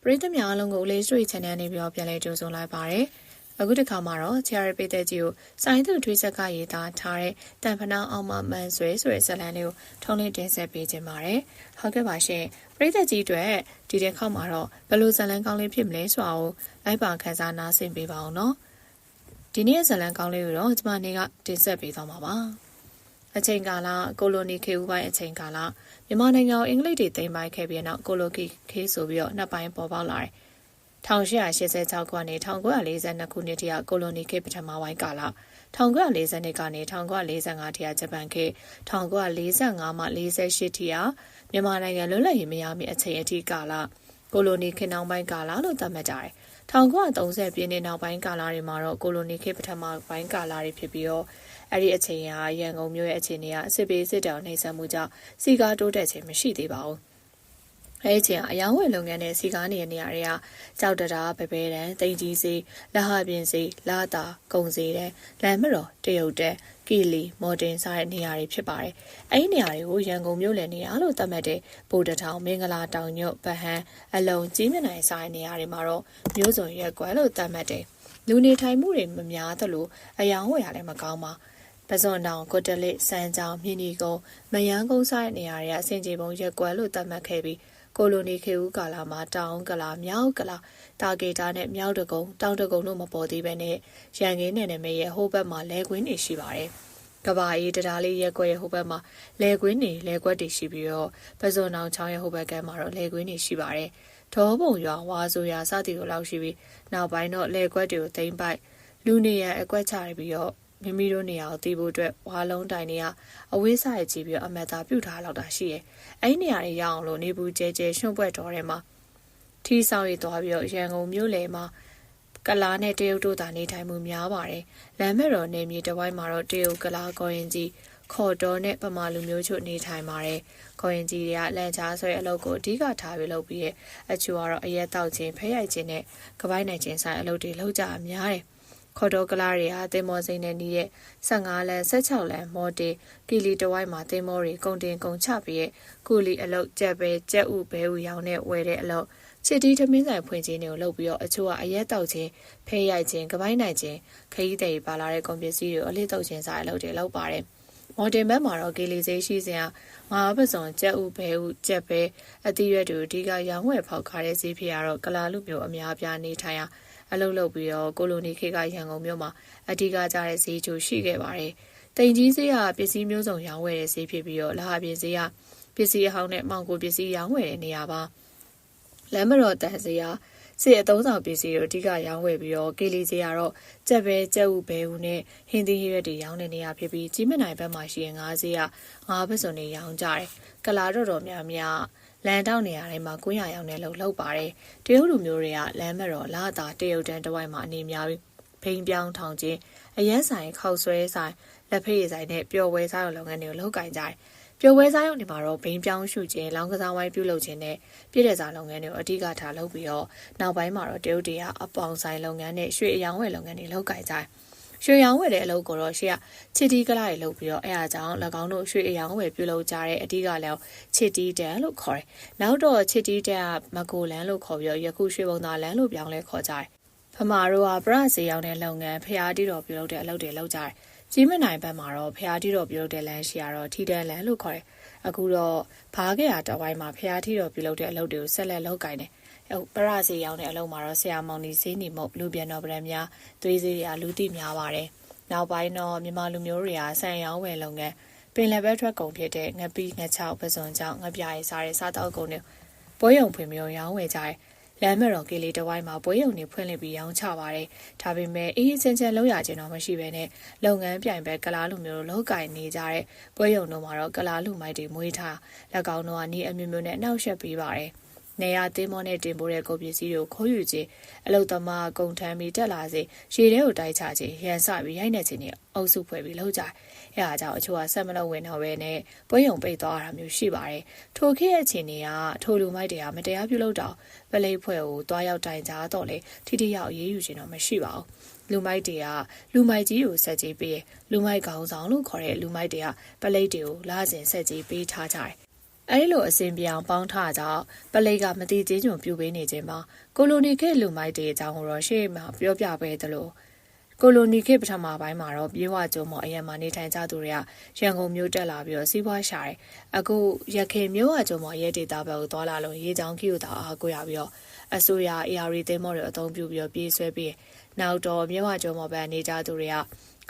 ပရိသတ်များအားလုံးကိုလေးစထရီ channel နေပြီးပြန်လည်ကြိုဆိုလိုက်ပါရစေ။အခုတစ်ခါမှာတော့ Cherry ပိသက်ကြီးကိုစိုင်းသူထွေးဆက်ကရေးသားထားတဲ့တန်ဖနာအောင်မမှန်ဆွဲဆိုတဲ့ဇာတ်လမ်းလေးကိုထုံးလင်းတင်ဆက်ပေးခြင်းပါတယ်။ဟုတ်ကဲ့ပါရှင်။ပရိသတ်ကြီးအတွက်ဒီတစ်ခေါက်မှာတော့ဘယ်လိုဇာတ်လမ်းကောင်းလေးဖြစ်မလဲဆိုတာကိုလိုက်ပါခန်းစားနားဆင်ပေးပါအောင်နော်။ဒီနေ့ဇာတ်လမ်းကောင်းလေးကိုတော့ကျမနေကတင်ဆက်ပေးသွားမှာပါ။အချိန်ကာလကိုလိုနီခေဦးပိုင်းအချိန်ကာလမြန်မာနိုင်ငံကိုအင်္ဂလိပ်တွေသိမ်းပိုက်ခဲ့ပြီးနောက်ကိုလိုခေဆိုပြီးတော့နှစ်ပိုင်းပေါ်ပေါက်လာတယ်။1886ခုနှစ်1942ခုနှစ်တည်းကကိုလိုနီခေပထမပိုင်းကာလ1940ကနေ1945ထိဂျပန်ခေ1945မှ48ထိမြန်မာနိုင်ငံလွတ်လပ်ရေးမရမီအချိန်အထိကာလကိုလိုနီခေနောက်ပိုင်းကာလလို့သတ်မှတ်ကြတယ်။1930ပြည့်နှစ်နောက်ပိုင်းကာလတွေမှာတော့ကိုလိုနီခေပထမပိုင်းကာလတွေဖြစ်ပြီးတော့အဲ့ဒီအချိန်ဟာရန်ကုန်မြို့ရဲ့အခြေအနေကစစ်ပေးစစ်တောင်နှိမ့်ဆက်မှုကြောင့်စီကားတိုးတက်ခြင်းမရှိသေးပါဘူး။အဲ့ဒီအချိန်အယောင်ဝယ်လုပ်ငန်းနဲ့စီကားနေတဲ့နေရာတွေကကြောက်တရာပပဲတန်းတိန်ကြီးစီလဟပြင်းစီလာတာကုံစီတန်းလမ်းမတော်တရုတ်တန်းကီလီမော်တင်စားတဲ့နေရာတွေဖြစ်ပါတယ်။အဲ့ဒီနေရာတွေကိုရန်ကုန်မြို့လယ်နေရာလို့သတ်မှတ်တဲ့ဗိုလ်တထောင်မင်္ဂလာတောင်ညွတ်ဗဟန်းအလုံးကြီးမြနိုင်စားတဲ့နေရာတွေမှာတော့မြို့စုံရက်ကွယ်လို့သတ်မှတ်တယ်။လူနေထိုင်မှုတွေမများသလိုအယောင်ဝယ်ရလည်းမကောင်းပါ။ပဇွန်တောင်ကိုတလစ်စမ်းချောင်းမြင်းဒီကုန်းမယန်းကုန်းစားတဲ့နေရာတွေကအစင်ကြေပုံရက်ကွယ်လို့သတ်မှတ်ခဲ့ပြီးကိုလိုနီခေဦးကာလမှာတောင်ကလာမြောက်ကလာတာဂေတာနဲ့မြောက်တကုံတောင်တကုံလို့မပေါ်သေးပဲနဲ့ရန်ကင်းနယ်နဲ့မရဲ့ဟိုဘက်မှာလဲကွင်းနေရှိပါတယ်။ကဘာအေးတရားလေးရက်ကွက်ရဲ့ဟိုဘက်မှာလဲကွင်းနေလဲကွက်တွေရှိပြီးတော့ပဇွန်တောင်ချောင်းရဲ့ဟိုဘက်ကမှာတော့လဲကွင်းတွေရှိပါတယ်။ဒေါပုံရွာဝါဆိုရွာစသည်ကိုလောက်ရှိပြီးနောက်ပိုင်းတော့လဲကွက်တွေကိုသိမ်းပိုက်လူနေရန်အကွက်ချရပြီးတော့မိမိတို့နေရာကိုတည်ဖို့အတွက်ဝါလုံးတိုင်တွေကအဝေးစားကြည့်ပြီးအမတ်သားပြုတ်ထားလောက်တာရှိရဲ့အဲ့ဒီနေရာတွေရအောင်လို့နေဘူးကျဲကျဲရွှွန့်ပွက်တော်ထဲမှာထီဆောင်ရသွားပြီးတော့ရန်ကုန်မြို့လယ်မှာကလားနဲ့တရုတ်တို့သာနေထိုင်မှုများပါတယ်လမ်းမဲ့တော်နေမြေတစ်ဝိုင်းမှာတော့တရုတ်ကလားကောရင်ကြီးခေါ်တော်နဲ့ပမာလူမျိုးချို့နေထိုင်ပါတယ်ကောရင်ကြီးတွေကလန်ချားဆွဲအလုပ်ကိုအဓိကထားပြီးလုပ်ပြီးအချို့ကတော့အရက်တောက်ခြင်းဖဲရိုက်ခြင်းနဲ့ကပိုင်းနိုင်ခြင်းဆိုင်အလုပ်တွေလုပ်ကြအများတယ်ခေါ်တော်ကလားတွေဟာတင်မောစိန်နဲ့နီးရဲ့15လမ်း16လမ်းမော်တေကီလီတဝိုင်းမှာတင်မောတွေကုန်တင်ကုန်ချပြီးရဲ့ကူလီအလုတ်ကြက်ပဲကြက်ဥဘဲဥရောင်းနဲ့ဝယ်တဲ့အလုတ်ချစ်တီးသမင်းဆိုင်ဖွင့်ခြင်းတွေကိုလုပ်ပြီးတော့အချို့ကအရက်တောက်ခြင်းဖဲရိုက်ခြင်းကပိုင်းနိုင်ခြင်းခရီးသည်ပါလာတဲ့ကုန်ပစ္စည်းတွေကိုအလေးတုပ်ခြင်းဆိုင်အလုပ်တွေလုပ်ပါတယ်မော်တင်ဘက်မှာတော့ကီလီစေးရှိစဉ်ကငါးပစုံကြက်ဥဘဲဥကြက်ပဲအသီးရွက်တွေအဓိကရောင်းဝယ်ဖောက်ကားတဲ့ဈေးဖြစ်ရတော့ကလာလူမျိုးအများပြားနေထိုင်ရအလုပ်လုပ်ပြီးတော့ကိုလိုနီခေတ်ကရန်ကုန်မြို့မှာအဓိကကျတဲ့ဈေးချိုရှိခဲ့ပါတယ်။တိန်ကြီးဈေးကပစ္စည်းမျိုးစုံရောင်းဝယ်တဲ့ဈေးဖြစ်ပြီးတော့လဟာပြင်ဈေးကပစ္စည်းအဟောင်းနဲ့မောင်ကိုပစ္စည်းရောင်းဝယ်တဲ့နေရာပါ။လမ်းမတော်တန်ဈေးကစစ်အသုံးဆောင်ပစ္စည်းတွေအဓိကရောင်းဝယ်ပြီးတော့ကီလီဈေးကတော့ကြက်ပဲကြက်ဥဘဲဥနဲ့ဟင်းသီးဟင်းရွက်တွေရောင်းတဲ့နေရာဖြစ်ပြီးကြီးမနိုင်ဘက်မှာရှိရင်ငါးဈေးကငါးပစုံတွေရောင်းကြတယ်။ကလာတော်များများလမ်းတောက်နေရာတိုင်းမှာ900ရောင်းတဲ့လုပ်ပါတယ်။တရုတ်လူမျိုးတွေကလမ်းမတော်လာတာတရုတ်တန်းတစ်ဝိုက်မှာအနေများပြီးဖိန်ပြောင်းထောင်ခြင်းအရက်ဆိုင်ခောက်ဆွဲဆိုင်လက်ဖေးဆိုင်နဲ့ပျော်ဝဲစားရုံလုပ်ငန်းတွေကိုလုပ်ကင်ကြတယ်။ပျော်ဝဲစားရုံတွေမှာတော့ဖိန်ပြောင်းရှုခြင်းလောင်းကစားဝိုင်းပြုလုပ်ခြင်းနဲ့ပြည်တဲ့စားလုပ်ငန်းတွေကိုအဓိကထားလုပ်ပြီးတော့နောက်ပိုင်းမှာတော့တရုတ်တွေကအပေါင်ဆိုင်လုပ်ငန်းနဲ့ရွှေအယောင်ဝယ်လုပ်ငန်းတွေလုပ်ကင်ကြတယ်။ရွှေရောင်ဝယ်တဲ့အလုပ်ကိုတော့ရှေ့ကချစ်တီးကလာတွေလုပ်ပြီးတော့အဲအားကြောင့်၎င်းတို့ရွှေအယောင်ဝယ်ပြုလုပ်ကြတဲ့အဓိကလည်းချစ်တီးတန်လို့ခေါ်တယ်။နောက်တော့ချစ်တီးတန်ကမကိုလန်းလို့ခေါ်ပြီးတော့ယခုရွှေဘုံသားလန်းလို့ပြောင်းလဲခေါ်ကြတယ်။ဖမာတို့ကပရစေရောင်တဲ့လုပ်ငန်းဖျားတီးတော်ပြုလုပ်တဲ့အလုပ်တွေလုပ်ကြတယ်။ကြီးမနိုင်ဘက်မှာတော့ဖျားတီးတော်ပြုလုပ်တဲ့လန်းရှိရတော့ထီတန်လန်းလို့ခေါ်တယ်။အခုတော့ဘားကရတဝိုင်းမှာဖျားတီးတော်ပြုလုပ်တဲ့အလုပ်တွေကိုဆက်လက်လုပ်ကင်တယ်ပရစေရောင်းတဲ့အလုံးမှာတော့ဆရာမောင်နီဈေးနေမို့လူပြန်တော်ဗရန်များသွေးဈေးတွေကလူသိများပါတယ်။နောက်ပိုင်းတော့မြန်မာလူမျိုးတွေကဆန်ရောင်းဝယ်လုပ်ငန်းပင်လယ်ဘက်ထွက်ကုန်ဖြစ်တဲ့ငပီးငချောက်ပစုံချောက်ငပြားရေးစားတဲ့စားတောက်ကုန်တွေပွဲရုံဖွင့်မျိုးရောင်းဝယ်ကြတယ်။လမ်းမတော်ကလေးတစ်ဝိုင်းမှာပွဲရုံတွေဖွင့်လှစ်ပြီးရောင်းချပါတယ်။ဒါပေမဲ့အေးချမ်းလောက်ရခြင်းတော့မရှိဘဲနဲ့လုပ်ငန်းပြိုင်ဘက်ကလာလူမျိုးလောက်ကင်နေကြတဲ့ပွဲရုံတို့မှာတော့ကလာလူမိုက်တွေမွေးထားလက်ကောင်းတို့ကနီးအမျိုးမျိုးနဲ့နှောက်ယှက်ပေးပါတယ်။နေရသင်းမောနဲ့တင်ပို့တဲ့ကုန်ပစ္စည်းတွေကိုခိုးယူခြင်းအလုသမားကုန်ထမ်းပြီးတက်လာစေရေထဲကိုတိုက်ချခြင်းရန်စပြီးရိုက်နှက်ခြင်းတွေအုပ်စုဖွဲ့ပြီးလုပ်ကြ။အဲအားကြောင့်အချို့ကဆက်မလုပ်ဝင်တော့ဘဲနဲ့ပွဲရုံပိတ်သွားတာမျိုးရှိပါတယ်။ထိုခေတ်အခြေအနေကထိုလူမိုက်တွေကမတရားပြုလုပ်တော့ပလိတ်ဖွဲ့ကိုတွားရောက်တိုင်ကြတော့လေထိထိရောက်ရေးယူခြင်းတော့မရှိပါဘူး။လူမိုက်တွေကလူမိုက်ကြီးကိုဆက်ကြီးပေးလူမိုက်ခေါင်းဆောင်လို့ခေါ်တဲ့လူမိုက်တွေကပလိတ်တွေကိုလာစဉ်ဆက်ကြီးပေးထားကြတယ်။ အဲဒီလိုအစဉ်ပြောင်းပေါင်းထားကြောင့်ပလိတ်ကမတိကျင်းညွန်ပြူပေးနေခြင်းမှာကိုလိုနီခေတ်လူမိုက်တွေအကြောင်းကိုတော့ရှေ့မှာပြောပြပေးသလိုကိုလိုနီခေတ်ပထမပိုင်းမှာတော့ပြေဝကျုံမော်အရန်မှာနေထိုင်ကြသူတွေကရန်ကုန်မြို့တက်လာပြီးတော့စီးပွားရှာတယ်အခုရခင်မြို့ဝကျုံမော်ရဲဒေတာဘက်ကိုသွားလာလို့ရေချောင်းကြီးကိုသာအားကိုရပြီးတော့အစိုးရ AR သိမ်းမော်တွေအသုံးပြုပြီးတော့ပြေးဆွဲပြီးနောက်တော့မြို့ဝကျုံမော်ဘက်နေကြသူတွေ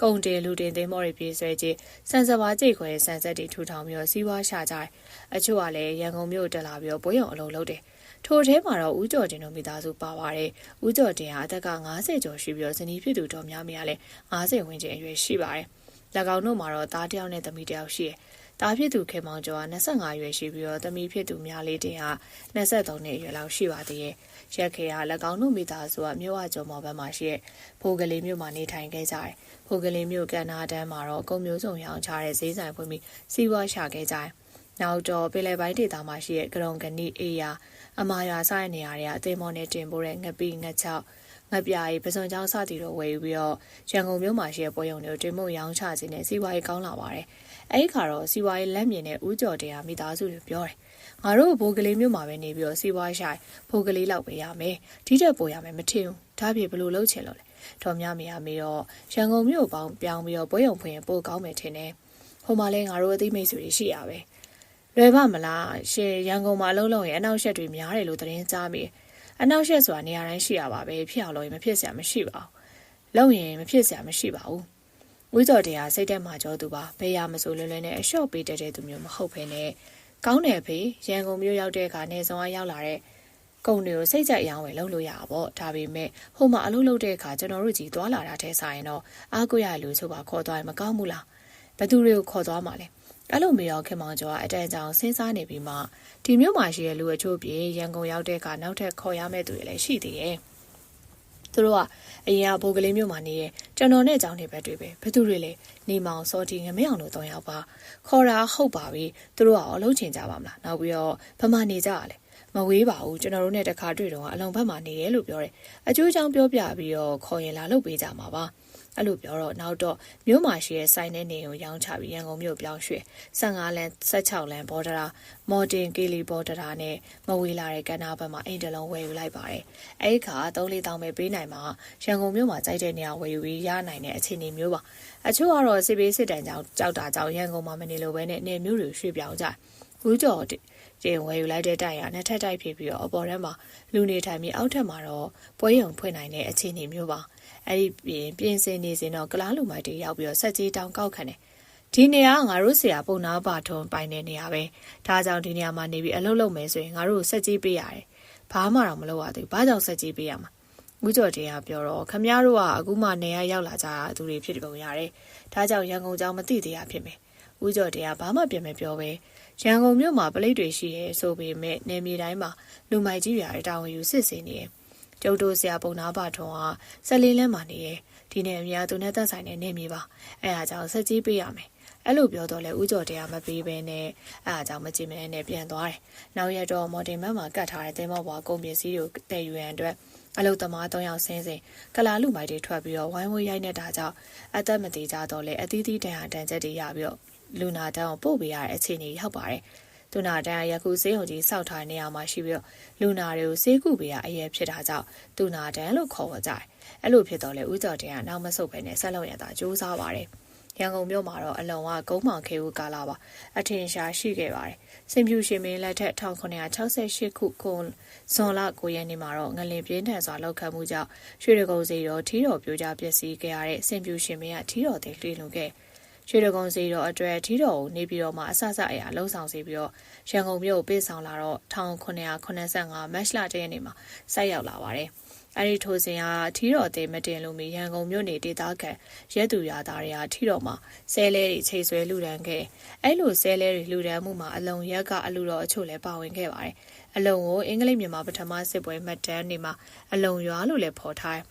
ကကုန်တင်လူတင်သိမ်းမော်တွေပြေးဆွဲခြင်းစံစပါးကြိတ်ခွဲစံဆက်တွေထူထောင်ပြီးတော့စီးပွားရှာကြတယ်အချို့ကလည်းရန်ကုန်မြို့တက်လာပြီးတော့ပွဲရုံအလုပ်လုပ်တယ်ထိုထဲမှာတော့ဦးကျော်တင်တို့မိသားစုပါပါတယ်။ဦးကျော်တင်ဟာအသက်က90ကျော်ရှိပြီးတော့ဇနီးဖြစ်သူတော်များများလည်း90ဝန်းကျင်အရွယ်ရှိပါတယ်။၎င်းတို့မှာတော့သားတစ်ယောက်နဲ့သမီးတစ်ယောက်ရှိတယ်။သားဖြစ်သူခေမောင်ကျော်က25ရွယ်ရှိပြီးတော့သမီးဖြစ်သူမြလေးတင်ဟာ23နှစ်အရွယ်လောက်ရှိပါသေးတယ်။ရက်ခေက၎င်းတို့မိသားစုကမြို့ဝကျော်မော်ဘက်မှာရှိတဲ့ဖိုးကလေးမြို့မှာနေထိုင်ခဲ့ကြတယ်။ဖိုးကလေးမြို့ကန်နာတန်းမှာတော့ကုံမျိုးစုံရောင်းချတဲ့ဈေးဆိုင်ဖွင့်ပြီးစီးပွားရှာခဲ့ကြတယ်။နောက်တော့ပင်လယ်ပိုင်းဒေသမှာရှိတဲ့ကရုံကနီအေယာအမာရွာဆိုင်နေရာတွေကအသိမောနဲ့တင်ပို့တဲ့ငပိငချောက်ငပြားရီပစုံချောင်းစသည်တို့ဝယ်ယူပြီးတော့ရန်ကုန်မြို့မှာရှိတဲ့ပွဲရုံတွေကိုတင်ပို့ရောင်းချခြင်းနဲ့စီးပွားရေးကောင်းလာပါတယ်။အဲဒီခါတော့စီးပွားရေးလက်မြင်တဲ့ဦးကျော်တရားမိသားစုတွေပြောတယ်။ငါတို့ဘိုးကလေးမြို့မှာပဲနေပြီးတော့စီးပွားရှာဘိုးကလေးလောက်ပဲရမယ်။ဒီတက်ပို့ရမယ်မထင်ဘူး။ဒါပြေဘလို့လုပ်ချင်လို့လဲ။တော်များများမေးတော့ရန်ကုန်မြို့ပေါင်းပြောင်းပြီးတော့ပွဲရုံဖွင့်ရင်ပို့ကောင်းမယ်ထင်တယ်။ဟိုမှာလဲငါတို့အသိမိတ်ဆွေတွေရှိရပဲ။လွယ်ပါမလားရှင်ရန်ကုန်မှာအလုံးလုံးရင်အနောက်ရှက်တွေများတယ်လို့သတင်းကြားမိအနောက်ရှက်ဆိုတာနေရာတိုင်းရှိရပါပဲဖြစ်အောင်လို့မဖြစ်เสียမရှိပါဘူးလုံရင်မဖြစ်เสียမရှိပါဘူးဝိဇော်တရားစိတ်တက်မှကြောသူပါဘယ်ရမဆိုလွယ်လွယ်နဲ့အလျှော့ပေးတဲ့သူမျိုးမဟုတ်ဘဲနဲ့ကောင်းတယ်ဖေရန်ကုန်မြို့ရောက်တဲ့အခါနေဆောင်ရောက်လာတဲ့ကုံတွေကိုစိတ်ကြိုက်အောင်ဝယ်လုပ်လို့ရပါပေါ့ဒါပေမဲ့ဟိုမှာအလုပ်လုပ်တဲ့အခါကျွန်တော်တို့ကြီးသွားလာတာထဲဆိုင်ရင်တော့အားကိုရလူချို့ပါခေါ်သွားရင်မကောင်းဘူးလားဘယ်သူတွေကိုခေါ်သွားမှာလဲအဲ့လိုမျိုးခင်မောင်ကျော်ကအတန်ကြောင်စဉ်းစားနေပြီးမှဒီမြို့မှာရှိတဲ့လူအချို့ပြေရန်ကုန်ရောက်တဲ့အခါနောက်ထပ်ခေါ်ရမယ့်သူတွေလည်းရှိသေးတယ်သူတို့ကအရင်ကဘိုးကလေးမြို့မှာနေရဲ့ကျွန်တော်နဲ့အကြောင်းတွေပဲတွေ့ပဲဘသူတွေလဲနေမောင်စောတီငမဲအောင်တို့3ယောက်ပါခေါ်တာဟုတ်ပါပြီသူတို့ကအလုပ်ချင်ကြပါမလားနောက်ပြီးတော့ဘမနေကြရလဲမဝေးပါဘူးကျွန်တော်တို့နဲ့တခါတွေ့တော့အလုံဘက်မှာနေတယ်လို့ပြောတယ်အကျိုးအကြောင်းပြောပြပြီးတော့ခေါ်ရင်လာလုပ်ပေးကြမှာပါအဲ့လိုပြောတော့နောက်တော့မြို့မှာရှိတဲ့ဆိုင်နဲ့နေကိုရောင်းချပြီးရန်ကုန်မြို့ပြောင်းရွှေ့15လမ်း16လမ်းဘော်ဒရာမော်တင်ကီလီဘော်ဒရာနဲ့မဝေးလာတဲ့ကဏ္ဍဘက်မှာအိမ်တလုံးဝယ်ယူလိုက်ပါတယ်အဲ့ဒီခါ3-4တောင်းပဲပေးနိုင်မှာရန်ကုန်မြို့မှာစိုက်တဲ့နေရာဝယ်ယူပြီးရနိုင်တဲ့အခြေအနေမျိုးပါအချို့ကတော့စစ်ပေးစစ်တမ်းကြောင့်ကြောက်တာကြောင့်ရန်ကုန်မှာမနေလို့ပဲနဲ့နေမျိုးတွေရွှေ့ပြောင်းကြဘူးကျော်ကျင်းဝယ်ယူလိုက်တဲ့တိုင်ရနှစ်ထပ်တိုက်ဖြစ်ပြီးတော့အပေါ်ထဲမှာလူနေထိုင်ပြီးအောက်ထပ်မှာတော့ပွဲရုံဖွင့်နိုင်တဲ့အခြေအနေမျိုးပါအဲ့ဒီပြင်ဆင်နေစဉ်တော့ကလားလူမိုက်တွေရောက်ပြီးတော့ဆက်ကြီးတောင်ကောက်ခံတယ်ဒီနေရာကငါတို့ဆရာပုံနာပါထုံပိုင်တဲ့နေရာပဲဒါကြောင့်ဒီနေရာမှာနေပြီးအလုပ်လုပ်မယ်ဆိုရင်ငါတို့ဆက်ကြီးပေးရတယ်ဘာမှတော့မလုပ်ရသေးဘူးဘာကြောင့်ဆက်ကြီးပေးရမှာဦးကျော်တင်ကပြောတော့ခမရတို့ကအခုမှနေရရောက်လာကြသူတွေဖြစ်ပုံရတယ်ဒါကြောင့်ရန်ကုန်ကျောင်းမသိသေးရဖြစ်မယ်ဦးကျော်တင်ကဘာမှပြန်မပြောပဲရန်ကုန်မြို့မှာပလိတ်တွေရှိရဲဆိုပေမဲ့နေမြေတိုင်းမှာလူမိုက်ကြီးတွေတာဝန်ယူစစ်ဆေးနေတယ်ကျုပ်တို့ဆရာပုံနာပါထုံက14လမ်းမှာနေရဲဒီနေအများသူနဲ့သက်ဆိုင်တဲ့နေမြေပါအဲအားကြောင့်ဆက်ကြီးပေးရမယ်အဲ့လိုပြောတော့လဲဦးကျော်တရားမပေးဘဲနဲ့အဲအားကြောင့်မကြည့်မနေနဲ့ပြန်သွားတယ်နောက်ရက်တော့မော်တင်ဘက်မှာကတ်ထားတဲ့သင်းမော်ဘွားကုန်ပစ္စည်းတွေကိုတည်ယူရန်အတွက်အလုသမား3ယောက်ဆင်းစဉ်ကလာလူမိုက်တွေထွက်ပြီးတော့ဝိုင်းဝန်းရိုက်နေတာကြောင့်အသက်မသေးကြတော့လဲအသီးသီးတန်ဟာတန်ချက်တွေရပြီးတော့လူနာတန်းကိုပို့ပေးရတဲ့အခြေအနေရောက်ပါတယ်သူနာတန်းယခုဆေးရုံကြီးစောက်ထားတဲ့နေရာမှာရှိပြီးတော့လူနာတွေကိုဆေးကုပေးရအရေးဖြစ်တာကြောင့်သူနာတန်းလို့ခေါ်ဝကြတယ်အဲ့လိုဖြစ်တော့လေဦးကျော်တင်ကနောက်မဆုတ်ပဲနဲ့ဆက်လုပ်ရတာစူးစမ်းပါတယ်ရန်ကုန်မြို့မှာတော့အလုံကကုန်းမောင်ခေဦးကာလာပါအထင်ရှားရှိခဲ့ပါတယ်စင်ပြူရှင်မင်းလက်ထက်1968ခုဇွန်လ9ရက်နေ့မှာတော့ငလင်ပြင်းထန်စွာလောက်ခတ်မှုကြောင့်ရွှေရကုန်းစီတော်ထီတော်ပြိုကျပျက်စီးခဲ့ရတဲ့စင်ပြူရှင်မင်းကထီတော်တွေလှေလွန်ခဲ့ရွှေရကုန်းစီတော်အတွက်ထီတော်ကိုနေပြည်တော်မှာအဆအရာလှုံ့ဆော်စီပြီးတော့ရန်ကုန်မြို့ပေးဆောင်လာတော့1985မတ်လ1ရက်နေ့မှာဆိုက်ရောက်လာပါတယ်အဲ့ဒီထိုစဉ်ကထီတော်တဲ့မတင်လို့မီရန်ကုန်မြို့နေဒေသခံရဲသူရသားတွေကထီတော်မှာဆဲလဲတွေချိတ်ဆွဲလူဒန်းခဲ့အဲ့လိုဆဲလဲတွေလူဒန်းမှုမှာအလုံရက်ကအလူတော်အချို့လည်းပါဝင်ခဲ့ပါတယ်အလုံကိုအင်္ဂလိပ်မြန်မာပထမစစ်ပွဲမှတ်တမ်းနေမှာအလုံရွာလို့လည်းဖော်ထား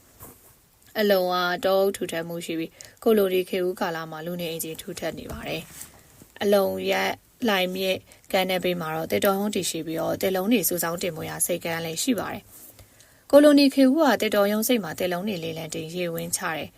အလုံကတောအုပ်ထူထပ်မှုရှိပြီးကိုလိုဒီခေဦးကာလာမှာလူနေအင်ဂျင်ထူထပ်နေပါတယ်အလုံရက်လှိုင်မြစ်ကန်တဲ့ဘေးမှာတော့တေတော်ဟုံးတည်ရှိပြီးတော့တေလုံးတွေစူဆောင်းတင်မွေရစိတ်ကန်းလည်းရှိပါတယ်ကိုလိုနီခေဦးကတေတော်ရုံးစိတ်မှာတေလုံးတွေလေးလံတင်ရေဝင်းချတယ်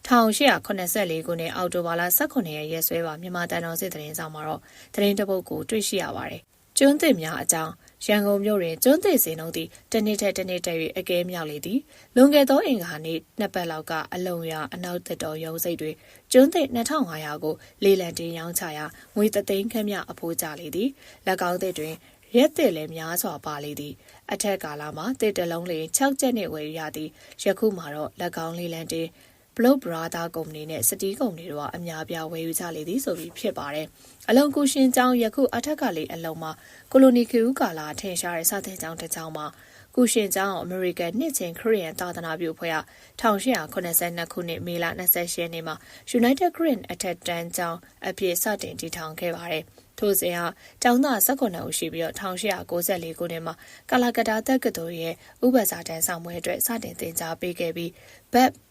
1884ခုနှစ်အောက်တိုဘာလ18ရက်ရက်စွဲပါမြန်မာတန်တော်စစ်သတင်းဆောင်မှာတော့သတင်းတပုတ်ကိုတွေ့ရှိရပါတယ် ကျွန်းသစ်များအကြောင်းရန်ကုန်မြို့တွင်ကျွန်းသစ်စင်လုံးသည်တနေ့ထက်တစ်နေ့တည်း၍အကဲမြောက်လေသည်လွန်ခဲ့သောအင်္ဂါနေ့နှစ်ပတ်လောက်ကအလုံရအနောက်သစ်တော်ရုံးစိတ်တွင်ကျွန်းသစ်2500ကိုလေလံတင်ရောင်းချရာငွေ3သိန်းခန့်မြအဖိုးကျလေသည်၎င်းသစ်တွင်ရက်သစ်လည်းများစွာပါလေသည်အထက်ကာလမှာသစ်တလုံးလျင်6ကျပ်နှင့်ဝယ်ရသည်ယခုမှာတော့၎င်းလေလံတင်ဘလုတ်ဘရာသာကုမ္ပဏီနဲ့စတီးကုမ္ပဏီတို့ကအများပြားဝယ်ယူကြလေသည်ဆိုပြီးဖြစ်ပါတယ်။အလုံကူရှင်ကျောင်းယခုအထက်ကလေးအလုံမှာကိုလိုနီခေဦးကာလာထင်ရှားတဲ့စာသင်ကျောင်းတစ်ကျောင်းမှာကူရှင်ကျောင်းအမေရိကန်နှစ်ချင်းခရီးယန်သာသနာပြုအဖွဲ့က1882ခုနှစ်မေလ28ရက်နေ့မှာ United Korean အထက်တန်းကျောင်းအဖြစ်စတင်တည်ထောင်ခဲ့ပါတယ်။ထို့စဉ်ဟာကျောင်းသား18ဦးရှိပြီးတော့1894ခုနှစ်မှာကာလာကတာတက္ကသိုလ်ရဲ့ဥပစာတန်းဆောင်ပွဲအတွက်စတင်သင်ကြားပေးခဲ့ပြီးဘတ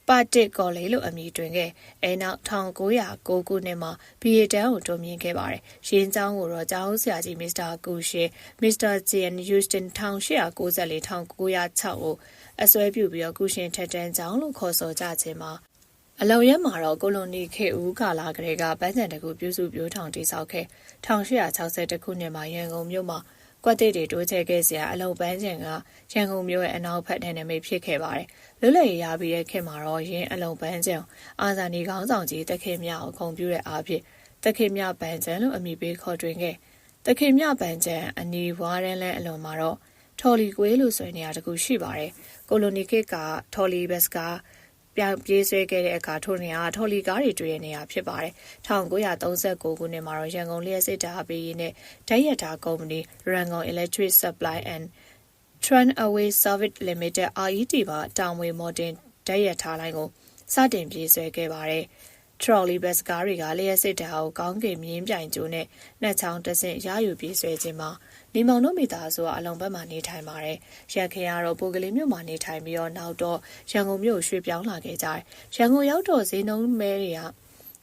်ပါတစ်ကော်လေးလို့အမည်တွင်ခဲ့အဲနောက်1909ခုနှစ်မှာ BA တန်းကိုတိုးမြင့်ခဲ့ပါတယ်။ရင်းကျောင်းကိုတော့ကျောင်းဆရာကြီးမစ္စတာကူရှင်မစ္စတာဂျန်ယူစတင်1894-1906ကိုအစွဲပြုပြီးတော့ကူရှင်ထက်တန်းကျောင်းလို့ခေါ်ဆိုကြခြင်းမှာအလုံရက်မှာတော့ကိုလိုနီခေဦးကာလာကလေးကပန်းချံတကူပြုစုပြိုးထောင်တိဆောက်ခဲ့1860ခုနှစ်မှာရန်ကုန်မြို့မှာကွက်တိတ်တွေတိုးချဲခဲ့စရာအလုံပန်းချံကရန်ကုန်မြို့ရဲ့အနောက်ဘက်နယ်နိမိတ်ဖြစ်ခဲ့ပါတယ်။လွတ်လပ်ရေးရပြီးတဲ့ခေတ်မှာတော့ရင်းအလုံပန်းချံအာဇာနည်ခေါင်းဆောင်ကြီးတခင်မြကိုဂုဏ်ပြုတဲ့အားဖြင့်တခင်မြပန်းချံလို့အမည်ပေးခေါ်တွင်ခဲ့။တခင်မြပန်းချံအနီးဝါးရန်လန်းအလုံမှာတော့ထော်လီကွေးလို့ဆိုတဲ့နေရာတစ်ခုရှိပါတယ်။ကိုလိုနီခေတ်ကထော်လီဘက်စကားပြောင်းပြေးဆွဲခဲ့တဲ့အခါထိုနေရာထော်လီကားတွေတွေ့ရနေရဖြစ်ပါတယ်1939ခုနှစ်မှာတော့ရန်ကုန်လျှက်စစ်တာပေးရေးနဲ့ဓာတ်ရထားကုမ္ပဏီ Rangon Electric Supply and Tranaway Service Limited RET ပါတောင်ဝေမော်တင်ဓာတ်ရထားလိုင်းကိုစတင်ပြေးဆွဲခဲ့ပါတယ်ထရော်လီဘတ်စကားတွေကလျှက်စစ်တာကိုကောင်းကင်မြင်းပြိုင်ကျိုးနဲ့နှက်ချောင်းတဆင့်ရယူပြေးဆွဲခြင်းမှာနေမောင်တို့မိသားစုကအလုံဘက်မှာနေထိုင်ပါတယ်။ရန်ခင်ကတော့ပိုကလေးမြို့မှာနေထိုင်ပြီးတော့နောက်တော့ရန်ကုန်မြို့ရွှေ့ပြောင်းလာခဲ့ကြတယ်။ရန်ကုန်ရောက်တော့ဈေးနှုန်းမဲတွေ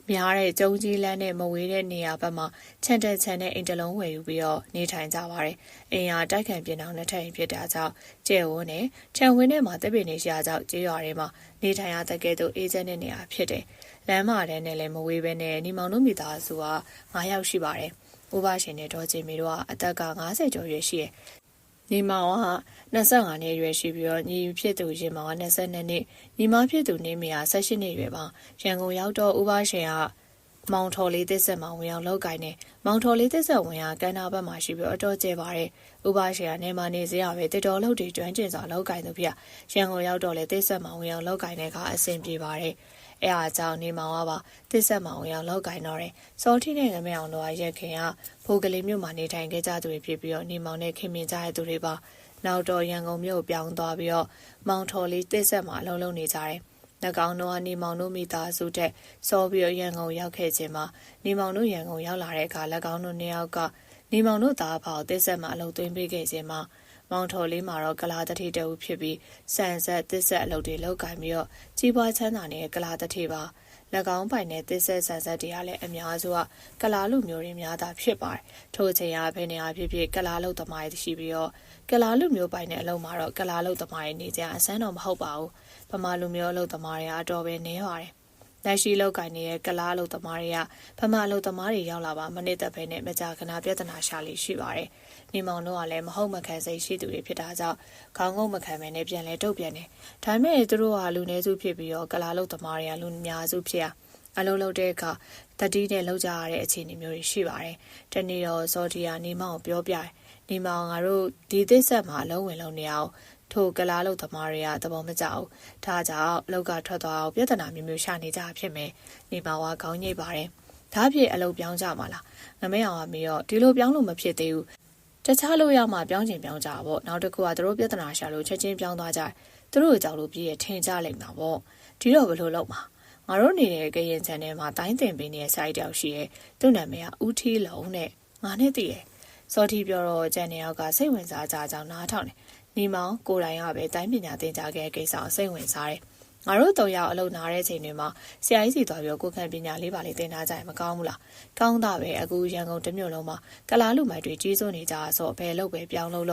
ကများတဲ့ကျုံကြီးလန်းနဲ့မဝေးတဲ့နေရာဘက်မှာခြံတန်ခြံနဲ့အိမ်တလုံးဝယ်ယူပြီးတော့နေထိုင်ကြပါတယ်။အိမ်ဟာတိုက်ခိုင်ပြင်အောင်နှစ်ထပ်အိမ်ဖြစ်တာကြောင့်ကျဲဝန်းနဲ့ခြံဝင်းထဲမှာတပ်ပင်နေရှာကြောင့်ကျေးရွာတွေမှာနေထိုင်ရတဲ့ကဲ့သို့အေးချမ်းတဲ့နေရာဖြစ်တယ်။လမ်းမထဲနဲ့လည်းမဝေးပဲနဲ့နေမောင်တို့မိသားစုက9ယောက်ရှိပါတယ်။ဥပရှင်နဲ့ဒေါ်ချင်းမီတို့ကအသက်က50ကျော်ရွယ်ရှိတယ်။ညီမောင်က25နှစ်ရွယ်ရှိပြီးတော့ညီဖြစ်သူရင်မောင်က22နှစ်ညီမဖြစ်သူနေမယာ18နှစ်ရွယ်ပါ။ရန်ကုန်ရောက်တော့ဥပရှင်ကမောင်ထော်လေးသစ်ဆက်မှာဝင်အောင်လောက်ကင်နေမောင်ထော်လေးသစ်ဆက်ဝင်ကကန္နာဘက်မှာရှိပြီးအတော်ကျဲပါတယ်။ဥပရှင်ကနေမှနေစရာပဲတစ်တော်လုံးတွေကျွမ်းကျင်စွာလောက်ကင်သူပြ။ရန်ကုန်ရောက်တော့လေသစ်ဆက်မှာဝင်အောင်လောက်ကင်တဲ့အခါအဆင်ပြေပါတယ်။အဲအားကြောင့်နေမောင်ကပါသစ်ဆက်မောင်ရောက်လောက်ကင်တော့တယ်စောထီနဲ့ငမဲအောင်တို့ကရက်ခင်ကဖိုးကလေးမြို့မှာနေထိုင်ခဲ့ကြသူတွေဖြစ်ပြီးတော့နေမောင်နဲ့ခင်မင်ကြတဲ့သူတွေပါနောက်တော့ရန်ကုန်မြို့ပြောင်းသွားပြီးတော့မောင်ထော်လေးသစ်ဆက်မှာအလုံးလုံးနေကြတယ်၎င်းတို့ကနေမောင်တို့မိသားစုတဲ့စောပြီးတော့ရန်ကုန်ရောက်ခဲ့ခြင်းမှာနေမောင်တို့ရန်ကုန်ရောက်လာတဲ့အခါ၎င်းတို့နှစ်ယောက်ကနေမောင်တို့သားဖောက်သစ်ဆက်မှာအလုံးသွင်းပေးခဲ့ခြင်းမှာမောင်ထော်လေးမှာတော့ကလာတတိတအုပ်ဖြစ်ပြီးစံဆက်သစ်ဆက်အလုပ်တွေလုပ်ကင်ပြီးတော့ကြီးပွားချမ်းသာနေတဲ့ကလာတတိပါ၎င်းပိုင်တဲ့သစ်ဆက်ဆန်ဆက်တွေကလည်းအများစုကကလာလူမျိုးတွေများတာဖြစ်ပါတယ်ထို့အချိန်ကဘယ်နေရာဖြစ်ဖြစ်ကလာလူသမားတွေရှိပြီးတော့ကလာလူမျိုးပိုင်တဲ့အလုပ်မှာတော့ကလာလူသမားတွေနေကြအစမ်းတော့မဟုတ်ပါဘူးဗမာလူမျိုးအလုပ်သမားတွေအတော်ပဲနေပါတယ်လက်ရှိလောက်ကင်နေတဲ့ကလားအလုပ်သမားတွေကဗမာအလုပ်သမားတွေရောက်လာပါမနစ်သက်ပဲနဲ့မကြာခဏပြဿနာရှာလိရှိပါတယ်။နေမောင်တို့ကလည်းမဟုတ်မခံစိတ်ရှိသူတွေဖြစ်တာကြောင့်ခေါင်းငုံမခံပဲနဲ့ပြန်လဲတုတ်ပြန်တယ်။ဒါပေမဲ့သူတို့ကလူနည်းစုဖြစ်ပြီးတော့ကလားအလုပ်သမားတွေကလူများစုဖြစ်ရအလုံးလုံးတဲ့အခါတတိနဲ့လောက်ကြရတဲ့အခြေအနေမျိုးတွေရှိပါတယ်။တနေ့တော့ဇော်တီယာနေမောင်ပြောပြတယ်။နေမောင်ငါတို့ဒီသစ်ဆက်မှာအလုံးဝင်လုံးနေအောင်ထိုကလားလို့သမားတွေကသဘောမကျဘူး။ဒါကြောင့်လောက်ကထွက်သွားအောင်ပြဿနာမျိုးမျိုးရှာနေကြဖြစ်မယ်။နေပါဝါခေါင်းညိတ်ပါတယ်။ဒါဖြစ်အလုပ်ပြောင်းကြမှာလား။ငမဲအောင်ကမေးတော့ဒီလိုပြောင်းလို့မဖြစ်သေးဘူး။တခြားလို့ရမှပြောင်းချင်ပြောင်းကြပါပေါ့။နောက်တစ်ခုကသူတို့ပြဿနာရှာလို့ချက်ချင်းပြောင်းသွားကြတယ်။သူတို့ကြောက်လို့ပြည့်ရထင်ကြလိမ့်မှာပေါ့။ဒီတော့ဘယ်လိုလုပ်မှာ။ငါတို့နေတဲ့ကရင်ချန်ထဲမှာတိုင်းတင်ပင်နေတဲ့ site တောက်ရှိရဲ့။သူ့နာမည်ကဦးထီးလုံးနဲ့ငါနဲ့တည်တယ်။စောတီပြောတော့ကျန်နေရောက်ကစိတ်ဝင်စားကြကြောင်းနားထောင်တယ်။နေမောင်ကိုယ်တိုင်ကပဲတိုင်းပညာသင်ကြားခဲ့ကိစ္စကိုစိတ်ဝင်စားတယ်။ငါတို့၃ယောက်အလုပ်နားတဲ့ချိန်တွေမှာဆရာကြီးစီသွားပြီးကိုယ်ခံပညာလေးပါလေးသင်ထားကြရင်မကောင်းဘူးလား။ကောင်းတာပဲအခုရန်ကုန်တစ်မြို့လုံးမှာကလားလူမိုက်တွေကြီးစိုးနေကြဆိုဘယ်လုပ်ပဲပြောင်းလို့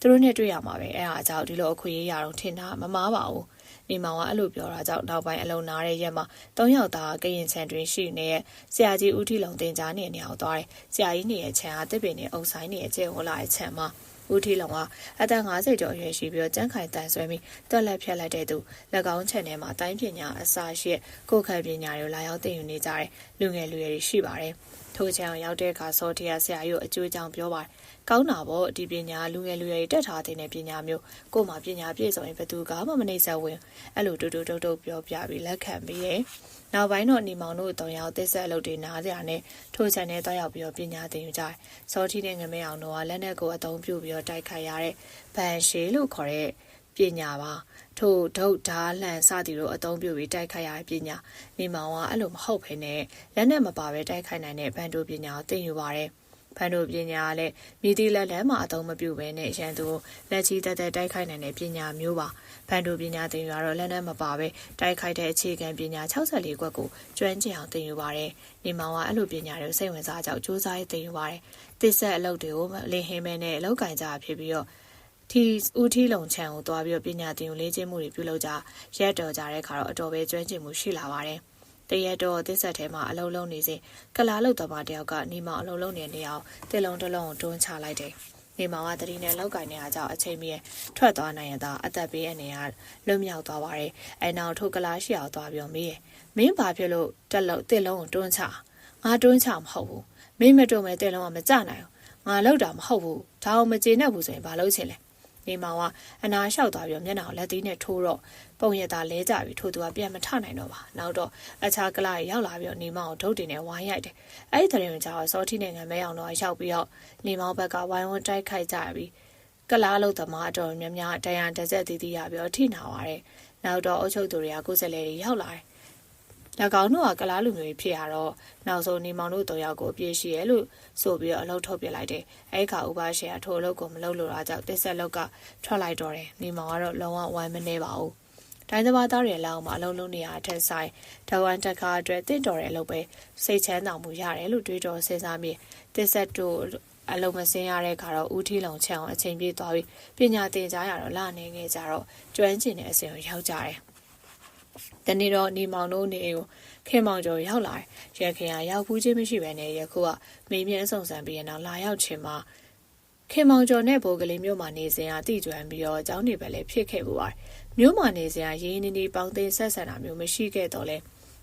သူတို့နဲ့တွေ့ရမှာပဲအဲအားကြောင့်ဒီလိုအခွင့်အရေးရတော့ထင်တာမမားပါဘူး။ နေမောင်ကအဲ့လိုပြောတာကြောင့်နောက်ပိုင်းအလုံနာတဲ့ရက်မှာ3ယောက်သားကရင်ချန်တွင်ရှိနေတဲ့ဆရာကြီးဦးထီလုံတင်ကြားနေနေအောင်သွားတယ်ဆရာကြီးနေရဲ့ခြံကတစ်ပင်နဲ့အုပ်ဆိုင်နေရဲ့ကျဲဝလာရဲ့ခြံမှာဦးထီလုံကအသက်50ကျော်အရွယ်ရှိပြီးကျန်းခိုင်တန်ဆွဲပြီးတက်လက်ဖြတ်လိုက်တဲ့သူ၎င်းခြံထဲမှာတိုင်းပညာအစာရှိကိုယ်ခံပညာတွေလာရောက်သင်ယူနေကြတဲ့လူငယ်လူရွယ်တွေရှိပါတယ်ထို့ချံရောက်တဲ့အခါစောထီယာဆရာကြီးအကျိုးကြောင့်ပြောပါတယ်ကောင်းတာပေါ့ဒီပညာလူငယ်လူရွယ်တက်ထားတဲ့ပညာမျိုးကို့မှာပညာပြည့်စုံရင်ဘယ်သူကမှမနှိမ့်ဆက်ဝင်အဲ့လိုတူတူတုတ်တုတ်ပြောပြပြီးလက်ခံပြီးရဲ့နောက်ပိုင်းတော့နေမောင်တို့3ယောက်တစ်ဆက်အလုပ်တွေနားကြနဲ့ထိုးချန်နဲ့တွားရောက်ပြီးပညာသင်ယူကြတယ်စောထီနဲ့ငမဲအောင်တို့ကလက်နဲ့ကိုအသုံးပြုပြီးတိုက်ခိုက်ရတဲ့ဗန်ရှေလို့ခေါ်တဲ့ပညာပါထို့ဒုတ်ဓာလှန်စသည်တို့အသုံးပြုပြီးတိုက်ခိုက်ရတဲ့ပညာနေမောင်ကအဲ့လိုမဟုတ်ဘဲနဲ့လက်နဲ့မပါဘဲတိုက်ခိုက်နိုင်တဲ့ဗန်တို့ပညာကိုသင်ယူပါတယ်ဖန်တို့ပညာကလည်းမိသည့်လက်မှာအသုံးမပြုဘဲနဲ့ရန်သူလက်ချီတက်တက်တိုက်ခိုက်နိုင်တဲ့ပညာမျိုးပါဖန်တို့ပညာသင်ယူရတော့လက်နဲ့မပါဘဲတိုက်ခိုက်တဲ့အခြေခံပညာ64ခွက်ကိုကျွမ်းကျင်အောင်သင်ယူပါတယ်နေမောင်ကအဲ့လိုပညာတွေကိုစိတ်ဝင်စားကြောက်စူးစမ်းရေးသင်ယူပါတယ်တစ်ဆက်အလုပ်တွေကိုလင်းဟင်းမဲနဲ့အလုပ်ကင်ကြဖြစ်ပြီးတော့ဦးထီလုံချံကိုသွားပြီးပညာသင်ယူလေ့ကျင့်မှုတွေပြုလုပ်ကြရက်တော်ကြတဲ့အခါတော့အတော်ပဲကျွမ်းကျင်မှုရှိလာပါတယ်တရက်တော့တစ်ဆက်ထဲမှာအလုံးလုံးနေစဉ်ကလာလုတ်သမားတယောက်ကနေမောင်အလုံးလုံးနေနေအောင်တစ်လုံးတစ်လုံးကိုတွန်းချလိုက်တယ်။နေမောင်ကတတိနဲ့လောက်ကင်နေရကြောင်းအချိန်မီထွက်သွားနိုင်ရတာအသက်ပေးအနေနဲ့လွတ်မြောက်သွားပါတယ်။အဲနောက်ထိုကလာရှိအောင်သွားပြီးမေးတယ်။မင်းဘာဖြစ်လို့တစ်လုံးကိုတွန်းချ။ငါတွန်းချမဟုတ်ဘူး။မင်းမတွန်းမဲတစ်လုံးကမကြနိုင်ဘူး။ငါလောက်တာမဟုတ်ဘူး။ဒါအောင်မကျေနပ်ဘူးဆိုရင်ဘာလုပ်ချင်လဲ။နေမောင်ကအနာလျှောက်သွားပြီးမျက်နှာကိုလက်သီးနဲ့ထိုးတော့ပုံရတာလဲကြပြီးထို့သူကပြန်မထနိုင်တော့ပါနောက်တော့အခြားကလာရောက်လာပြီးနေမောင်ကိုဒုတ်တင်နဲ့ဝိုင်းရိုက်တယ်အဲ့ဒီတရင်ကြောင့်စောထီနဲ့ငမဲအောင်တော့ရောက်ပြီးတော့နေမောင်ဘက်ကဝိုင်းဝန်းတိုက်ခိုက်ကြပြီးကလာလို့သမားအတော်များများတရားတစ်ဆက်တည်တည်ရပြီးတော့ထိနာပါတယ်နောက်တော့အုပ်ချုပ်သူတွေကကိုယ်ဆက်လေတွေရောက်လာတယ်၎င်းတို့ကကလားလူမျိုးဖြစ်ရတော့နောက်ဆုံးနေမောင်တို့3ယောက်ကိုအပြည့်ရှိရဲလို့ဆိုပြီးတော့အလုပ်ထုတ်ပြလိုက်တယ်။အဲဒီခါဥပါရှယ်ကထိုအလုပ်ကိုမလုပ်လို့တာကြောင့်တစ်ဆက်လောက်ကထွက်လိုက်တော့တယ်။နေမောင်ကတော့လုံးဝဝိုင်းမနေပါဘူး။တိုင်းသဘာသားတွေလောက်မှအလုံးလုံးနေရအထက်ဆိုင်တဝန်တက်ခါအတွက်တင့်တော်တဲ့အလုပ်ပဲစိတ်ချမ်းသာမှုရတယ်လို့တွေးတော်စဉ်းစားမိတစ်ဆက်တို့အလုံးမစင်းရတဲ့ခါတော့ဦးထီလုံချအောင်အချိန်ပြည့်သွားပြီးပညာသင်ကြားရတော့လာနေငယ်ကြတော့ကျွမ်းကျင်တဲ့အစဉ်ကိုရောက်ကြတယ်။တနေ့တော့နေမောင်တို့နေကိုခင်မောင်ကျော်ရောက်လာရခင်ကရောက်ဘူးချင်းမရှိပဲနဲ့ယခုကမေးမြန်းဆောင်ဆန်ပြီးရနောက်လာရောက်ခြင်းမှာခင်မောင်ကျော်နဲ့ဘိုးကလေးမြို့မှာနေစဉ်ကတိကျွမ်းပြီးတော့အเจ้าနေပဲလည်းဖြစ်ခဲ့ပူပါတယ်မြို့မှာနေစဉ်ကရင်းနေပေါင်းသိဆက်ဆံတာမျိုးမရှိခဲ့တော့လဲ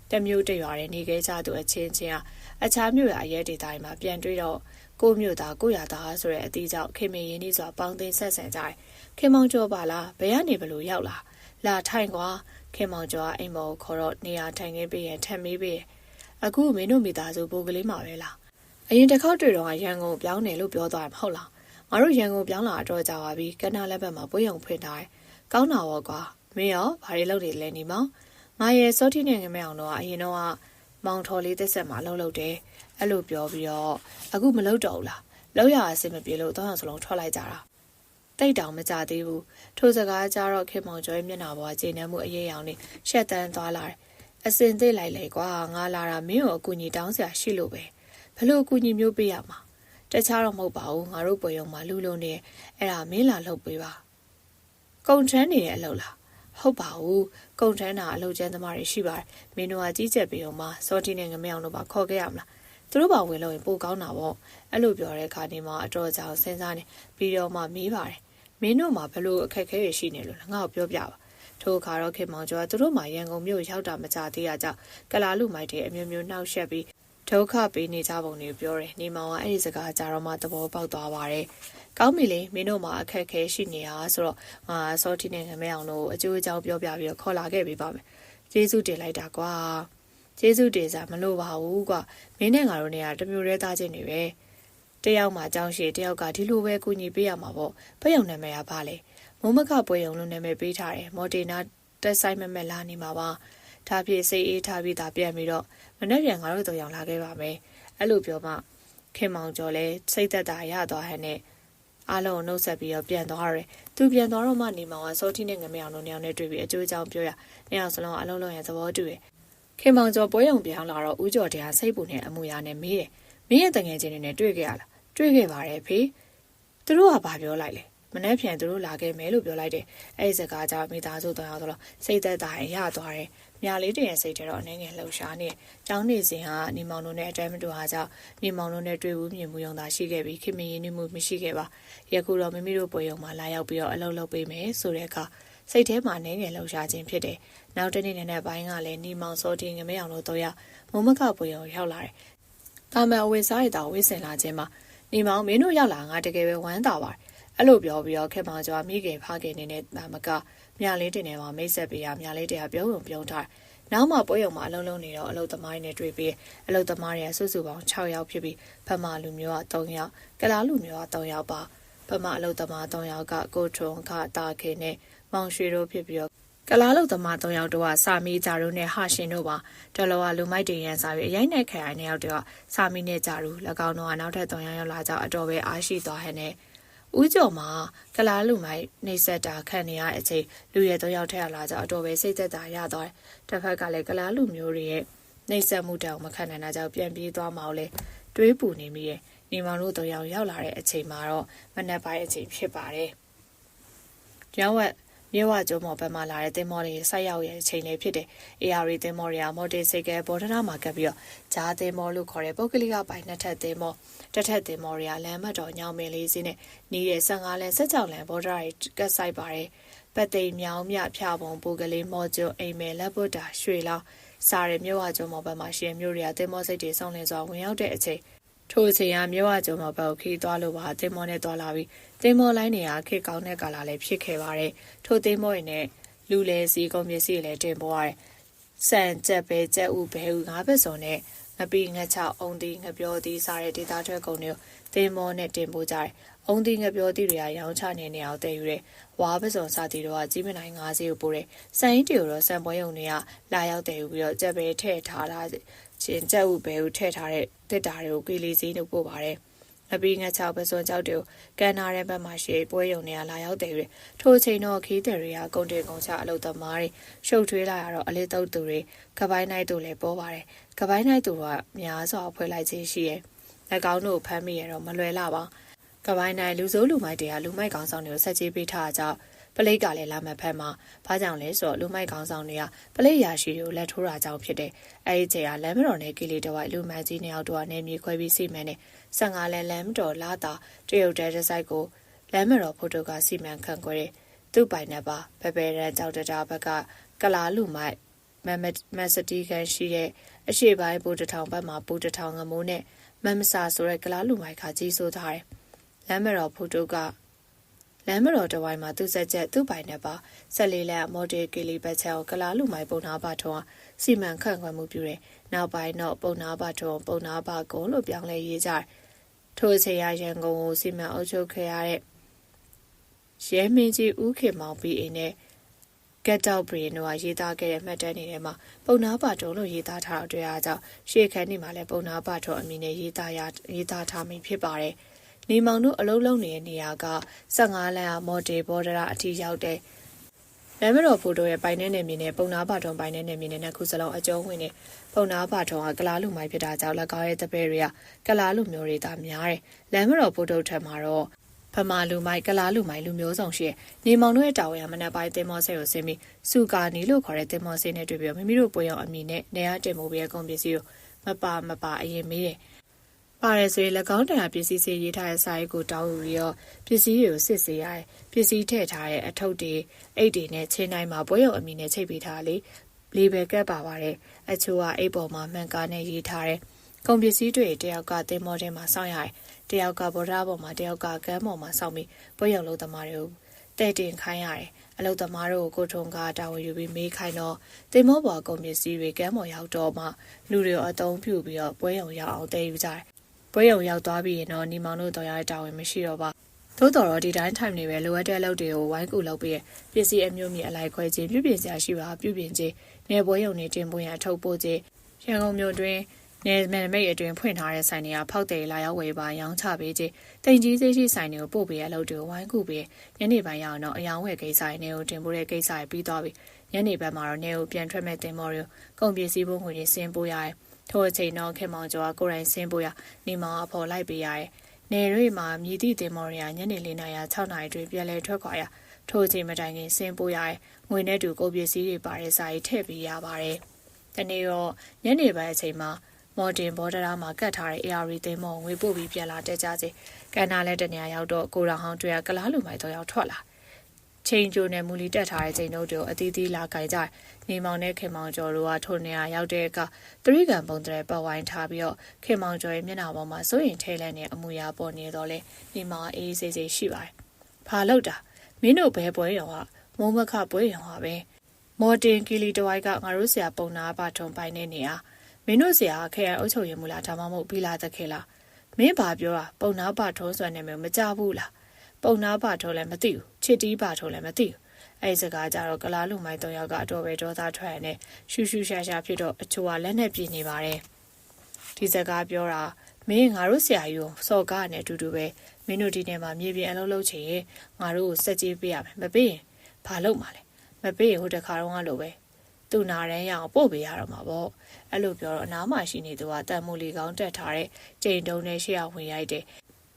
တမျိုးတရွာတဲ့နေခဲ့ကြသူအချင်းချင်းအခြားမြို့ရအရဲဒေသတွေမှာပြန်တွေ့တော့ကိုမြို့သားကိုရသားဆိုတဲ့အတီးကြောင့်ခင်မေရင်းနေစွာပေါင်းသိဆက်ဆံကြတယ်ခင်မောင်ကျော်ပါလားဘယ်ကနေဘလို့ရောက်လာထိုင်ကွာခင်မောင်ကျော်အိမ်မော်ခေါ်တော့နေရာထိုင်ခင်းပေးရင်ထပ်မေးပေးအခုမင်းတို့မိသားစုဘိုးကလေးမှာပဲလားအရင်တစ်ခေါက်တွေ့တော့ရန်ကုန်ပြောင်းတယ်လို့ပြောသွားတယ်မဟုတ်လားငါတို့ရန်ကုန်ပြောင်းလာတော့ကြပါပြီကနလက်ဘက်မှာပွေးရုံဖွင့်ထားတယ်ကောင်းတာပေါ့ကွာမင်းရောဘာတွေလုပ်နေလဲနေမောင်ငါရဲ့စောတိနဲ့ငမဲအောင်တော့အရင်တော့မောင်ထော်လေးတစ်ဆက်မှာလှုပ်တယ်အဲ့လိုပြောပြီးတော့အခုမလှုပ်တော့ဘူးလားလောက်ရအဆင်မပြေလို့တော့အောင်စလုံးထွက်လိုက်ကြတာတိတ်တောင်မကြသေးဘူးထိုစကားကြတော့ခင်မောင်ကျော်ရဲ့မျက်နှာပေါ်ကကျေနပ်မှုအရေးအောင်နဲ့ရှက်တန်းသွားလာတယ်အစင်သိလိုက်လေကွာငါလာတာမင်းကိုအကူကြီးတောင်းစရာရှိလို့ပဲဘလို့အကူကြီးမျိုးပေးရမှာတခြားတော့မဟုတ်ပါဘူးငါတို့ပွဲရုံမှာလူလုံးနေအဲ့ဒါမင်းလာလှုပ်ပေးပါကုံထမ်းနေတဲ့အလုပ်လားဟုတ်ပါဘူးကုံထမ်းတာအလုပ်ကျန်းသမားတွေရှိပါတယ်မင်းတို့ကကြီးကြပ်ပြီးတော့မှစောတီနဲ့ငမဲအောင်တို့ပါခေါ်ခဲ့ရမလားသူတို့ပါဝင်လို့ရင်ပိုကောင်းတာပေါ့အဲ့လိုပြောတဲ့အခါဒီမှာအတော်ကြောင်စဉ်းစားနေပြီးတော့မှမေးပါတယ်မင်းတို့မှာဘလို့အခက်အခဲတွေရှိနေလို့ငါ့ကိုပြောပြပါထို့အခါတော့ခင်မောင်ကျော်ကသူတို့မှာရန်ကုန်မြို့ရောက်တာမကြသေးတာကြောင့်ကလာလူမိုက်တွေအမျိုးမျိုးနှောက်ယှက်ပြီးဒုက္ခပေးနေကြပုံတွေပြောတယ်နေမောင်ကအဲ့ဒီစကားကြတော့မှသဘောပေါက်သွားပါတယ်ကောင်းပြီလေမင်းတို့မှာအခက်အခဲရှိနေတာဆိုတော့ငါစောတီနဲ့ငမဲအောင်တို့အကျိုးအကြောင်းပြောပြပြီးတော့ခေါ်လာခဲ့ပေးပါမယ်ကျေးဇူးတင်လိုက်တာကွာကျေးဇူးတင်စားမလို့ပါဘူးကွာမင်းနဲ့ငါတို့နေရာတမျိုးတည်းသားချင်းတွေပဲတယောက်မှအကြောင်းရှိတယောက်ကဒီလိုပဲကူညီပေးရမှာပေါ့ဖက်ရုံနာမည်ကဘာလဲမုံမခပွဲရုံလို့နာမည်ပေးထားတယ်မော်တေနာတက်ဆိုင်မက်လာနေမှာပါဒါဖြစ်စိတ်အေးထားပြီးသားပြန်ပြီးတော့မနေ့ပြန်ငါတို့တို့ရောင်လာခဲ့ပါမယ်အဲ့လိုပြောမှခင်မောင်ကျော်လဲစိတ်သက်သာရသွားဟဲ့နဲ့အားလုံးနှုတ်ဆက်ပြီးတော့ပြန်သွားရတယ်သူပြန်သွားတော့မှနေမောင်ကစောတိနဲ့ငမဲအောင်တို့နေအောင်နဲ့တွေ့ပြီးအကျိုးအကြောင်းပြောရနေအောင်စလုံးအလုံးလုံးရဲ့သဘောတူတယ်ခင်မောင်ကျော်ပွဲရုံပြောင်းလာတော့ဦးကျော်တရားစိတ်ပူနဲ့အမူအရာနဲ့မေးတယ်မင်းရဲ့တငယ်ချင်းတွေနဲ့တွေ့ခဲ့ရလားတွေ့ခဲ့ပါတယ်ဖေသူတို့ကဘာပြောလိုက်လဲမ နေ့ဖြန်သူတို့လာခဲ့မယ်လို့ပြောလိုက်တယ်အဲ့ဒီစကားကြောင့်မိသားစု3ယောက်တော့စိတ်သက်သာရင်ရသွားတယ်မြာလေးတရဲ့စိတ်ထဲတော့အနေငယ်လှုပ်ရှားနေကျောင်းနေစဉ်ဟာနေမောင်တို့နဲ့အတဲမတူအားကြောင့်နေမောင်တို့နဲ့တွေ့ဝမြင်မှုယုံသာရှိခဲ့ပြီးခင်မင်းရင်းနှီးမှုမရှိခဲ့ပါယခုတော့မိမိတို့ပွဲရုံမှာလာရောက်ပြီးတော့အလုပ်လုပ်ပေးမယ်ဆိုတဲ့အခါစိတ်ထဲမှာအနေငယ်လှုပ်ရှားခြင်းဖြစ်တယ်နောက်တစ်နေ့နဲ့ပိုင်းကလည်းနေမောင်စောတင်ငမဲအောင်တို့3ယောက်မုံမကပွဲရုံရောက်လာတယ်တာမန်အဝေစားရတာဝေးစင်လာခြင်းမှာနေမောင်မင်းတို့ရောက်လာငါတကယ်ပဲဝမ်းသာပါတယ်အဲ့လိုပြောပြီးတော့ခင်မောင်ကျော်မိခင်ဖခင်နေတဲ့တာမကမြလေးတင်နေမှာမိတ်ဆက်ပေးရမြလေးတရားပြုံးပြုံးထားနောက်မှပွဲရုံမှာအလုံးလုံးနေတော့အလုသမားတွေနဲ့တွေ့ပြီးအလုသမားတွေကစုစုပေါင်း6ယောက်ဖြစ်ပြီးဖမလူမျိုးက3ယောက်ကလားလူမျိုးက3ယောက်ပါဖမအလုသမား3ယောက်ကကိုထွန်းခတာခင်နဲ့မောင်ရွှေတို့ဖြစ်ပြီးတော့ကလားလုသမား3ယောက်တို့ကစာမီဂျာတို့နဲ့ဟာရှင်တို့ပါတော်လောကလူမိုက်တင်ရန်စာပြီးအရိုက်နဲ့ခိုင်2ယောက်တို့ကစာမီနဲ့ဂျာတို့၎င်းတို့ကနောက်ထပ်3ယောက်ရောက်လာကြအတော်ပဲအားရှိသွားဟဲ့နဲ့ဦးကျော်မှာကလားလူမိုက်နှိမ့်ဆက်တာခံနေရတဲ့အချိန်လူရဲ3ယောက်ထက်လာကြအတော်ပဲစိတ်သက်သာရသွားတယ်တစ်ဖက်ကလည်းကလားလူမျိုးတွေရဲ့နှိမ့်ဆက်မှုတောင်မခံနိုင်တာကြောင့်ပြန်ပြေးသွားမှလည်းတွေးပူနေမိရဲ့နေမောင်တို့3ယောက်ရောက်လာတဲ့အချိန်မှာတော့မနက်ပိုင်းအချိန်ဖြစ်ပါတယ်ကျောင်းဝက်မြဝကျုံမော်ဘက်မှလာတဲ့တင်မော်တွေဆိုက်ရောက်ရဲ့အချိန်လေးဖြစ်တယ်။ AR တင်မော်တွေကမော်တေစိတ်ကဲဘော်ဒနာမှာကပ်ပြီးတော့ဂျားတင်မော်လို့ခေါ်တဲ့ပုဂ္ဂလိကပိုင်နှစ်ထပ်တင်မော်တစ်ထပ်တင်မော်တွေကလမ်းမတော်ညောင်မင်းလေးစီးနဲ့နီးတဲ့15လမ်း16လမ်းဘော်ဒရာတွေကပ်ဆိုင်ပါတယ်။ပတ်သိမ်မြောင်မြဖျားပုံပူကလေးမော်ကျွအိမ်မဲလက်ပုတ်တာရွှေလောင်းစားတဲ့မြဝကျုံမော်ဘက်မှာရှင်မျိုးတွေကတင်မော်စိတ်တွေဆောင်းလင်းစွာဝင်ရောက်တဲ့အချိန်ထိုအချိန်ကမြဝကျုံမော်ဘက်ကိုခီးသွားလို့ပါတင်မော်နဲ့သွားလာပြီးတင်မော်လိုင်းတွေကခေကောင်းတဲ့ကာလာလည်းဖြစ်ခဲ့ပါတယ်ထိုတင်မော်ရဲ့လူလဲစီကုန်ပစ္စည်းလည်းတင်ပေါ်ရတယ်စံကြက်ပဲကြက်ဥဘဲဥငါးဘက်စုံနဲ့ငပိငချောက်အုံတီငပြောတီစားတဲ့ဒေတာထွက်ကုန်တွေတင်မော်နဲ့တင်ပို့ကြတယ်အုံတီငပြောတီတွေကရောင်းချနေအောင်တည်ယူတယ်ဝါဘက်စုံစားတီတို့ကကြီးမနိုင်90ကိုပို့တယ်စံရင်တီကိုတော့စံပွဲုံတွေကလာရောက်တည်ယူပြီးတော့ကြက်ပဲထည့်ထားတာချင်းကြက်ဥဘဲဥထည့်ထားတဲ့တစ်တာတွေကိုကီလီစီးတို့ပို့ပါတယ်အပီးငှက်ချောက်ပစွန်ကြောက်တွေကိုကန်နာတဲ့ဘက်မှာရှိပွဲရုံတွေကလာရောက်တယ်ပြီးထိုအချိန်တော့ခီးတယ်တွေကကုန်တင်ကုန်ချအလုပ်သမားတွေရှုပ်ထွေးလာရတော့အလေးတုပ်သူတွေကပိုင်းနိုင်သူလည်းပေါ်ပါတယ်ကပိုင်းနိုင်သူကများစွာဖွဲ့လိုက်ခြင်းရှိရဲ့လက်ကောင်းတို့ဖမ်းမိရတော့မလွယ်လာပါကပိုင်းနိုင်လူစိုးလူမိုက်တွေကလူမိုက်ကောင်းဆောင်တွေကိုဆက်ကြီးပေးထားကြပလိတ်ကလည်းလာမှဖက်မှာဘာကြောင့်လဲဆိုတော့လူမိုက်ကောင်းဆောင်တွေကပလိတ်ရာရှိတွေကိုလက်ထိုးတာကြောင့်ဖြစ်တယ်အဲဒီချိန်ကလမ်းမတော်နဲ့ကီလီတဝိုက်လူမိုက်ကြီးနှစ်ယောက်တို့ကနေမြေခွဲပြီးစီမံနေ15လမ်းမတော်လာတာတရုတ်တဲတစိုက်ကိုလမ်းမတော်ဖိုတိုကစီမံခန့်ခွဲတဲ့သူ့ပိုင်နက်ပါပပယ်ရန်ကြောက်တတာဘက်ကကလာလူမိုက်မက်စတီကန်ရှိတဲ့အရှိပိုင်းပူတထောင်ဘက်မှာပူတထောင်ငမိုးနဲ့မမဆာဆိုတဲ့ကလာလူမိုက်ကကြီးစိုးထားတယ်လမ်းမတော်ဖိုတိုကလမ်းမတော်တဝိုင်းမှာသူ့ဆက်ချက်သူ့ပိုင်နဲ့ပါ14လမ်းမော်ဒေကီလီဘက်ချောင်းကလာလူမိုင်ပုံနာပါထုံးစီမံခန့်ခွဲမှုပြုတယ်။နောက်ပိုင်းတော့ပုံနာပါထုံးပုံနာပါကုန်းလို့ပြောင်းလဲရေးကြတယ်။ထိုအချိန်ရန်ကုန်ကိုစီမံအုပ်ချုပ်ခဲ့ရတဲ့ရဲမင်းကြီးဦးခင်မောင်ပြီးအိမ်နဲ့ကက်တောက်ဘရီနိုကရေးသားခဲ့တဲ့မှတ်တမ်းတွေထဲမှာပုံနာပါထုံးလို့ရေးသားထားတာတွေ့ရကြောင်းရှေ့ခန်းနေမှာလည်းပုံနာပါထုံးအမည်နဲ့ရေးသားထားမိဖြစ်ပါတယ်။နေမောင်တို့အလုံးလုံးနေတဲ့နေရာက15လမ်းမော်ဒေဘော်ဒရာအထိရောက်တဲ့လမ်းမတော်ဖိုတိုရဲ့ပိုင်တဲ့နယ်မြေနဲ့ပုံနာပါထုံပိုင်တဲ့နယ်မြေနဲ့နှစ်ခုစလုံးအကျုံးဝင်နေပုံနာပါထုံကကလားလူမိုက်ဖြစ်တာကြောင့်လက်ကားရဲ့တပည့်တွေကကလားလူမျိုးတွေသာများတယ်လမ်းမတော်ဖိုတိုထက်မှာတော့ဖမာလူမိုက်ကလားလူမိုက်လူမျိုးစုံရှိနေမောင်တို့ရဲ့တာဝန်ကမနက်ပိုင်းတင်မောဆေးကိုဆင်းပြီးစုကာနီလို့ခေါ်တဲ့တင်မောဆေးနဲ့တွေ့ပြီးမိမိတို့ပွဲရောက်အမိနဲ့နေရတင်မိုးပြီးအကုန်ပစ္စည်းကိုမပါအရင်မေးတယ်ပါတယ်ဆိုရင်၎င်းတရားပစ္စည်းစေရေးထားတဲ့စာရေးကိုတောင်းယူပြီးတော့ပစ္စည်းတွေကိုစစ်ဆေးရတယ်ပစ္စည်းထည့်ထားတဲ့အထုပ်တွေအိတ်တွေနဲ့ချင်းတိုင်းမှာပွဲရုံအမီနဲ့ချိတ်ပေးထားလေးဘယ်ကပ်ပါပါတယ်အချို့ကအိတ်ပေါ်မှာမှန်ကားနဲ့ရေးထားတယ်ကုန်ပစ္စည်းတွေတယောက်ကတင်မောထဲမှာစောင့်ရတယ်တယောက်ကဗော်ဒါပေါ်မှာတယောက်ကကမ်းပေါ်မှာစောင့်ပြီးပွဲရုံလုံးသမားတွေကိုတဲ့တင်ခိုင်းရတယ်အလုပ်သမားတို့ကိုထုံကတာဝန်ယူပြီးမေးခိုင်းတော့တင်မောပေါ်ကုန်ပစ္စည်းတွေကမ်းပေါ်ရောက်တော့မှလူတွေအသုံးပြုပြီးတော့ပွဲရုံရောက်အောင်တည်ယူကြတယ်ပွဲရုံရောက်သွားပြီးရင်တော့ညီမောင်တို့တော်ရတဲ့တာဝန်မရှိတော့ပါသို့တော်ဒီတိုင်း time နေပဲလိုအပ်တဲ့အလုပ်တွေကိုဝိုင်းကူလုပ်ပြီးပစ္စည်းအမျိုးမျိုးအလိုက်ခွဲခြင်းပြုပြင်စရာရှိပါပြုပြင်ခြင်းနေပွဲရုံနေတင်ပွင့်ရအထုပ်ပို့ခြင်းရန်ကုန်မြို့တွင်နေမမိတ်အတွင်ဖွင့်ထားတဲ့ဆိုင်တွေကဖောက်တယ်လာရောက်ဝယ်ပါရောင်းချပေးခြင်းတင်ကြီးသေးရှိဆိုင်တွေကိုပို့ပေးရအလုပ်တွေကိုဝိုင်းကူပြီးညနေပိုင်းရောက်တော့အယောင်ဝယ်ကိစ္စတွေနေကိုတင်ပို့တဲ့ကိစ္စတွေပြီးသွားပြီညနေဘက်မှာတော့နေကိုပြန်ထွက်မဲ့တင်မော်တွေကုန်ပစ္စည်းပုံငွေတွေဆင်းပို့ရတယ်ထိုအချိန်တော့ခင်မောင်ကျော်ကကိုယ်တိုင်ဆင်းပို့ရနေမောင်အဖော်လိုက်ပေးရတယ် နေရွေမှာမြည်သည့်တင်မော်ရီယာညနေ4 နာရီ6 နာရီတွင်ပြန်လည်ထွက်ခွာရာထိုအချိန်မတိုင်ခင်ဆင်းပို့ရတဲ့ငွေနဲ့တူကုန်ပစ္စည်းတွေပါတဲ့စာရီထည့်ပေးရပါတယ်။တနေ့တော့ညနေပိုင်းအချိန်မှာမော်တင်ဘော်ဒရာမှာကတ်ထားတဲ့ AR တင်မော်ငွေပို့ပြီးပြန်လာတက်ကြစေကန်နာလည်းတနေရာရောက်တော့ကိုရောင်ဟောင်းတွေကလားလူမိုက်တော့ရောက်ထွက်လာချိန်ကျိုနဲ့မူလီတက်ထားတဲ့ချိန်တို့တို့အသီးသီးလာကြိုင်ကြနေမောင်နဲ့ခင်မောင်ကျော်တို့ကထိုနေရာရောက်တဲ့အခါသတိကံပုံတဲ့ပတ်ဝိုင်းထားပြီးတော့ခင်မောင်ကျော်ရဲ့မျက်နှာပေါ်မှာစိုးရင်ထဲလဲနေအမူအရာပေါ်နေတော့လဲနေမောင်အေးစေးစေးရှိပါတယ်။ဘာလို့တာမင်းတို့ဘဲပွဲရောကမုံမခပွဲရောဟာပဲမော်တင်ကီလီတဝိုက်ကငါတို့ဆရာပုံနာပါထုံပိုင်နေနေအားမင်းတို့ဆရာခရိုင်အုပ်ချုပ်ရေးမူလားဒါမှမဟုတ်ပြီးလာတခေလားမင်းဘာပြောတာပုံနာပါထုံးစွမ်းနေမျိုးမကြဘူးလားပုံနာပါထုံးလည်းမသိဘူးချစ်တီးပါထုံးလည်းမသိဘူးအဲ့စကားကြတော့ကလားလူမိုင်း3 ယောက်ကအတော်ပဲဒေါသထွက်ရနဲ့ရှူရှူရှာရှာဖြစ်တော့အချို့ကလက်နဲ့ပြည်နေပါတယ်ဒီစကားပြောတာမင်းငါတို့ဆရာကြီးကိုစော်ကားနဲ့အတူတူပဲမင်းတို့ဒီနေ့မှာမြေပြင်အလုပ်လုပ်ချင်ရင်ငါတို့ကိုစက်ကြီးပေးရမယ်မပေးရင်ဘာလုပ်မှာလဲမပေးရင်ဟိုတခါတော့ငါလိုပဲသူနာရန်ရအောင်ပို့ပေးရတော့မှာပေါ့အဲ့လိုပြောတော့အနားမှာရှိနေသူကတန်မိုလီကောင်းတက်ထားတဲ့ကျိန်တုံးနဲ့ရှေ့ရဝင်ရိုက်တယ်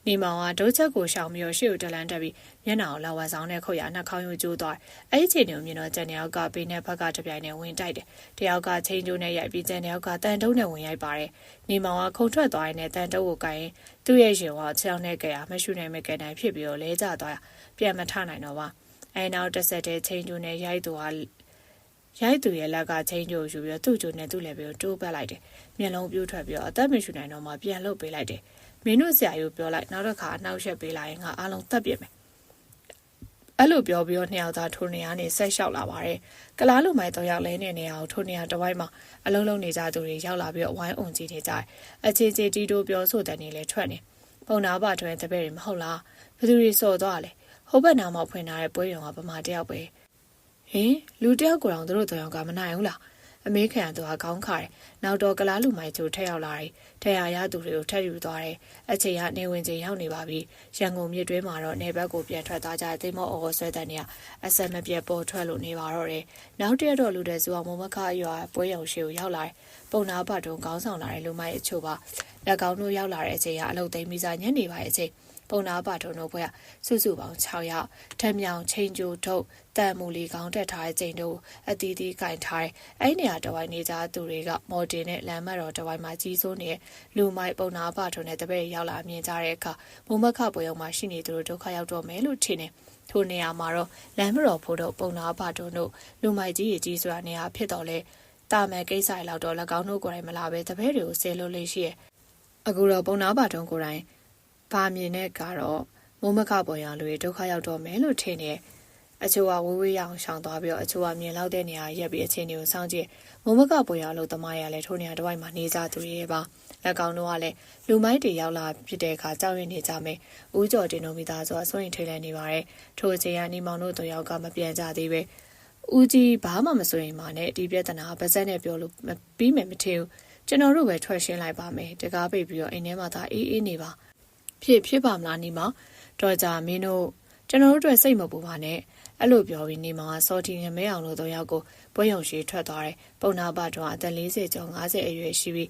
နေမောင်ကဒုချက်ကိုရှောင်ပြီးရှေ့ကိုတလန်းတက်ပြီးမျက်နှာကိုလာဝါဆောင်နဲ့ခုတ်ရနှာခေါင်းရိုးကျိုးသွားအဲ့ဒီချိန်ကိုမြင်တော့ကျန်တယောက်ကဘေးနဲ့ဘက်ကတပြိုင်နဲ့ဝင်တိုက်တယ်တယောက်ကချိန်ကျိုးနဲ့ရိုက်ပြီးကျန်တယောက်ကတန်တုံးနဲ့ဝင်ရိုက်ပါတယ်နေမောင်ကခုန်ထွက်သွားရင်တန်တုံးကိုကိုင်သူ့ရဲ့ရှင်ကချောင်းနဲ့ကြရမရှုနိုင်မကနိုင်ဖြစ်ပြီးတော့လဲကျသွားပြန်မထနိုင်တော့ပါအဲနောက်တစ်ဆက်တည်းချိန်ကျိုးနဲ့ရိုက်သူရဲ့လက်ကချိန်ကျိုးယူပြီးတော့သူ့ကျိုးနဲ့သူ့လည်းပြီးတော့တိုးပတ်လိုက်တယ်မျက်လုံးပြိုးထွက်ပြီးတော့အသက်မရှုနိုင်တော့မှပြန်လှုပ်ပေးလိုက်တယ်မင်းတို့ဆရာကြီးပြောလိုက်နောက်တစ်ခါအနှောက်ယှက်ပေးလိုက်ရင်ငါအားလုံးတတ်ပြစ်မယ်အဲ့လိုပြောပြီးတော့2 ယောက်သားထိုနေရာနေဆက်လျှောက်လာပါတယ်ကလားလူမိုင်3 ယောက်လဲနေနေအောင်ထိုနေရာတစ်ဝိုင်းမှာအလုံးလုံးနေကြသူတွေရောက်လာပြီးတော့ဝိုင်းအုံကြည့်နေကြတယ်အခြေချေတီတိုးပြောဆိုတဲ့နေလဲထွက်နေပုံနာပါထွန်းတပည့်တွေမဟုတ်လားဘယ်သူတွေစော်သွားလဲဟိုဘက်နားမှာဖွင့်ထားတဲ့ပွဲရုံကဗမာတယောက်ပဲဟင်လူတယောက်ကိုတော့သူတို့3 ယောက်ကမနိုင်ဘူးလားအမေခံသူကခေါင်းခါတယ်နောက်တော့ကလားလူမိုင်ကျိုထက်ရောက်လာတယ်တရားရသူတွေကိုထက်ယူသွားတယ်အချိန်ကနေဝင်ချိန်ရောက်နေပါပြီရန်ကုန်မြစ်တွင်းမှာတော့နေဘက်ကိုပြန်ထွက်သွားကြသိမောအော်ဆွဲတဲ့နေရအဆက်မပြတ်ပေါ်ထွက်လို့နေပါတော့တယ်နောက်တရက်တော့လူတဲ့စုကမုံမခအရွာပွဲရုံရှိကိုရောက်လာတယ်ပုံနာပတ်တုံခေါင်းဆောင်လာတဲ့လူမိုင်အချို့ပါလက်ကောင်းတို့ရောက်လာတဲ့အချိန်ကအလုတ်သိမ်းပြီးစားညနေပိုင်းအချိန်ပုံနာပါထုံတို့ဘွဲစုစုပေါင်း6 ယောက်ထက်မြောင်ချင်းကျိုထုတ်တန်မူလီကောင်းတက်ထားတဲ့ချိန်တို့အတီးတီးကင်ထားတဲ့အဲ့နေရာတဝိုင်းနေကြသူတွေကမော်တင်နဲ့လမ်းမတော်တဝိုင်းမှာကြီးစိုးနေတဲ့လူမိုက်ပုံနာပါထုံနဲ့တပည့်ရောက်လာမြင်ကြတဲ့အခါမုံမခပွဲရုံမှာရှိနေသူတို့ဒုက္ခရောက်တော့မယ်လို့ထင်တယ်ထိုနေရာမှာတော့လမ်းမတော်ဖို့တို့ပုံနာပါထုံတို့လူမိုက်ကြီးဆိုတာနေရာဖြစ်တော့လဲတာမယ်ကိစ္စရလောက်တော့၎င်းတို့ကိုယ်တိုင်မလာပဲတပည့်တွေကိုဆဲလို့လေးရှိရဲ့အခုတော့ပုံနာပါထုံကိုယ်တိုင်ဘာမြင်တဲ့ကတော့မုံမခပေါ်ရလူတွေဒုက္ခရောက်တော့မယ်လို့ထင်နေအချို့ကဝေးဝေးရအောင်ရှောင်သွားပြီးတော့အချို့ကမြင်လောက်တဲ့နေရာရက်ပြီးအချင်းတွေကိုစောင့်ကြည့်မုံမခပေါ်ရလို့တမရလည်းထိုနေရာတစ်ဝိုက်မှာနေကြသူတွေပါလက်ကောင်တို့ကလည်းလူမိုက်တွေရောက်လာဖြစ်တဲ့အခါကြောက်ရွံ့နေကြမယ်ဦးကျော်တင်တို့မိသားစုအစိုးရင်ထိတ်လန့်နေပါတယ်ထိုအချိန်ကနေမောင်တို့3 ယောက်ကမပြန်ကြသေးပဲဦးကြီးဘာမှမစိုးရင်မှနဲ့ဒီပြဿနာပါဇက်နဲ့ပြောလို့ပြီးမယ်မထင်ဘူးကျွန်တော်တို့ပဲထွက်ရှင်းလိုက်ပါမယ်တကားပိတ်ပြီးတော့အိမ်ထဲမှာသာအေးအေးနေပါဖြစ်ပါမလားနေမောင်တော့ကြမင်းတို့ကျွန်တော်တို့အတွက်စိတ်မပူပါနဲ့အဲ့လိုပြောပြီးနေမောင်ကစောတီငမဲအောင်တို့3 ယောက်ကိုပွဲရုံရှိထွက်သွားတယ်ပုံနာပါတော့အသက်40ကျော်50အရွယ်ရှိပြီး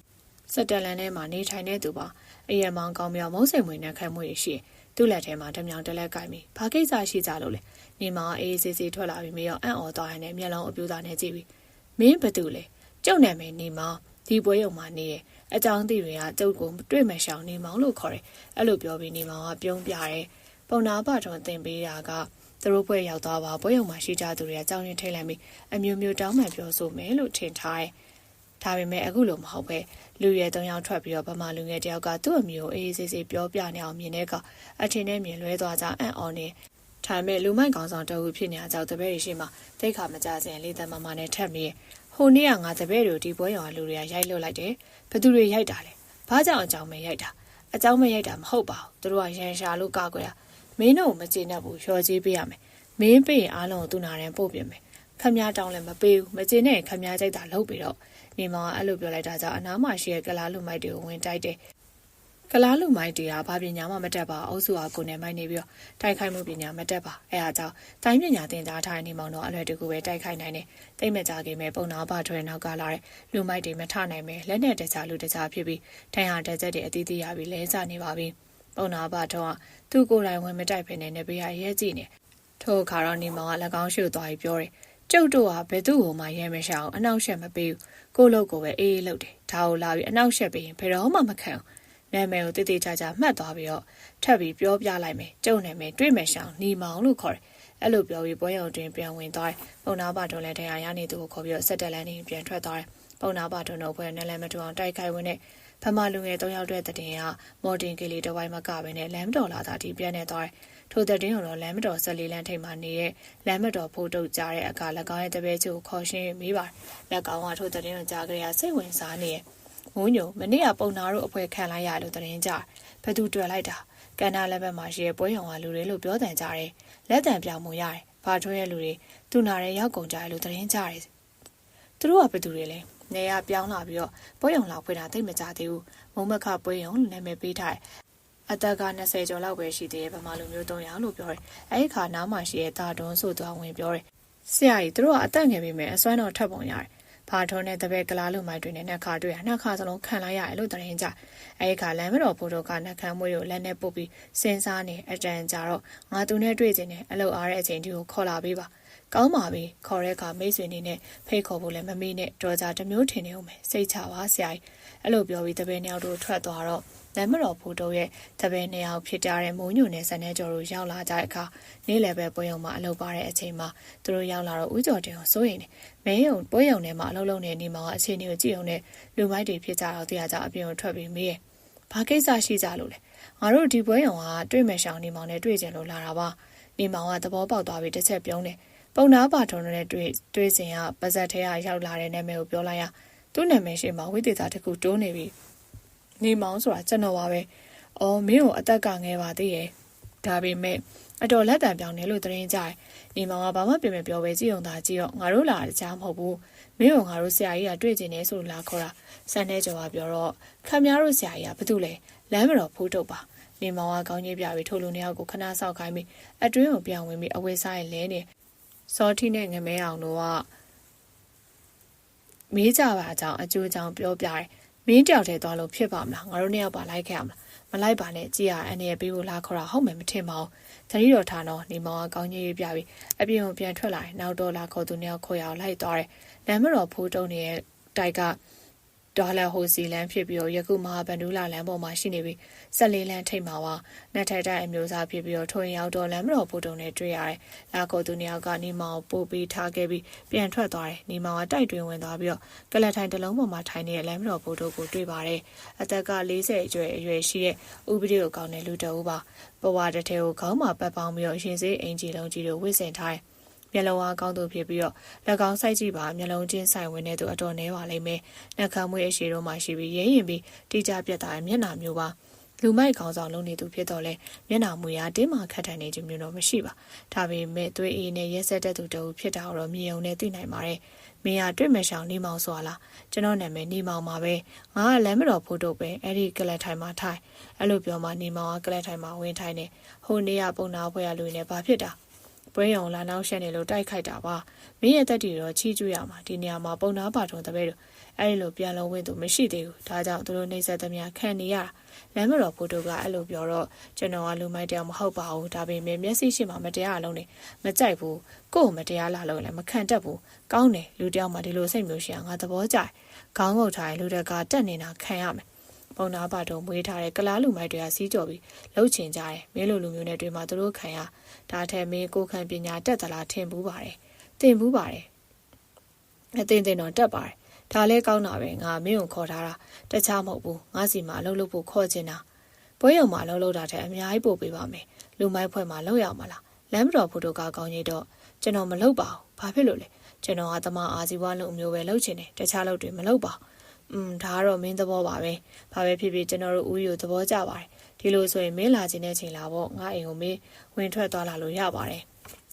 စက်တလန်ထဲမှာနေထိုင်နေသူပါအရမောင်ကောင်းမြောင်မုံစိမ်မွေနဲ့ခံမှုရှိသူ့လက်ထဲမှာဓမြောင်တလက်ကင်ပြီးဘာကိစ္စရှိကြလို့လဲနေမောင်အေးစေးထွက်လာပြီးမရောအံ့ဩသွားရတဲ့မျက်လုံးအပြူသားနဲ့ကြည့်ပြီးမင်းဘာတူလဲကျုပ်နာမည်နေမောင်ဒီပွဲရုံမှာနေရဲ့အကြောင်းသိတွေကကျုပ်ကိုတွေ့မရှောင်နေမောင်လို့ခေါ်တယ်အဲ့လိုပြောပြီးနေမောင်ကပြုံးပြတယ်ပုံနာပထုံတင်ပေးတာကသူတို့ဘွဲရောက်သွားပါဘွဲရုံမှာရှိကြသူတွေကကြောင်းရင်းထိတ်လန့်ပြီးအမျိုးမျိုးတောင်းပန်ပြောဆိုမယ်လို့ထင်ထားတယ်ဒါပေမဲ့အခုလိုမဟုတ်ပဲလူရဲ3 ယောက်ထွက်ပြီးတော့ဗမာလူငယ်တယောက်ကသူ့အမျိုးအေးအေးဆေးပြောပြနေအောင်မြင်တဲ့ကအထင်နဲ့မြင်လွဲသွားကြအံ့ဩနေဒါပေမဲ့လူမိုက်ကောင်ဆောင်တအုပ်ဖြစ်နေကြတဲ့တပည့်ရှိမှတိတ်ခါမကြစင်လေးတမမနဲ့ထက်ပြီးဟိုနေ့ကငါတပည့်တို့ဒီပွဲရောလူတွေကရိုက်လွတ်လိုက်တယ်ဘသူတွေရိုက်တာလဲဘာကြောင့်အကြောင်းမဲရိုက်တာအကြောင်းမဲရိုက်တာမဟုတ်ပါဘူးသူတို့ကရန်ရှာလို့ကောက်ကြတာမင်းတို့မကျေနပ်ဘူးလျှော်ကြေးပေးရမယ်မင်းပေးရင်အားလုံးကိုသူနာရန်ပို့ပြင်မယ်ခမည်းတောင်းလည်းမပေးဘူးမကျေနပ်ရင်ခမည်းကြိုက်တာလုပ်ပြီးတော့နေမောင်ကအဲ့လိုပြောလိုက်တာကြောင့်အနားမှာရှိတဲ့ကလားလူမိုက်တွေကိုဝင်တိုက်တယ်ကလားလူမိုက်တွေကဘာပညာမှမတတ်ပါအုပ်စုအားကိုယ်နဲ့မိုက်နေပြီးတော့တိုက်ခိုက်မှုပညာမတတ်ပါအဲအားကြောင့်တိုင်းပညာသင်ကြားထားတဲ့နေမောင်တော့အလွယ်တကူပဲတိုက်ခိုက်နိုင်တယ်တိတ်မကြခင်ပဲပုံနာပါထွဲနောက်ကလာတဲ့လူမိုက်တွေမထနိုင်ပဲလက်နဲ့တခြားလူတခြားဖြစ်ပြီးထိုင်ဟာတက်ချက်တွေအသီးသီးရပြီးလဲကျနေပါပြီ ပုံနာပါထုံးကသူ့ကိုယ်တိုင်ဝင်မတိုက်ဖ ೇನೆ နေပေးရရဲကြည့်နေထို့အခါတော့နေမောင်က၎င်းရှုသွားပြီးပြောတယ်ကျုပ်တို့ကဘယ်သူ့ကိုမှရဲမရှအောင်အနောက်ရှက်မပေးဘူးကိုလို့ကိုပဲအေးလုပ်တယ်ဒါကိုလာပြီးအနောက်ရှက်ပေးရင်ဘယ်တော့မှမခံဘူးနာမည်ကိုတိတိကျကျမှတ်သွားပြီးတော့ထပ်ပြီးပြောပြလိုက်မယ်ကျုပ်နာမည်တွေ့မယ်ရှောင်းနေမောင်လို့ခေါ်တယ်အဲ့လိုပြောပြီးပွဲရုံတွင်ပြန်ဝင်သွားတယ်ပုံနာပါထုံးလည်းတရားရနေသူကိုခေါ်ပြီးတော့ဆက်တက်လန်းနေပြန်ထွက်သွားတယ်ပုံနာပါထုံးတို့ဘွဲနဲ့လည်းမတူအောင်တိုက်ခိုက်ဝင်တဲ့ဖမလူငယ်၃ယောက်တဲ့တဲ့တင်ကမော်တင်ကလေးတစ်ဝိုင်းမကပဲနဲ့လမ်းမတော်လာတာဒီပြန်နေသွားတယ်ထိုတဲ့တင်ကတော့လမ်းမတော်14လမ်းထိပ်မှာနေတဲ့လမ်းမတော်ဖိုးတုတ်ကြားတဲ့အခါ၎င်းရဲ့တပည့်ကျိုးခေါ်ရှင်းမိပါတယ်လက်ကောင်ကထိုတဲ့တင်ကိုကြားကြရစိတ်ဝင်စားနေရဲ့မိုးညိုမနေ့ကပုံနာတို့အဖွဲခံလိုက်ရလို့တင်ကြဘသူတွေ့လိုက်တာကန္နာလက်ဘက်မှာရှိတဲ့ပွဲရုံကလူတွေလို့ပြောတယ်ကြတယ်လက်တံပြောင်မှုရတယ်ဘာထွေးရဲ့လူတွေသူနာတဲ့ရောက်ကုန်ကြတယ်လို့တင်ကြတယ်သူတို့ကဘသူတွေလဲနေရပြောင်းလာပြီးတော့ပွဲရုံလောက်ဖွင့်တာသိမကြသေးဘူးမုံမခပွဲရုံနာမည်ပေးထားအသက်က20ကျော်လောက်ပဲရှိသေးတယ်ဗမာလူမျိုး300လို့ပြောတယ်အဲဒီခါနားမှာရှိတဲ့တာတွန်းဆိုသွားဝင်ပြောတယ်ဆရာကြီးသူတို့ကအသက်ငယ်ပေမဲ့အစွမ်းတော်ထပ်ပုံရတယ်ဘာထုံးနဲ့တပည့်ကလားလူမိုက်တွေနဲ့နှစ်ခါတွေ့ရနှစ်ခါစလုံးခံလိုက်ရတယ်လို့တင်ကြအဲဒီခါလမ်းမတော်ဖိုးတို့ကနှခမ်းမွေးကိုလက်နဲ့ပုတ်ပြီးစဉ်းစားနေအတန်ကြာတော့ငါသူနဲ့တွေ့ခြင်းနဲ့အလုပ်အားတဲ့အချိန်ဒီကိုခေါ်လာပေးပါကောင်းပါပြီခေါ်တဲ့အခါမိတ်ဆွေနေနဲ့ဖိတ်ခေါ်ဖို့လည်းမမေ့နဲ့တော်ကြတစ်မျိုးထင်နေဦးမယ်စိတ်ချပါဆရာကြီးအဲ့လိုပြောပြီးတပည့်နှစ်ယောက်တို့ထွက်သွားတော့လမ်းမတော်ဖိုးတို့ရဲ့တပည့်နှစ်ယောက်ဖြစ်ကြတဲ့မိုးညိုနဲ့ဆန်နေကျော်တို့ရောက်လာကြတဲ့အခါနေ့လယ်ပဲပွဲရုံမှာအလုပ်ပါတဲ့အချိန်မှာသူတို့ရောက်လာတော့ဦးကျော်တင်ကိုစိုးရိမ်နေမဲယုံပွဲရုံထဲမှာအလုပ်လုပ်နေနေမှာအခြေအနေကိုကြည့်အောင်နဲ့လူမိုက်တွေဖြစ်ကြတော့တရားကြအပြင်ကိုထွက်ပြီးမေးရဲ့ဘာကိစ္စရှိကြလို့လဲငါတို့ဒီပွဲရုံကတွေ့မယ်ရှောင်းနေမောင်နဲ့တွေ့ကြလို့လာတာပါနေမောင်ကသဘောပေါက်သွားပြီးတစ်ချက်ပြုံးတယ်ပုံနာပါထုံနဲ့တွေ့စဉ်ကပါဇက်ထဲကရောက်လာတဲ့နာမည်ကိုပြောလိုက်ရသူ့နာမည်ရှိမှဝိသေသတစ်ခုတိုးနေပြီနေမောင်ဆိုတာကျွန်တော်ပါပဲ။အော်မင်းကိုအသက်ကငယ်ပါသေးရဲ့။ဒါပေမဲ့အတော်လက်တံပြောင်းနေလို့သတင်းကြတယ်။နေမောင်ကဘာမှပြင်မပြောပဲကြည့်အောင်သာကြည့်တော့ငါတို့လာတကြားမဟုတ်ဘူး။မင်းကိုငါတို့ဆရာကြီးကတွေ့ကျင်နေဆိုလာခေါ်တာ။ဆန်နေကျော်ကပြောတော့ခမများတို့ဆရာကြီးကဘာတူလဲ။လမ်းမတော်ဖိုးထုတ်ပါ။နေမောင်ကကောင်းကြီးပြပြီးထိုလူနှစ်ယောက်ကိုခဏဆောက်ခိုင်းပြီးအတွင်းကိုပြန်ဝင်ပြီးအဝေးစားရင်လဲနေ။စောထီနဲ့ငမဲအောင်တို့ကမေးကြပါအကြောင်းအကျိုးအကြောင်းပြောပြတယ်မင်းတယောက်တည်းသွားလို့ဖြစ်ပါမလားငါတို့နှစ်ယောက်ပါလိုက်ခဲ့ရမလားမလိုက်ပါနဲ့ကြည်ရအနေနဲ့ပေးဖို့လာခေါ်တာဟုတ်မယ်မထင်ပါဘူးတတိတော်ထားတော့နေမောင်ကကောင်းကြီးပြပြီးအပြင်ကိုပြန်ထွက်လာရင်နောက်တော့လာခေါ်သူနှစ်ယောက်ခေါ်ရအောင်လိုက်သွားတယ်လမ်းမတော်ဖိုးတုံးနေတဲ့တိုက်ကဒေါ်လာဟိုစီလန်ဖြစ်ပြီးတော့ယခုမဟာဗန္ဒူလာလမ်းပေါ်မှာရှိနေပြီး14လမ်းထိပ်မှာပါနှစ်ထက်တိုင်အမျိုးသားဖြစ်ပြီးတော့ထိုရင်ရောက်တော့လမ်းမတော်ဖိုးတုံးနဲ့တွေ့ရတယ်လာခေါ်သူနှစ်ယောက်ကနေမောင်ပို့ပြီးထားခဲ့ပြီးပြန်ထွက်သွားတယ်နေမောင်ကတိုက်တွင်ဝင်သွားပြီးတော့ကလတ်ထိုင်တစ်လုံးပေါ်မှာထိုင်နေတဲ့လမ်းမတော်ဖိုးတုံးကိုတွေ့ပါတယ်အသက်က40အရွယ်ရှိတဲ့ဥပဒေကိုကောင်းတဲ့လူတအုပ်ပါဘဝတစ်ထဲကိုခေါင်းမှာပတ်ပေါင်းပြီးတော့ရင်စေးအင်ကြီးလုံးကြီးတို့ဝစ်စင်ထားတယ်မျက်လုံးအားကောင်းသူဖြစ်ပြီးတော့လက်ကောင်းစိုက်ကြည့်ပါမျက်လုံးချင်းဆိုင်ဝင်တဲ့သူအတော်နှဲပါလိမ့်မယ်နှက်ခမ်းမွေးအရှိတို့မှရှိပြီးရဲရင်ပြီးတိကျပြတ်သားတဲ့မျက်နှာမျိုးပါလူမိုက်ခေါင်းဆောင်လုံးနေသူဖြစ်တော့လဲမျက်နှာမွေအားတင်းမာခတ်ထန်နေခြင်းမျိုးတော့မရှိပါဒါပေမဲ့သွေးအေးနဲ့ရက်ဆက်တဲ့သူတအုပ်ဖြစ်တာတော့မြင်ုံနဲ့သိနိုင်ပါတယ်မင်းကတွေ့မရှောင်နေမောင်စွာလားကျွန်တော်နာမည်နေမောင်ပါပဲငါကလမ်းမတော်ဖိုးထုတ်ပဲအဲ့ဒီကလတ်ထိုင်မှာထိုင်အဲ့လိုပြောမှနေမောင်ကကလတ်ထိုင်မှာဝင်ထိုင်နေဟိုနေရပုံနာဖွဲရလူနေဘာဖြစ်တာပွဲရုံလာနောက်ရှက်နေလို့တိုက်ခိုက်တာပါမင်းရဲ့တက်တီတော့ချီးကျူးရမှာဒီနေရာမှာပုံနာပါထုံတပည့်တို့အဲ့ဒီလိုပြန်လုံးဝင်သူမရှိသေးဘူးဒါကြောင့်သူတို့နှိမ့်ဆက်သမျှခံနေရတာလမ်းမတော်ဖိုးတို့ကအဲ့လိုပြောတော့ကျွန်တော်ကလူမိုက်တရားမဟုတ်ပါဘူးဒါပေမဲ့မျက်စိရှိမှမတရားအလုံးနေမကြိုက်ဘူးကို့ကိုမတရားလာလို့လည်းမခံတတ်ဘူးကောင်းတယ်လူတယောက်မှဒီလိုစိတ်မျိုးရှိအောင်ငါသဘောကျတယ်ခေါင်းငုတ်ထားရင်လူတက်ကတက်နေတာခံရမယ်ပုံနာပါတုံမွေးထားတဲ့ကလားလူမိုက်တွေကစီးကြော်ပြီးလှုပ်ချင်ကြတယ်မင်းလိုလူမျိုးနဲ့တွေ့မှသူတို့ခံရဒါထက်မင်းကိုခံပညာတက်သလားထင်ဘူးပါတယ်တင်ဘူးပါတယ်အသိသိတော့တက်ပါတယ်ဒါလဲကောင်းတာပဲငါမင်းကိုခေါ်ထားတာတခြားမဟုတ်ဘူးငါစီမှာအလုပ်လုပ်ဖို့ခေါ်ချင်တာပွဲရုံမှာအလုပ်လုပ်တာတဲ့အများကြီးပို့ပေးပါမယ်လူမိုက်ဖွဲ့မှာလုပ်ရမှာလားလမ်းမတော်ဖို့တို့ကကောင်းကြီးတော့ကျွန်တော်မလုပ်ပါဘူးဘာဖြစ်လို့လဲကျွန်တော်ကသမားအာဇီဝလူမျိုးပဲလုပ်ချင်တယ်တခြားလုပ်တွေမလုပ်ပါဘူးဒါကတော့မင်းသဘောပါပဲဘာပဲဖြစ်ဖြစ်ကျွန်တော်တို့ဦးရီကိုသဘောကျပါတယ်ဒီလိုဆိုရင်မင်းလာခြင်းတဲ့ချိန်လာပေါ့ငါအိမ်ကိုမင်းဝင်ထွက်သွားလာလို့ရပါတယ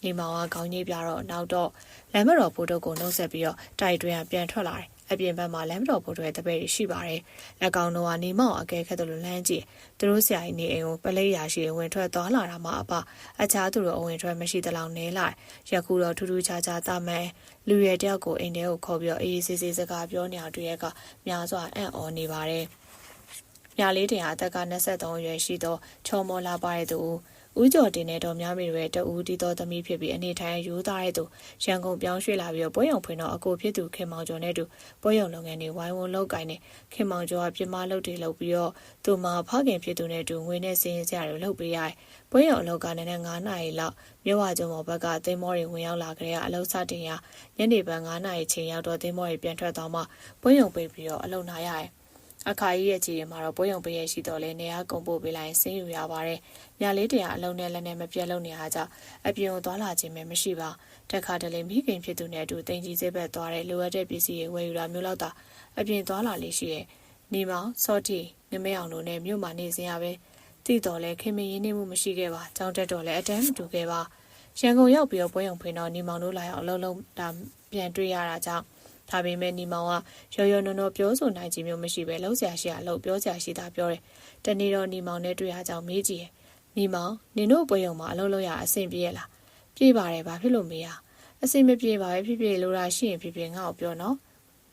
်ညီမောင်ကခေါင်းကြီးပြတော့နောက်တော့လမ်းမတော်ဖိုးတို့ကိုနှုတ်ဆက်ပြီးတော့တိုက်တွင်ပြန်ထွက်လာတယ်အပြင်ဘက်မှာလမ်းမတော်ဖိုးတို့ရဲ့တပည့်တွေရှိပါတယ်လက်ကောင်တို့ကညီမောင်အကဲခက်တယ်လို့လမ်းကြည့်သူတို့ဆရာကြီးနေအိမ်ကိုပလိတ်ရာရှိဝင်ထွက်သွားလာတာမှအပအခြားသူတို့အဝင်ထွက်မရှိသလောက်နေလိုက်ယခုတော့ထူးထူးခြားခြားတာမန်လူရဲတယောက်ကိုအိမ်ထဲကိုခေါ်ပြီးတော့အေးအေးဆေးဆေးစကားပြောနေအောင်တွေ့ရကများစွာအံ့ဩနေပါတယ် မြလေးတင်ဟာအသက်က23အရွယ်ရှိသောချော်မော်လာပါတဲ့သူဦးကျော်တင်နဲ့တော်များမိတွေတဦးတီတော်သမီးဖြစ်ပြီးအနေထိုင်ရိုးသားတဲ့သူရန်ကုန်ပြောင်းရွှေ့လာပြီးပွဲရုံဖွင့်တော့အကိုဖြစ်သူခင်မောင်ကျော်နဲ့တူပွဲရုံလုပ်ငန်းတွေဝိုင်းဝန်းလုပ်ကိုင်နေခင်မောင်ကျော်ကပြမလုပ်တွေလုပ်ပြီးတော့သူမှာဖခင်ဖြစ်သူနဲ့တူငွေနဲ့စင်းရင်စရာတွေလုပ်ပေးရတယ်။ပွဲရုံအလုပ်ကလည်း9နာရီလောက်မြို့ဝကျုံပေါ်ဘက်ကသင်းမောတွေဝင်ရောက်လာကြတဲ့အလုပ်စတင်ရညနေပိုင်း9နာရီချိန်ရောက်တော့သင်းမောတွေပြန်ထွက်သွားမှပွဲရုံပိတ်ပြီးတော့အလုပ်နာရတယ်။အခါကြီးရဲ့ကြီးတွေမှာတော့ပွဲရုံပေးရရှိတော့လဲနေရာကုန်ပို့ပေးလိုက်ဆင်းယူရပါတယ်။ညလေးတရာအလုံးနဲ့လည်းနဲ့မပြတ်လုံးနေအားကြောင့်အပြင်ကိုသွားလာခြင်းပဲမရှိပါ။တက်ခါတလေမိခင်ဖြစ်သူနဲ့အတူတင်ကြီးစေးဘက်သွားတဲ့လိုအပ်တဲ့ပစ္စည်းတွေဝယ်ယူတာမျိုးလောက်သာအပြင်သွားလာလေးရှိရဲ့။နေမောင်စောတီနမဲအောင်တို့နဲ့မြို့မှာနေစရာပဲတိတော်လဲခင်မင်းရင်းနှီးမှုမရှိခဲ့ပါ။ကြောင်းတက်တော်လဲအတန်းမတူခဲ့ပါ။ရန်ကုန်ရောက်ပြီးတော့ပွဲရုံဖွင့်တော့နေမောင်တို့လာရောက်အလုံးလုံးတာပြန်တွေ့ရတာကြောင့်ဒါပေမဲ့နီမောင်ကရော်ရော်နော်နော်ပြောဆိုနိုင်ခြင်းမျိုးမရှိပဲလှုပ်ရှားရှိအလုပ်ပြောစရာရှိတာပြောတယ်။တနေ့တော့နီမောင်နဲ့တွေ့ရကြောင်းမေးကြည့်ရဲ့။နီမောင်နင်တို့ပွဲရုံမှာအလုပ်လုပ်ရအဆင်ပြေရလား။ပြေပါတယ်ဘာဖြစ်လို့မေးရ။အဆင်မပြေပါပဲဖြစ်ဖြစ်လိုတာရှိရင်ဖြစ်ဖြစ်ငါ့ကိုပြောနော်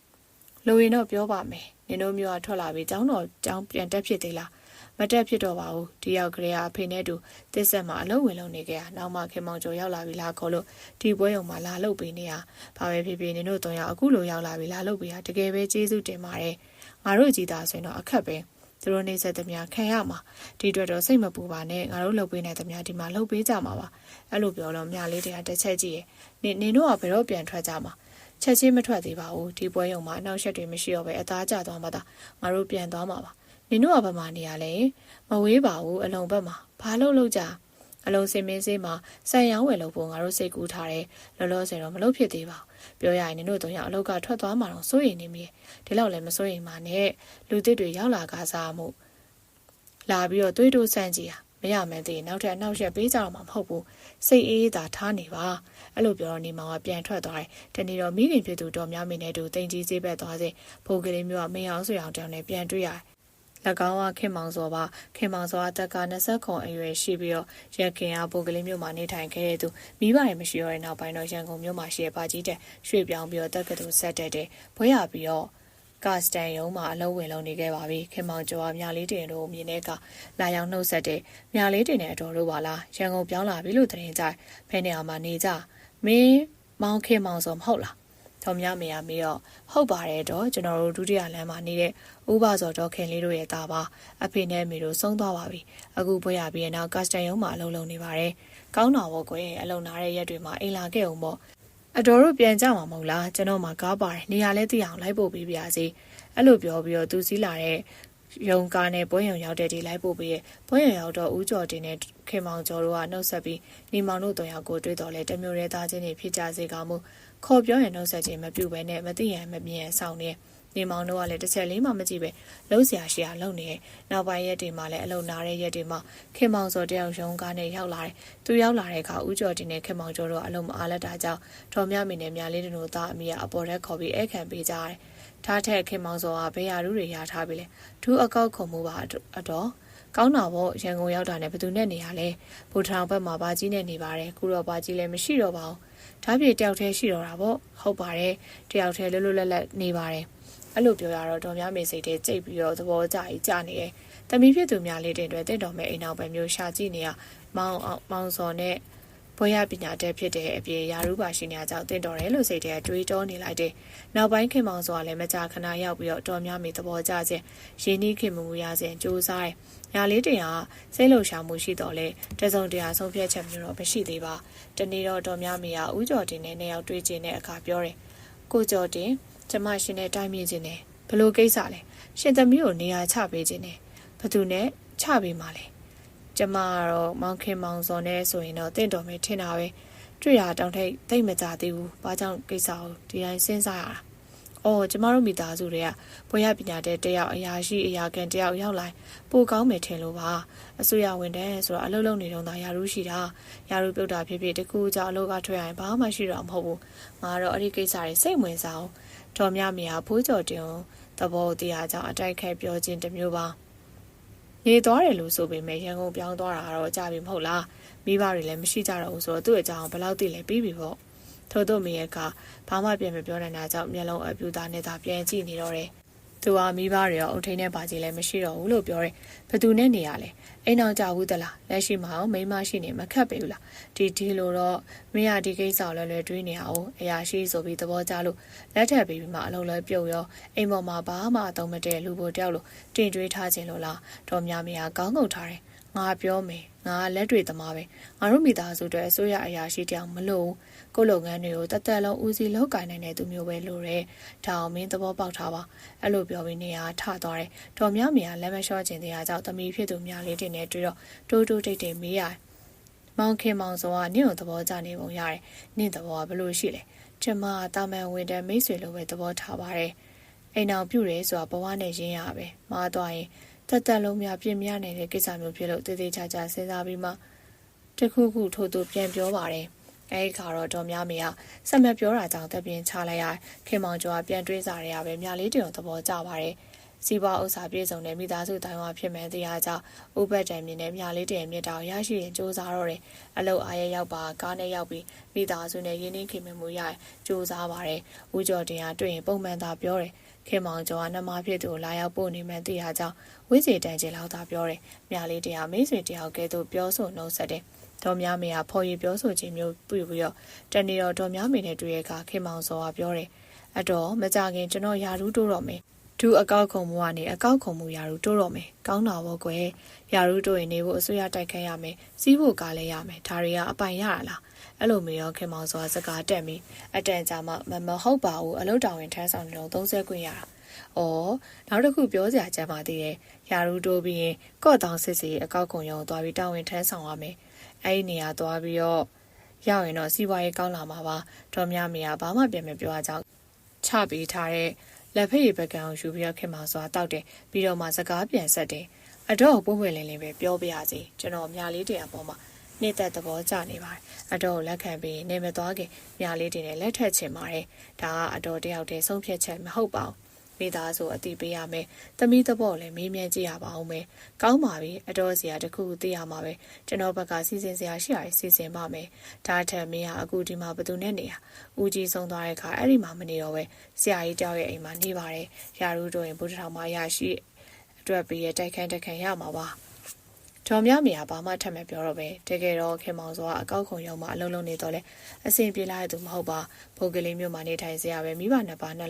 ။လိုရင်တော့ပြောပါမယ်။နင်တို့မျိုးကထွက်လာပြီးကျောင်းပြန်တက်ဖြစ်သေးလား။မတက်ဖြစ်တော့ပါဘူးဒီယောက်ကလေးကအဖေနဲ့တူတစ်ဆက်မှာအလုပ်ဝင်လုပ်နေကြ။နောက်မှခင်မောင်ကျော်ရောက်လာပြီလားခေါ်လို့ဒီပွဲရုံမှာလာလုပ်ပေးနေရ။ဘာပဲဖြစ်ဖြစ်နင်တို့3ယောက်အခုလိုရောက်လာပြီလာလုပ်ပေးရတကယ်ပဲကျေးဇူးတင်ပါတယ်။ငါတို့ကြည်သားဆိုရင်တော့အခက်ပဲ။သူတို့နေဆက်သမျှခံရမှာဒီအတွက်တော့စိတ်မပူပါနဲ့ငါတို့လုပ်ပေးနိုင်သမျှဒီမှာလုပ်ပေးကြမှာပါ။အဲ့လိုပြောတော့မြလေးတွေကတစ်ချက်ကြည့်ရဲ့။နင်တို့ကဘယ်တော့ပြန်ထွက်ကြမှာ။ချက်ချင်းမထွက်သေးပါဘူးဒီပွဲရုံမှာအနောက်ရှက်တွေမရှိတော့ပဲအသားကျသွားမှသာငါတို့ပြန်သွားမှာပါ။နင်တို့ကဘာမှနေရလဲမဝေးပါဘူးအလုံဘက်မှာဘာလို့ကြအလုံစင်မင်းစေးမှာဆန်ရောင်းဝယ်လို့ဖို့ငါတို့စိတ်ကူးထားတယ်လောလောဆယ်တော့မလုပ်ဖြစ်သေးပါဘူးပြောရရင်နင်တို့3ယောက်အလုတ်ကထွက်သွားမှတော့စိုးရိမ်နေမိဒီလောက်လည်းမစိုးရိမ်ပါနဲ့လူသစ်တွေရောက်လာကားစားမှုလာပြီးတော့တွေးတိုးစမ်းကြည့်မရမယ်သေးနောက်ထပ်အနောက်ရက်ပေးကြတော့မှမဟုတ်ဘူးစိတ်အေးသာထားနေပါအဲ့လိုပြောတော့နေမောင်ကပြန်ထွက်သွားတယ်တနေ့တော့မိခင်ဖြစ်သူတော်များမင်းနဲ့တူတင်ကြီးစေးဘက်သွားစဉ်ဖိုးကလေးမျိုးကမင်းအောင်ဆွေအောင်တောင်းနဲ့ပြန်တွေ့ရတယ်၎င်းကခင်မောင်စောပါခင်မောင်စောအသက်က20ခုအရွယ်ရှိပြီးတော့ရခင်အားပိုကလေးမျိုးမှာနေထိုင်ခဲ့တဲ့သူမိဘတွေမရှိတော့တဲ့နောက်ပိုင်းတော့ရန်ကုန်မြို့မှာရှိတဲ့ပါကြီးတဲ့ရွှေ့ပြောင်းပြီးတော့တက္ကသိုလ်ဆက်တက်တဲ့ဘွဲရပြီးတော့ကစတန်ရုံးမှာအလုံးဝင်လုံးနေခဲ့ပါပြီခင်မောင်ကျော်ကမြလေးတင်တို့မြင်တဲ့ကလာရောက်နှုတ်ဆက်တဲ့မြလေးတင်နဲ့အတော်တို့ပါလားရန်ကုန်ပြောင်းလာပြီလို့တင်ကြဖဲနေအောင်မှာနေကြမင်းမောင်ခင်မောင်စောမဟုတ်လားတော်များမေးရမေးတော့ဟုတ်ပါတယ်တော့ကျွန်တော်တို့ဒုတိယလမ်းမှာနေတဲ့ဥပစောတော်ခင်လေးတို့ရဲ့သားပါအဖေနဲ့မေတို့ဆုံးသွားပါပြီအခုဘွဲရပြီးနောက်ကစတန်ရုံးမှာအလုံးလုံးနေပါတယ်ကောင်းတော်ဘောကွယ်အလုံးနာတဲ့ရက်တွေမှာအိမ်လာခဲ့အောင်ပေါ့အတော်တို့ပြန်ကြမှာမဟုတ်လားကျွန်တော်မှကားပါတယ်နေရာလဲသိအောင်လိုက်ပို့ပေးပါစေအဲ့လိုပြောပြီးတော့သူစည်းလာတဲ့ရုံကားနဲ့ပွဲရုံရောက်တဲ့ဒီလိုက်ပို့ပေးရဲ့ပွဲရုံရောက်တော့ဦးကျော်တင်နဲ့ခင်မောင်ကျော်တို့ကနှုတ်ဆက်ပြီးနေမောင်တို့3ယောက်ကိုတွေ့တော်လဲတမျိုးရဲသားချင်းတွေဖြစ်ကြစေကောင်းမှုခေါ်ပြောရင်နှုတ်ဆက်ခြင်းမပြုဘဲနဲ့မသိရန်မမြင်ရန်ဆောင်နေမောင်တို့ကလည်းတစ်ချက်လေးမှမကြည့်ပဲလုံးစရာရှိရလုံနေနောက်ပိုင်းရက်တွေမှာလည်းအလုံနာတဲ့ရက်တွေမှာခင်မောင်စောတယောက်ရုံကားနဲ့ရောက်လာတယ်သူရောက်လာတဲ့အခါဦးကျော်တင်နဲ့ခင်မောင်ကျော်တို့အလုံမအားလက်တာကြောင့်တော်မြမင်းနဲ့မြလေးတို့သားအမိကအပေါ်ရက်ခေါ်ပြီးအခန့်ပေးကြတယ်ထားထက်ခင်မောင်စောကဘေးရလူတွေရထားပြီလေဒူးအကောက်ခုံမှုပါအတော်ကောင်းတာပေါ့ရန်ကုန်ရောက်တာနဲ့ဘယ်သူနဲ့နေရလဲဗိုလ်ထောင်ဘက်မှာဘာကြီးနဲ့နေပါတယ်ခုတော့ဘာကြီးလည်းမရှိတော့ပါဘူးဒါပြေတယောက်တည်းရှိတော့တာပေါ့ဟုတ်ပါတယ်တယောက်တည်းလွတ်လွတ်လပ်လပ်နေပါတယ်အဲ့လိုပြောရတော့တော်များမေစိတ်တွေကြိတ်ပြီးတော့သဘောကျကြီးကြာနေတယ်တမီးဖြစ်သူများလေးတင်တွေတင့်တော်မဲ့အိမ်အောင်ပဲမျိုးရှာကြည့်နေရမောင်စောနဲ့ဘွဲရပညာတဲ့ဖြစ်တဲ့အပြေရာရူပါရှိနေကြတင့်တော်တယ်လို့စိတ်တွေတွေးတောနေလိုက်တယ်နောက်ပိုင်းခင်မောင်စောကလည်းမကြာခဏရောက်ပြီးတော့တော်များမေသဘောကျခြင်းရင်းနှီးခင်မှုရစဉ်စူးစားတယ်ညာလေးတင်ဟာစိတ်လှုပ်ရှားမှုရှိတော့လေတစုံတရာဆုံးဖြတ်ချက်မျိုးတော့မရှိသေးပါတနေ့တော့တော်များမေကဦးကျော်တင်နဲ့နှစ်ယောက်တွေ့ခြင်းနဲ့အခါပြောတယ်ကိုကျော်တင်ကျမရှင်နဲ့တိုင်းမြင့်ခြင်းနဲ့ဘလို့ကိစ္စလဲရှင်သမီးကိုနေရာချပေးခြင်းနဲ့ဘသူနဲ့ချပေးမှလဲကျမကတော့မောင်ခင်မောင်စောနဲ့ဆိုရင်တော့တင့်တော်မယ်ထင်တာပဲတွေ့ရတောင်ထိတ်သိမ့်မကြသေးဘူးဘာကြောင့်ကိစ္စကိုဒီတိုင်းစဉ်းစားရတာအော်ကျမတို့မိသားစုတွေကဘွဲရပညာတဲ့တယောက်အရာရှိအရာကန်တယောက်ရောက်လာပိုကောင်းမယ်ထင်လို့ပါအစိုးရဝန်ထမ်းဆိုတော့အလုပ်လုပ်နေတော့သာယာရူးရှိတာယာရူးပြုတ်တာဖြစ်ဖြစ်တကူကြောင့်အလုပ်ကထွက်ရရင်ဘာမှရှိတော့မဟုတ်ဘူးငါတော့အဲ့ဒီကိစ္စတွေစိတ်ဝင်စားအောင်တော်များများဖိုးကျော်တင်သဘောတရားကြောင့်အတိုက်ခိုက်ပြောခြင်းတစ်မျိုးပါနေသွားတယ်လို့ဆိုပေမဲ့ရန်ကုန်ပြောင်းသွားတာတော့ကြာပြီမဟုတ်လားမိဘတွေလည်းမရှိကြတော့ဘူးဆိုတော့သူ့အကြောင်းဘယ်လောက်သိလဲပြီးပြီပေါ့ထို့သောမေကဘာမှပြန်မပြောနိုင်တာကြောင့်မျက်လုံးအပြူသားနဲ့သာပြန်ကြည့်နေတော့တယ်သူ သူကမိဘတွေရောအုတ်ထိန်နဲ့ပါကြီးလည်းမရှိတော့ဘူးလို့ပြောတယ်ဘသူနဲ့နေရလဲအိမ်အောင်ကြဘူးသလားလက်ရှိမှာမိန်းမရှိနေမခက်ပေဘူးလားဒီလိုတော့မင်းရဒီကိစ္စလွယ်လွယ်တွေးနေအောင်အရာရှိဆိုပြီးသဘောကျလို့လက်ထပ်ပြီးမှအလုံးလဲပြုတ်ရောအိမ်ပေါ်မှာဘာမှအသုံးမတည့်လူပိုတယောက်လို့တင်တွေးထားခြင်းလို့လားတော်များများကောင်းကုန်ထားတယ်ငါပြောမယ်ငါလက်တွေသမားပဲငါတို့မိသားစုတွေအစိုးရအရာရှိတယောက်မလို့ကိုလုပ်ငန်းတွေကိုတသက်လုံးဦးစီးလုပ်ကိုင်နိုင်တဲ့သူမျိုးပဲလို့ရဲဒါအောင်မင်းသဘောပေါက်ထားပါအဲ့လိုပြောပြီးနေရာထသွားတယ်တော်များများလက်မလျှော့ခြင်းတရားကြောင့်သမီးဖြစ်သူများလေးတင်နေတွေ့တော့တိုးတိတ်မေးရမောင်ခင်မောင်စောကနင့်ကိုသဘောကျနေပုံရတယ်နင့်သဘောကဘလို့ရှိလဲကျမတာမန်ဝင်တဲ့မိတ်ဆွေလိုပဲသဘောထားပါတယ်အိမ်အောင်ပြုတယ်ဆိုတာဘဝနဲ့ရင်းရပဲမှားသွားရင်တက်လုံးများပြင်းများနေတဲ့ကိစ္စမျိုးဖြစ်လို့တည်တည်ချာချာစဉ်းစားပြီးမှတခုခုထို့သူပြန်ပြောပါတယ်အဲဒီခါတော့တော်များများဆက်မပြောတာကြောင့်တပြင်းချလိုက်ရခင်မောင်ကျော်ကပြန်တွေးစားရပဲမြလေးတင်သဘောကျပါတယ်စီးပွားဥစ္စာပြည့်စုံတဲ့မိသားစုတိုင်းဝါဖြစ်မယ်တရားကြောင့်ဥပတ်တံမြင်တဲ့မြလေးတင်မြစ်တောင်ရရှိရင်စူးစမ်းတော့တယ်အလုတ်အားရရောက်ပါကားနဲ့ရောက်ပြီးမိသားစုနဲ့ရင်းနှီးခင်မမှုရစူးစမ်းပါတယ်ဦးကျော်တင်ကတွေ့ရင်ပုံမှန်သာပြောတယ်ခင်မောင်ကျော်ကနှမဖြစ်သူကိုလာရောက်ပို့နေမှသိရကြောင်းဝိဇ္ဇေတန်ကျင်လောက်သာပြောတယ်။မြလေးတရားမိတ်ဆွေတယောက်ကဲ့သို့ပြောဆိုနှုတ်ဆက်တယ်။ဒေါ်များမေကဖော်ရည်ပြောဆိုခြင်းမျိုးပြုပြီးတော့တနေ့တော့ဒေါ်များမေနဲ့တွေ့ရခါခင်မောင်စောကပြောတယ်။အတော်မကြခင်ကျွန်တော်ယာရူးတိုးတော့မယ်။ဒူအကောက်ခုံမှုကနေအကောက်ခုံမှုယာရူးတိုးတော့မယ်။ကောင်းတာပေါ့ကွယ်။ယာရူးတိုးရင်နေဖို့အစိုးရတိုက်ခိုက်ရမယ်။စီးဖို့ကားလဲရမယ်။ဒါတွေကအပိုင်ရတာလား။အဲ့လိုမျိုးရောခင်မောင်စောစကားတက်ပြီးအတန်ကြာမှမဟုတ်ပါဘူးအလုတ်တော်ဝင်ထမ်းဆောင်နေတော့30ခွင့်ရတာ။အော်နောက်တစ်ခုပြောစရာကြမ်းပါသေးတယ်။ယာရူးတိုးပြီးရင်ကော့တောင်စစ်စီအကောက်ခုံရုံသွားပြီးတာဝန်ထမ်းဆောင်ရမယ်။အဲ့ဒီနေရာသွားပြီးတော့ရောက်ရင်တော့စီးပွားရေးကောင်းလာမှာပါ။တော်များများဘာမှပြန်မပြောကြအောင်ချပေးထားတဲ့လက်ဖက်ရည်ပကံကိုယူပြီးတော့ခင်မောင်စောတောက်တယ်ပြီးတော့မှစကားပြန်ဆက်တယ်။အတော့ပွင့်ပွင့်လင်းလင်းပဲပြောပြရစီ။ကျွန်တော်မြလေးတရားပေါ်မှာနေသက်သဘောကျနေပါတယ်။အတော်လက်ခံပြီးနေမသွားခင်မြလေးတင်နဲ့လက်ထက်ချင်ပါတယ်။ဒါကအတော်တယောက်တည်းဆုံးဖြတ်ချက်မဟုတ်ပါဘူး။မိသားစုအတိပေးရမယ်။သမီးသဘောလည်းမေးမြန်းကြည့်ရပါအောင်မယ်။ကောင်းပါပြီ။အတော်စရာတစ်ခုသိရမှာပဲ။ကျွန်တော်ဘက်ကစီစဉ်စရာရှိရစီစဉ်ပါမယ်။ဒါထက်မင်းကအခုဒီမှာဘသူနဲ့နေရ။ဦးကြီးဆုံးသွားတဲ့အခါအဲ့ဒီမှာမနေတော့ပဲဆရာကြီးတောက်ရဲ့အိမ်မှာနေပါတယ်။ရာထူးတို့ရင်ဘုဒ္ဓထောင်မှာရရှိအတွက်ပြီးရတိုက်ခန်းရမှာပါ။တော်များများဘာမှထပ်မပြောတော့ပဲတကယ်တော့ခင်မောင်စောကအကောက်ခုံရုံမှာအလုံးလုံးနေတော့လဲအဆင်ပြေလာတဲ့သူမဟုတ်ပါဘိုးကလေးမျိုးမှာနေထိုင်စေရပဲမိဘနှစ်ပါးန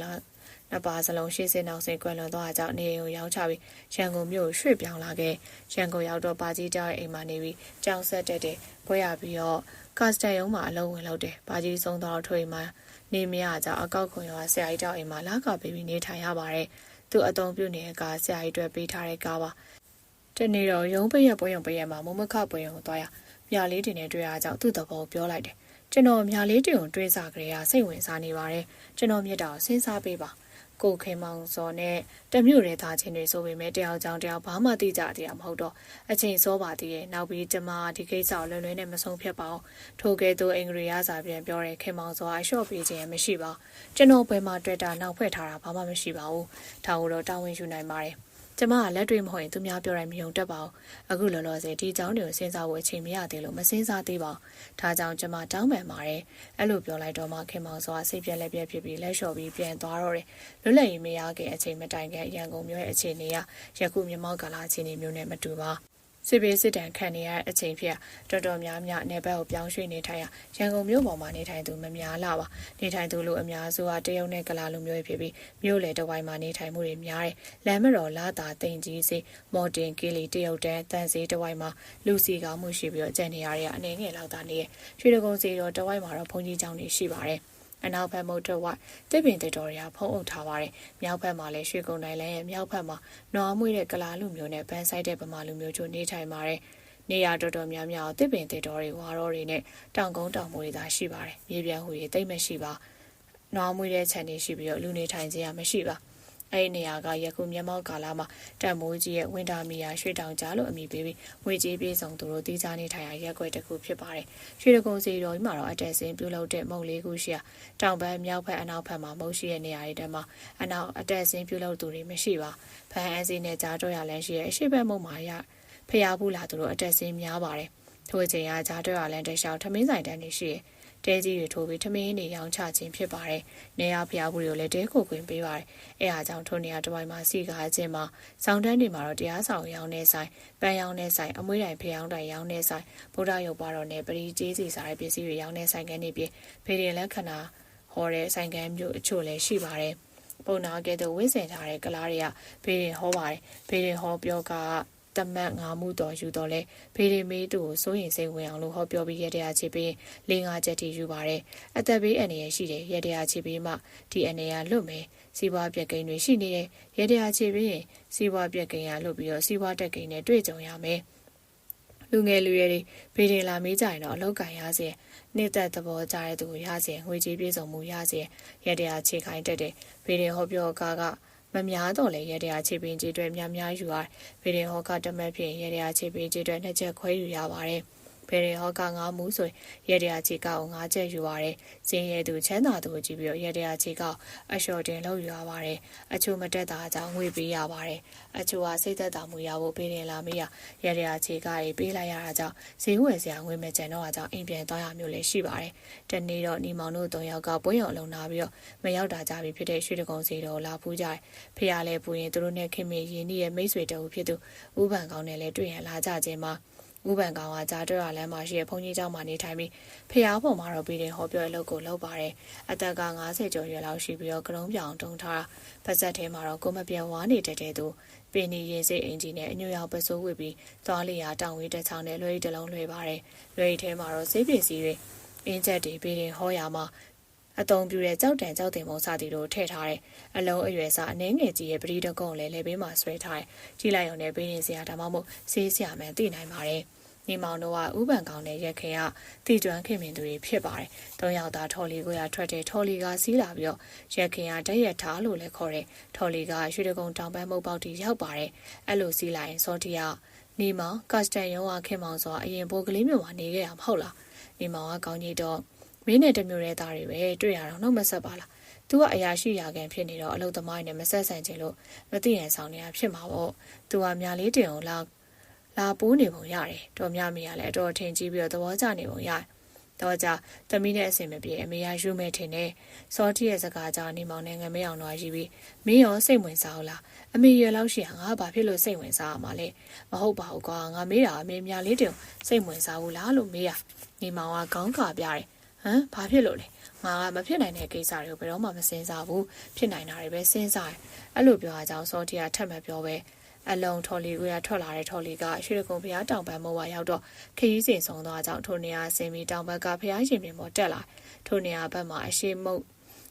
ှစ်ပါးစလုံးရှေ့စင်နောက်စင်ကွယ်လွန်သွားကြောင်းနေကိုရောက်ချပြီးရန်ကုန်မြို့ရွှေ့ပြောင်းလာခဲ့ရန်ကုန်ရောက်တော့ပါကြီးတောက်ရဲ့အိမ်မှာနေပြီးကြောင်ဆက်တက်တယ်ဘွဲရပြီးတော့ကာစတန်ရုံမှာအလုံးဝင်လုပ်တယ်ပါကြီးဆုံးတော့ထွေမှာနေမရကြောင်းအကောက်ခုံရုံကဆရာကြီးတောက်အိမ်မှာလာကပေးပြီးနေထိုင်ရပါတယ်သူအတုံးပြုတ်နေတဲ့ကားဆရာကြီးတွေပေးထားတဲ့ကားပါတနေ့တော့ရုံးပရက်ပွဲရုံပရက်မှာမမခပွဲရုံကိုသွားရမြလေးတင်နဲ့တွေ့ရကြောင်းသူ့သဘောပြောလိုက်တယ်ကျွန်တော်မြလေးတင်ကိုတွေးစားကြရစိတ်ဝင်စားနေပါတယ်ကျွန်တော်မြတ်တာကိုစဉ်းစားပေးပါကိုခင်မောင်စောနဲ့တမျိုးရဲသားချင်းတွေဆိုပေမဲ့တယောက်ကြောင့်တယောက်ဘာမှသိကြတရားမဟုတ်တော့အချိန်စောပါသေးရဲ့နောက်ပြီးကျမဒီကိစ္စကိုလွယ်လွယ်နဲ့မဆုံးဖြတ်ပါဘူးထိုကဲ့သို့အင်္ဂရိယစာပြန်ပြောတဲ့ခင်မောင်စောအလျှော့ပေးခြင်းမရှိပါကျွန်တော်ဘယ်မှာတွေ့တာနောက်ဖွဲ့ထားတာဘာမှမရှိပါဘူးဒါကိုတော့တာဝန်ယူနိုင်ပါတယ်ကျမကလက်တွေ့မဟုတ်ရင်သူများပြောတိုင်းမယုံတတ်ပါဘူးအခုလောလောဆယ်ဒီအကြောင်းတွေကိုစဉ်းစားဖို့အချိန်မရသေးလို့မစဉ်းစားသေးပါဘူးဒါကြောင့်ကျမတောင်းပန်ပါတယ်အဲ့လိုပြောလိုက်တော့မှခင်မောင်စောကစိတ်ပြက်လက်ပြက်ဖြစ်ပြီးလက်လျှော်ပြီးပြန်သွားတော့တယ်လွတ်လပ်ရေးမရခင်အချိန်မတိုင်ခင်ရန်ကုန်မြို့ရဲ့အခြေအနေကယခုမြမောက်ကာလအခြေအနေမျိုးနဲ့မတူပါစစ်ပေးစစ်တမ်းခံနေရတဲ့အချိန်ဖြစ်တော်တော်များများနယ်ဘက်ကိုပြောင်းရွှေ့နေထိုင်ရန်ကုန်မြို့ပေါ်မှာနေထိုင်သူမများလာပါနေထိုင်သူလို့အများစုကတရုတ်နဲ့ကလာလူမျိုးဖြစ်ပြီးမြို့လေတဝိုင်းမှာနေထိုင်မှုတွေများတယ်လမ်းမတော်လာတာတင်ကြီးစီမော်တင်ကီလီတရုတ်တန်းတန်စီတဝိုင်းမှာလူစီကောင်းမှုရှိပြီးတော့ကျန်နေရတဲ့အနေငယ်လောက်သာနေရွှေတကုန်းစီတော့တဝိုင်းမှာတော့ဘုံကြီးကျောင်းတွေရှိပါတယ်အနောက်ဘက်မုတ်တော့ဝတစ်ပင်တေတော်ရဖုံးအုပ်ထားပါတယ်။မြောက်ဘက်မှာလည်းရွှေကုန်းတိုင်းလမ်းရဲ့မြောက်ဘက်မှာနွားမွေးတဲ့ကလာလူမျိုးနဲ့ပန်းဆိုင်တဲ့ဗမာလူမျိုးတို့နေထိုင်ပါတယ်။နေရာတော်တော်များများတစ်ပင်တေတော်တွေဝါရောတွေနဲ့တောင်ကုန်းတောင်မွေးတွေသာရှိပါတယ်။မြေပြန့်ဟူတွေတိတ်မရှိပါ။နွားမွေးတဲ့ခြံတွေရှိပြီးတော့လူနေထိုင်ခြင်းရမရှိပါ။အဲ့ဒီနေရာကယခုမြမောက်ကာလမှာတန်မိုးကြီးရဲ့ဝင်းတာမီယာရွှေတောင်ကြားလို့အမည်ပေးပြီးငွေကြေးပြေးဆောင်သူတို့တီးခြားနေထိုင်ရာရက်ွက်တစ်ခုဖြစ်ပါတယ်။ရွှေတကုန်းစီတော်ကြီးမှာတော့အတက်စင်းပြုလုပ်တဲ့မုံလေးခုရှိရာတောင်ဘက်မြောက်ဘက်အနောက်ဘက်မှာမုံရှိတဲ့နေရာတွေထဲမှာအနောက်အတက်စင်းပြုလုပ်သူတွေမရှိပါ။ဖန်အစီနဲ့ကြားတော့ရလန်းရှိရဲ့အရှိဘက်မုံမှာရဖျားဘူးလာသူတို့အတက်စင်းများပါတယ်။ထို့အချိန်ကကြားတော့ရလန်းတလျှောက်ထမင်းဆိုင်တန်းနေရှိရဲ့ တဲကြီးတွေထိုးပြီးထမင်းနေရောင်းချခြင်းဖြစ်ပါတယ်။နေရဖျားဘူးတွေကိုလည်းတဲကိုခွင်ပေးပါတယ်။အဲအားကြောင့်ထိုနေရာတစ်ပိုင်းမှာစီကားခြင်းမှာစောင်းတန်းတွေမှာတော့တရားဆောင်ရောင်းနေဆိုင်ပန်းရောင်းနေဆိုင်အမွှေးတိုင်ဖျောင်းတိုင်ရောင်းနေဆိုင်ဗုဒ္ဓရုပ်ပါတော်နဲ့ပရိကျေးစီစားတဲ့ပစ္စည်းတွေရောင်းနေဆိုင်ကနေပြီးဖေရင်လက်ခဏဟောတဲ့ဆိုင်ကန်းမျိုးအချို့လည်းရှိပါတယ်။ပုံနာကဲ့သို့ဝင်းစင်ထားတဲ့ကလားတွေကဖေရင်ဟောပါတယ်။ဖေရင်ဟောပြောကတမတ်ငါမှုတော်ယူတော်လဲဖေးရီမေးသူကိုစိုးရင်စိတ်ဝင်အောင်လို့ဟောပြောပြီးရတရားချေပေး၄၅ချက်ထိယူပါတယ်အသက်ဘေးအနေရရှိတယ်ရတရားချေပေးမှဒီအနေရလွတ်မယ်စီးပွားပြက်ကိန်းတွေရှိနေတယ်ရတရားချေပေးရင်စီးပွားပြက်ကိန်းရလွတ်ပြီးတော့စီးပွားတက်ကိန်းနဲ့တွေ့ကြုံရမယ်လူငယ်လူရွယ်တွေဖေးရင်လာမေးကြရင်တော့အလောက်ကန်ရစေနှစ်သက်သဘောကြတဲ့သူကိုရစေငွေကြေးပြေဆုံးမှုရစေရတရားချေခိုင်းတတ်တယ်ဖေးရင်ဟောပြောကမများတော့လေရတရားချေပင်ကြီးတွေများများယူရတယ်။ဖေရင်ဟောကတမက်ဖြင့်ရတရားချေပင်ကြီးတွေနှစ်ချက်ခွဲယူရပါတယ်။ဖေရင်ဟောက9မူဆိုရတရားချေကောက်9ချက်ယူရတယ်။စင်းရဲသူချမ်းသာသူကိုကြည့်ပြီးတော့ရတရားချေကောက်အလျှော်တင်လုပ်ယူရပါတယ်။အချို့မတက်တာကြောင့်ငွေပေးရပါတယ်။အချို့ကစိတ်သက်သာမှုရဖို့ဖေရင်လာမေးရတရားချေကတွေပေးလိုက်ရတာကြောင့်ဈေးဝယ်စရာငွေမကျန်တော့တာကြောင့်အိမ်ပြန်သွားရမျိုးလည်းရှိပါတယ်။တနေ့တော့ညီမောင်တို့3ယောက်ကပွဲရုံအလုံးနာပြီးတော့မရောက်တာကြပြီဖြစ်တဲ့ရွှေတကုံစီတော်လာဖူးကြတယ်။ဖះလဲပူရင်သူတို့နဲ့ခင်မင်းရင်းနှီးရဲ့မိတ်ဆွေတအုပ်ဖြစ်သူဥပန်ကောင်နဲ့လည်းတွေ့ရလာကြခြင်းမှာဥပန်ကောင်ကကြားတော်ရလမ်းမှာရှိတဲ့ဘုန်းကြီးကျောင်းမှာနေထိုင်ပြီးဖះပေါ်မှာတော့ပြီးတဲ့ဟောပြောအလုပ်ကိုလုပ်ပါတယ်အသက်က90ကျော်ရွယ်လောက်ရှိပြီးတော့ကလုံးပြောင်တုံထားပါဇက်ထဲမှာတော့ကိုမပြောင်းဝါနေတဲ့တဲ့သူပင်နီရင်စိတ်အင်ဂျီနဲ့အညွှရောက်ပစိုးဝစ်ပြီးသွားလျာတောင်ဝေးတစ်ချောင်းနဲ့လွှဲတစ်လုံးလွှဲပါတယ်လွှဲထဲမှာတော့စိတ်ပစ္စည်းတွေအင်းချက်တွေပြီးတဲ့ဟောရမှာအတုံးပြူတဲ့ကြောက်တန်ကြောက်တင်ပုံစသည်တို့ထည့်ထားတဲ့အလုံးအရွယ်စားအနှဲငယ်ကြီးရဲ့ပရိဒကုံလည်းလေဘေးမှာဆွဲထားတယ်။ကြည့်လိုက်ရုံနဲ့ပေးရင်စရာဒါမှမဟုတ်ဆေးစရာမှန်သိနိုင်ပါတယ်။ညီမောင်တို့ကဥပန်ကောင်နဲ့ရက်ခင်ကတီကျွမ်းခင်မင်သူတွေဖြစ်ပါတယ်။၃ယောက်သားထော်လီကိုရထွက်တဲ့ထော်လီကစီးလာပြီးတော့ရက်ခင်ကတရက်ထားလို့လည်းခေါ်တယ်။ထော်လီကရွှေတကုံတောင်ပန်းမုတ်ပေါက်တီရောက်ပါတယ်။အဲ့လိုစီးလာရင်စောတီကညီမောင်ကတ်စတန်ရုံးကခင်မောင်ဆိုအရင်ဘိုးကလေးမျိုးမှာနေခဲ့ရမဟုတ်လား။ညီမောင်ကကောင်းကြီးတော့မင်းနဲ့တမျိုးတဲ့သားတွေပဲတွေ့ရတော့နှုတ်မဆက်ပါလား။ तू ကအရာရှိရာကန်ဖြစ်နေတော့အလုပ်သမားတွေနဲ့မဆက်ဆံချင်လို့မသိရန်ဆောင်နေတာဖြစ်မှာပေါ့။ तू ကမြလေးတင်အောင်လာပိုးနေပုံရတယ်။တော်မြမရလည်းအတော်ထင်ကြီးပြီးတော့သဘောကျနေပုံရတယ်။တော့ကြသမီးနဲ့အဆင်မပြေအမေရယူမဲ့ထင်တယ်။စောတီရဲ့စကားကြောင့်နေမောင်နဲ့ငမေအောင်တော့ရှိပြီးမင်းရောစိတ်ဝင်စားအောင်လား။အမေရလောက်ရှိငါဘာဖြစ်လို့စိတ်ဝင်စားရမှာလဲ။မဟုတ်ပါဘူးကွာငါမေးတာအမေမြလေးတင်စိတ်ဝင်စားဘူးလားလို့မေးရ။နေမောင်ကခေါင်းခါပြတယ်။ဘာဖြစ်လို့လဲငါကမဖြစ်နိုင်တဲ့ကိစ္စတွေကိုဘယ်တော့မှမစင်စားဘူးဖြစ်နိုင်တာတွေပဲစဉ်းစားတယ်အဲ့လိုပြောအားကြောင့်စောတီကထပ်မပြောပဲအလုံးထော်လီကိုရထွက်လာတဲ့ထော်လီကရွှေကုံဖျားတောင်ပန်းမိုးဝါရောက်တော့ခရီးစဉ်ဆုံးသွားကြောင့်ထိုနေရာဆင်းပြီးတောင်ဘက်ကဖျားရှင်ပြင်ပေါ်တက်လာထိုနေရာဘက်မှာအရှိမုတ်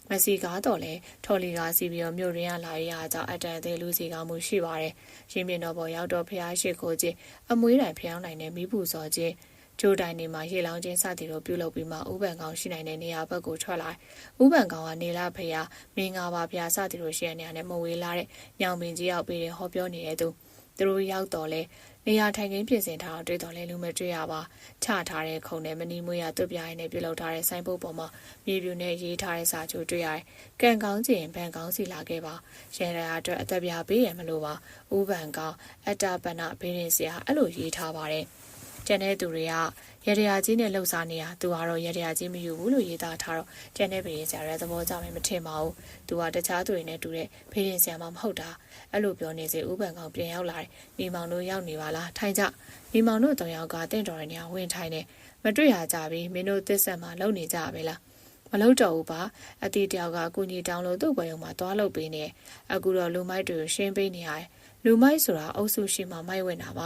မစီကားတော့လဲထော်လီကစီပြီးတော့မြို့ရင်းကလာရကြောင့်အတန်သေးလူစီကားမှုရှိပါတယ်ရှင်ပြင်တော်ပေါ်ရောက်တော့ဖျားရှိခိုးခြင်းအမွှေးတိုင်ဖျောင်းနိုင်တဲ့မိဘူးစောခြင်းကျိုးတိုင်နေမှာရေလောင်းချင်းစသည်တို့ပြုလုပ်ပြီးမှဥပန်ကောင်ရှိနိုင်တဲ့နေရာဘက်ကိုထွက်လာဥပန်ကောင်ကနေလာဖျားမင်းငါးပါးဖျားစသည်တို့ရှိတဲ့နေရာနဲ့မဝေးလာတဲ့ညောင်ပင်ကြီးရောက်ပြီးဟောပြောနေတဲ့သူတို့ရောက်တော့လဲနေရာထိုင်ခင်းပြင်ဆင်ထားတော့တွေ့တော့လဲလူမတွေ့ရပါချထားတဲ့ခုံနဲ့မနီမွေးရသွပ်ပြားရည်နဲ့ပြုလုပ်ထားတဲ့ဆိုင်းပုတ်ပေါ်မှာမြေပြူနဲ့ရေးထားတဲ့စာချိုးတွေ့ရတယ်။ကံကောင်းခြင်းဘန်ကောင်းစီလာခဲ့ပါရန်ရာအတွက်အသက်ပြားပေးရမလို့ပါဥပန်ကောင်အတ္တပဏဘေးရင်စရာအဲ့လိုရေးထားပါတယ်ကျန်တဲ့သူတွေကရတရားကြီးနဲ့လှုပ်ရှားနေတာသူကတော့ရတရားကြီးမယူဘူးလို့ရေးသားထားတော့ကျန်တဲ့ဘေးရင်ဆရာရဲ့သဘောကျမယ်မထင်ပါဘူးသူကတခြားသူတွေနဲ့တူတဲ့ဘေးရင်ဆရာမှမဟုတ်တာအဲ့လိုပြောနေစေဥပန်ကောင်ပြန်ရောက်လာတယ်ညီမောင်တို့ရောက်နေပါလားထိုင်ကြညီမောင်တို့၃ယောက်ကတင့်တော်တဲ့နေရာဝင်ထိုင်နေမတွေ့ရကြပြီမင်းတို့သစ္စာမှာလုံနေကြပဲလားမလုပ်တော့ဘူးပါအတီတယောက်ကအကူကြီးတောင်းလို့သူ့ဘွယ်ရုံမှာသွားလုပ်ပေးနေအခုတော့လူမိုက်တွေရှင်းပေးနေရတယ်လူမိုက်ဆိုတာအုပ်စုရှိမှမိုက်ဝင်တာပါ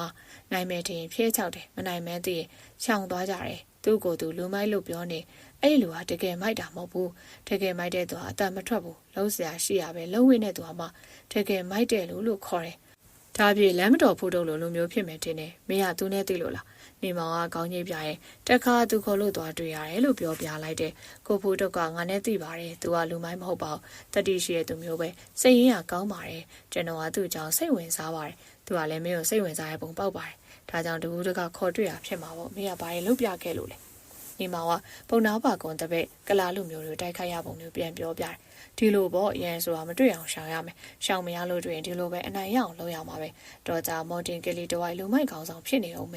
နိုင်မယ်ထင်ဖျဲချောက်တယ်မနိုင်မဲသိရင်ရှောင်သွားကြတယ်သူ့ကိုယ်သူလူမိုက်လို့ပြောနေအဲ့လူဟာတကယ်မိုက်တာမဟုတ်ဘူးတကယ်မိုက်တဲ့သူဟာအတန်မထွက်ဘူးလုံးစရာရှိရပဲလုံးဝင်းတဲ့သူဟာမှတကယ်မိုက်တယ်လို့ခေါ်တယ်ဒါပြေလမ်းမတော်ဖို့တော့လိုမျိုးဖြစ်မယ်ထင်တယ်မင်းကသူနဲ့သိလို့လားနေမောင်ကကောင်းကြီးပြရင်တက်ခါသူခေါ်လို့သွားတွေ့ရတယ်လို့ပြောပြလိုက်တယ်ကိုဖိုးတော့ကငါနဲ့သိပါတယ်သူကလူမိုင်းမဟုတ်ပါဘူးတတိရှိတဲ့သူမျိုးပဲစိတ်ရင်းကကောင်းပါတယ်ကျွန်တော်ကသူ့အကြောင်းစိတ်ဝင်စားပါတယ်သူကလည်းမင်းကိုစိတ်ဝင်စားတဲ့ပုံပေါက်ပါတယ်ဒါကြောင့်တကူးတကခေါ်တွေ့ရဖြစ်မှာပေါ့မင်းကဘာလို့လုပ်ပြခဲ့လို့လဲ နေမှာဝပုံနာပါကွန်တပည့်ကလာလူမျိုးတွေတိုက်ခိုက်ရပုံမျိုးပြန်ပြောပြတယ်ဒီလိုပေါ့ရန်ဆိုတာမတွေ့အောင်ရှောင်ရမယ်ရှောင်မရလို့တွေ့ရင်ဒီလိုပဲအနိုင်ရအောင်လုပ်ရမှာပဲတော့ကြမော်တင်ကလီတဝိုင်လူမိုက်ကောင်ဆောင်ဖြစ်နေအောင်ပဲ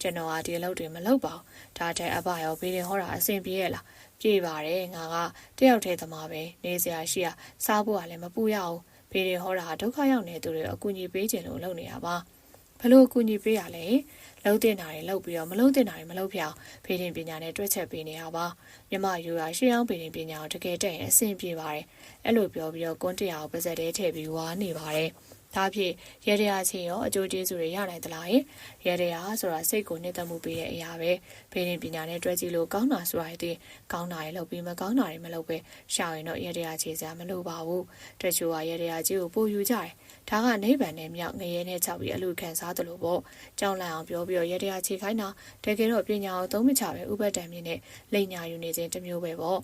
ကျွန်တော်ကဒီအလုပ်တွေမလုပ်ပါဘူးဒါတဲ့အဘရောဘေးရင်ဟောတာအဆင်ပြေရဲ့လားပြေပါတယ်ငါကတယောက်တည်းသမားပဲနေစရာရှိရစားဖို့ကလည်းမပူရအောင်ဘေးရင်ဟောတာဒုက္ခရောက်နေသူတွေအကူအညီပေးခြင်းလို့လုပ်နေတာပါဘလို့အကူအညီပေးရလဲလုံးတင်တာတွေလုပ်ပြီးတော့မလုံးတင်တာတွေမလုပ်ပြအောင်ဖေးတင်ပညာနဲ့တွက်ချက်ပေးနေရပါမြမယူရာရှေးအောင်ဖေးတင်ပညာကိုတကယ်တည်းအဆင်ပြေပါတယ်အဲ့လိုပြောပြီးတော့ကွန်းတရားကိုပါဇက်တဲထည့်ပြီးဝါနေပါတယ်ဒါဖြင့်ရေတရားချင်းရောအကျိုးကျေးဇူးတွေရနိုင်သလားရေတရားဆိုတာစိတ်ကိုနှစ်သက်မှုပေးတဲ့အရာပဲဖေးတင်ပညာနဲ့တွက်ကြည့်လို့ကောင်းတာဆိုတာဒီကောင်းတာတွေလုပ်ပြီးမကောင်းတာတွေမလုပ်ပဲရှောင်ရင်တော့ရေတရားချင်းစရာမလိုပါဘူးတချို့ကရေတရားချင်းကိုပို့ယူကြတယ်ဒါကနိဗ္ဗာန်နဲ့မြောက်ငရဲနဲ့ချပြီးအလူခံစားသလိုပေါ့ကြောင်းလန့်အောင်ပြောပြီးတော့ရေတရားခြေခိုင်းတာတကယ်တော့ပညာကိုသုံးမချပဲဥပဒံမြင့်နဲ့လိန်ညာယူနေခြင်းတစ်မျိုးပဲပေါ့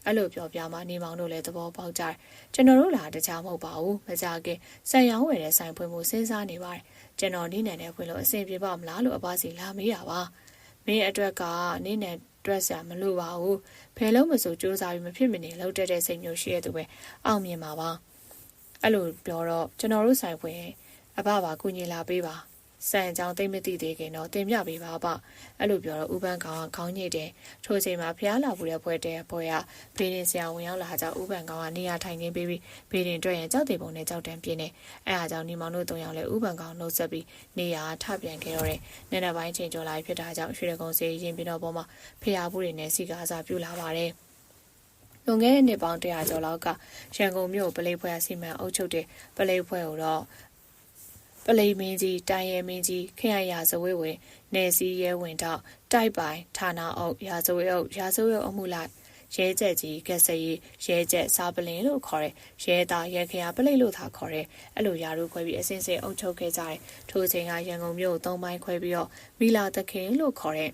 အဲ့လိုပြောပြမှနေမောင်တို့လည်းသဘောပေါက်ကြတယ်ကျွန်တော်တို့လားတခြားမဟုတ်ပါဘူးမကြခင်ဆိုင်ရောင်းဝယ်တဲ့ဆိုင်ဖွင့်မှုစဉ်းစားနေပါတယ်ကျွန်တော်နေနယ်နဲ့ဖွင့်လို့အဆင်ပြေပါမလားလို့အပစီလာမေးတာပါမင်းအတွက်ကနေနယ်တွက်စရာမလိုပါဘူးဘယ်လုံးမဆိုစူးစမ်းပြီးမဖြစ်မနေလောက်တဲ့စိတ်မျိုးရှိရတဲ့သူပဲအောင်မြင်ပါပါအဲ့လိုပြောတော့ကျွန်တော်တို့ဆိုင်ဖွင့်အဘပါကုညီလာပေးပါစံကြောင်သိမ့်မသိသေးခင်တော့တင်ပြပေးပါပါအဲ့လိုပြောတော့ဥပန်းကောင်ကခေါင်းညိတ်တယ်ထိုအချိန်မှာဖျားလာဘူးတဲ့ဘွဲတဲ့ဘွဲကဘေးရင်ဆရာဝင်ရောက်လာကြဥပန်းကောင်ကနေရာထိုင်ခင်းပေးပြီးဘေးရင်တွေ့ရင်ကြောက်တေပုံနဲ့ကြောက်တန်းပြင်းနေအဲ့အားကြောင့်ညီမောင်တို့၃ယောက်လည်းဥပန်းကောင်နှုတ်ဆက်ပြီးနေရာထပြန်ခဲ့တော့တယ်နည်းနည်းပိုင်းချိန်ကျော်လာဖြစ်တာကြောင့်ရွှေရကုန်းစေးရင်ပြီးတော့ပေါ်မှာဖျားဘူးတွေနဲ့စီကားစားပြူလာပါတယ်လွန်ခဲ့တဲ့နှစ်ပေါင်း100ကျော်လောက်ကရန်ကုန်မြို့ပလိတ်ဖွဲစီမံအုပ်ချုပ်တဲ့ပလိတ်ဖွဲကိုတော့ပလိမင်းကြီးတိုင်ရဲမင်းကြီးခရိုင်ရာဇဝေးဝင်နေစီရဲဝင်တော့တိုက်ပိုင်ဌာနအုပ်ရာဇဝေးအုပ်ရာဇဝေးအမှုလိုက်ရဲကျက်ကြီးကက်စရီရဲကျက်စားပလင်လို့ခေါ်တယ်ရဲသားရဲခရပလိတ်လို့သာခေါ်တယ်အဲ့လိုယာတို့ခွဲပြီးအစင်းစင်းအုပ်ချုပ်ခဲ့ကြတယ်ထိုအချိန်ကရန်ကုန်မြို့3ပိုင်းခွဲပြီးတော့မီလာသခင်လို့ခေါ်တဲ့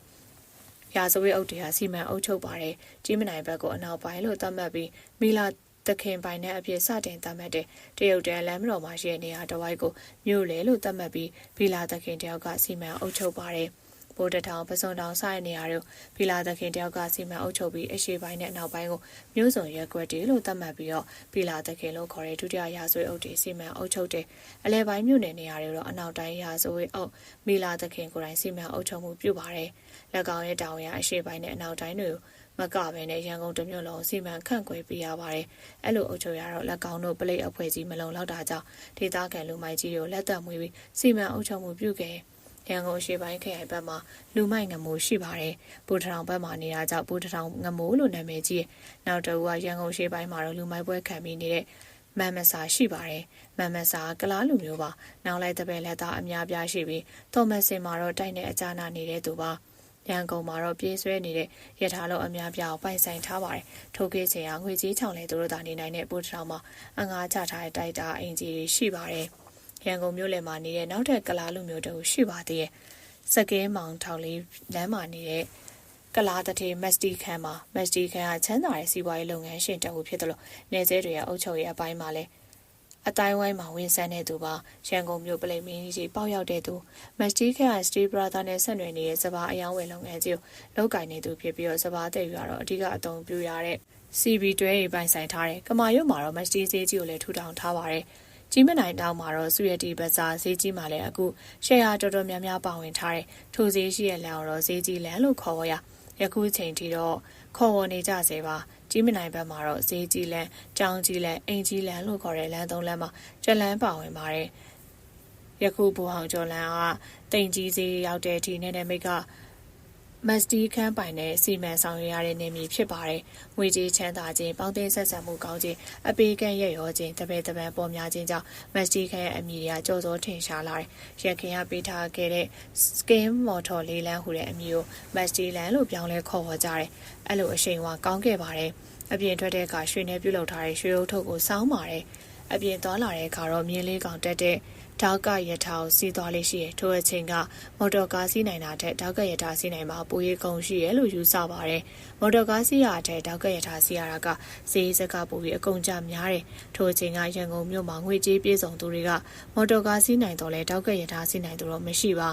ရာဇဝေးအုပ်တရားစီမံအုပ်ချုပ်ပါတယ်ကြီးမနိုင်ဘက်ကိုအနောက်ပိုင်းလို့သတ်မှတ်ပြီးမီလာသခင်ပိုင်းနဲ့အပြည့်စတင်သတ်မှတ်တဲ့တရုတ်တန်လမ်းမတော်မှာရှိတဲ့နေရာတစ်ဝိုက်ကိုမြို့လေလို့သတ်မှတ်ပြီးဘီလာသခင်တယောက်ကစီမံအုပ်ချုပ်ပါတယ်ဗိုလ်တထောင်ပစုံတောင်စတဲ့နေရာတို့ဘီလာသခင်တယောက်ကစီမံအုပ်ချုပ်ပြီးအရှေ့ပိုင်းနဲ့အနောက်ပိုင်းကိုမြို့စုံရက်ွက်တီလို့သတ်မှတ်ပြီးတော့ဘီလာသခင်လို့ခေါ်တဲ့ဒုတိယရာဇဝေးအုပ်တီစီမံအုပ်ချုပ်တဲ့အလဲပိုင်းမြို့နယ်နေရာတွေတော့အနောက်တိုင်းရာဇဝေးအုပ်ဘီလာသခင်ကိုယ်တိုင်စီမံအုပ်ချုပ်မှုပြုပါတယ်လက်ကောင်ရဲ့တောင်ရအရှေ့ပိုင်းနဲ့အနောက်တိုင်းတွေကိုမကပဲနဲ့ရန်ကုန်တမြို့လုံးစီမံခန့်ခွဲပေးရပါတယ်။အဲ့လိုအုပ်ချုပ်ရတော့လက်ကောင်တို့ပလိတ်အဖွဲ့ကြီးမလုံလောက်တာကြောင့်ဒေသခံလူမိုက်ကြီးကိုလက်သက်မွေးပြီးစီမံအုပ်ချုပ်မှုပြုခဲ့ရန်ကုန်ရှေ့ပိုင်းခရိုင်ဘက်မှာလူမိုက်ငမိုးရှိပါတယ်။ပူထထောင်ဘက်မှာနေတာကြောင့်ပူထထောင်ငမိုးလို့နာမည်ကြီးနောက်တစ်ခုကရန်ကုန်ရှေ့ပိုင်းမှာတော့လူမိုက်ပွဲခံပြီးနေတဲ့မမ်မဆာရှိပါတယ်။မမ်မဆာကလားလူမျိုးပါ။နောက်လိုက်တဲ့ပဲလက်သားအများပြားရှိပြီးသောမတ်စင်မှာတော့တိုက်နဲ့အကြနာနေတဲ့သူပါ။ရန်ကုန်မှာတော့ပြေးဆွဲနေတဲ့ရထားလုံးအများပြားပိုင်ဆိုင်ထားပါတယ်။ထိုကေးချိန်ကငွေကြီးချောင်းလေသူတို့သာနေနိုင်တဲ့ပူထထောင်မှာအငါးချထားတဲ့တိုက်တာအင်ဂျီတွေရှိပါတယ်။ရန်ကုန်မြို့လယ်မှာနေတဲ့နောက်ထပ်ကလားလူမျိုးတို့ရှိပါသေးတယ်။စကဲမောင်ထောင်လေးလမ်းမှာနေတဲ့ကလားတထေမက်စတီခန်းမှာမက်စတီခန်းကချမ်းသာတဲ့စီးပွားရေးလုပ်ငန်းရှင်တအုပ်ဖြစ်တယ်လို့နေစဲတွေရဲ့အုပ်ချုပ်ရေးအပိုင်းမှာလည်းအတိုင်းဝိုင်းမှာဝင်ဆန်းတဲ့သူပါရန်ကုန်မြို့ပလိမင်းကြီးပေါက်ရောက်တဲ့သူမက်စတီခန်းကစတီဘရာသာနဲ့ဆက်နွယ်နေတဲ့စပါးအယောင်းဝယ်လုပ်ငန်းကြီးကိုလောက်ကင်နေသူဖြစ်ပြီးတော့စပါးတဲ့ယူကတော့အဓိကအသုံးပြုရတဲ့ CB တွဲတွေပိုင်ဆိုင်ထားတယ်ကမာရွတ်မှာတော့မက်စတီဈေးကြီးကိုလည်းထူထောင်ထားပါတယ်ကြီးမနိုင်တောင်မှာတော့စုရတီဘဇာဈေးကြီးမှာလည်းအခုရှယ်ယာတော်တော်များများပါဝင်ထားတယ်ထိုဈေးရှိရလမ်းတော့ဈေးကြီးလမ်းလို့ခေါ်ရယခုချိန်ထိတော့ခေါ်ဝေါ်နေကြစေပါကြီးမနိုင်ဘက်မှာတော့ဈေးကြီးလမ်းကြောင်းကြီးလမ်းအိမ်ကြီးလမ်းလို့ခေါ်တဲ့လမ်းသုံးလမ်းမှာကျက်လမ်းပါဝင်ပါတယ်ယခုဘူဟောင်ကျော်လမ်းကတိမ်ကြီးဈေးရောက်တဲ့အထိနဲ့မိတ်ကမက်စတီခန်းပိုင်နဲ့စီမံဆောင်ရွက်ရတဲ့နေမြေဖြစ်ပါတယ်။ငွေကြေးချမ်းသာခြင်းပေါင်းတင်ဆက်ဆံမှုကောင်းခြင်းအပေးကန့်ရရောခြင်းတပည့်တပန်းပေါ်များခြင်းကြောင့်မက်စတီခန်းရဲ့အမည်တွေကကြော်စောထင်ရှားလာတယ်။ရခင်ကပေးထားခဲ့တဲ့ Skin Motor လေးလမ်းဟူတဲ့အမည်ကိုမက်စတီလန်လို့ပြောင်းလဲခေါ်ဝေါ်ကြတယ်။အဲ့လိုအရှိန်အဝါကောင်းခဲ့ပါတယ်။အပြင်ထွက်တဲ့အခါရွှေနဲ့ပြုတ်လောက်ထားတဲ့ရွှေအုပ်ထုပ်ကိုစောင်းပါတယ်။အပြင်သွားလာတဲ့အခါတော့မြင်းလေးကောင်တက်တဲ့ဒေါက်ကရထားစီးသွားလေးရှိရထိုအချိန်ကမော်တော်ကားစီးနိုင်တာတဲ့ဒေါက်ကရထားစီးနိုင်မှာပိုရေးကုန်ရှိရလို့ယူဆပါတယ်မော်တော်ကားစီးရတဲ့ဒေါက်ကရထားစီးရတာကဈေးစကပိုပြီးအကုန်ကြများတယ်ထိုအချိန်ကရန်ကုန်မြို့မှာငွေကြေးပြေးဆောင်သူတွေကမော်တော်ကားစီးနိုင်တော့လဲဒေါက်ကရထားစီးနိုင်သူတော့မရှိပါ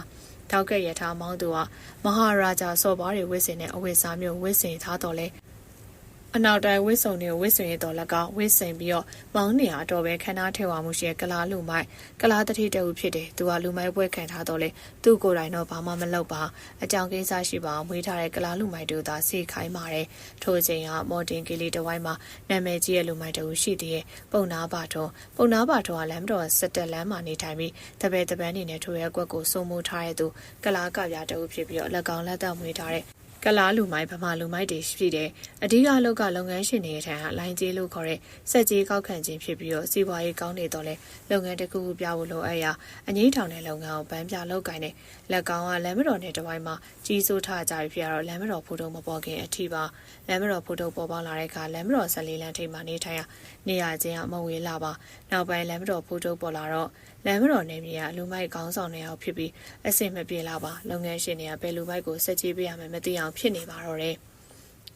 တောက်ကရထားမောင်းသူကမဟာရာဂျာစော်ဘားတွေဝစ်စင်တဲ့အဝတ်စားမျိုးဝစ်စင်ထားတော့လဲအနောက်တိုင်းဝစ်စုံတွေဝစ်စင်ရတော်လည်းကောင်းဝစ်စင်ပြီးတော့မောင်းနေရတော့ပဲခန္ဓာထဲဝါမှုရှိကလာလူမိုက်ကလာတတိတဦးဖြစ်တယ်သူကလူမိုက်ပွဲခံထားတော့လဲသူ့ကိုယ်တိုင်တော့ဘာမှမလုပ်ပါအကြောင်းကိစ္စရှိပါမွေးထားတဲ့ကလာလူမိုက်တို့သာစီခိုင်းပါတယ်ထို့ချိန်ကမော်တင်ကလေးတစ်ဝိုင်းမှာနာမည်ကြီးရဲ့လူမိုက်တူရှိသေးရဲ့ပုံနာပါထွန်းကလမ်းတော်စက်တက်လမ်းမှာနေထိုင်ပြီးတပန်းနေနဲ့ထိုရဲကွက်ကိုစိုးမိုးထားတဲ့သူကလာကပြတူဖြစ်ပြီးတော့လက်ကောင်လက်သက်မွေးထားတဲ့ကလာလူမိုက်ဗမာလူမိုက်တွေရှိတယ်အဓိကအလုပ်ကလုပ်ငန်းရှင်တွေထံကလိုင်းကြီးလို့ခေါ်တဲ့စက်ကြီးကောက်ခံခြင်းဖြစ်ပြီးတော့စီးပွားရေးကောင်းနေတော့လဲလုပ်ငန်းတစ်ခုခုပြဖို့လိုအပ်ရာအငိမ့်ထောင်တဲ့လုပ်ငန်းကိုဗန်းပြလုပ်ကိုင်းတဲ့လက်ကောင်ကလမ်းမတော်နဲ့တစ်ဝိုင်းမှာကြီးစိုးထားကြပြီးဖြစ်တော့လမ်းမတော်ဖိုးတုံးမပေါ်ခင်အထိပါလမ်းမတော်ဖိုးတုံးပေါ်ပေါက်လာတဲ့အခါလမ်းမတော်14လမ်းထိပ်မှာနေထိုင်ရနေရခြင်းကမဝေးလာပါနောက်ပိုင်းလမ်းမတော်ဖိုးတုံးပေါ်လာတော့လမ်းမတော်နေမြေကလူမိုက်ကောင်းဆောင်နေအောင်ဖြစ်ပြီးအဆင်မပြေလာပါလုပ်ငန်းရှင်တွေကဘယ်လူမိုက်ကိုစက်ကြီးပေးရမယ်မသိအောင်ဖြစ်နေပါတော့တယ်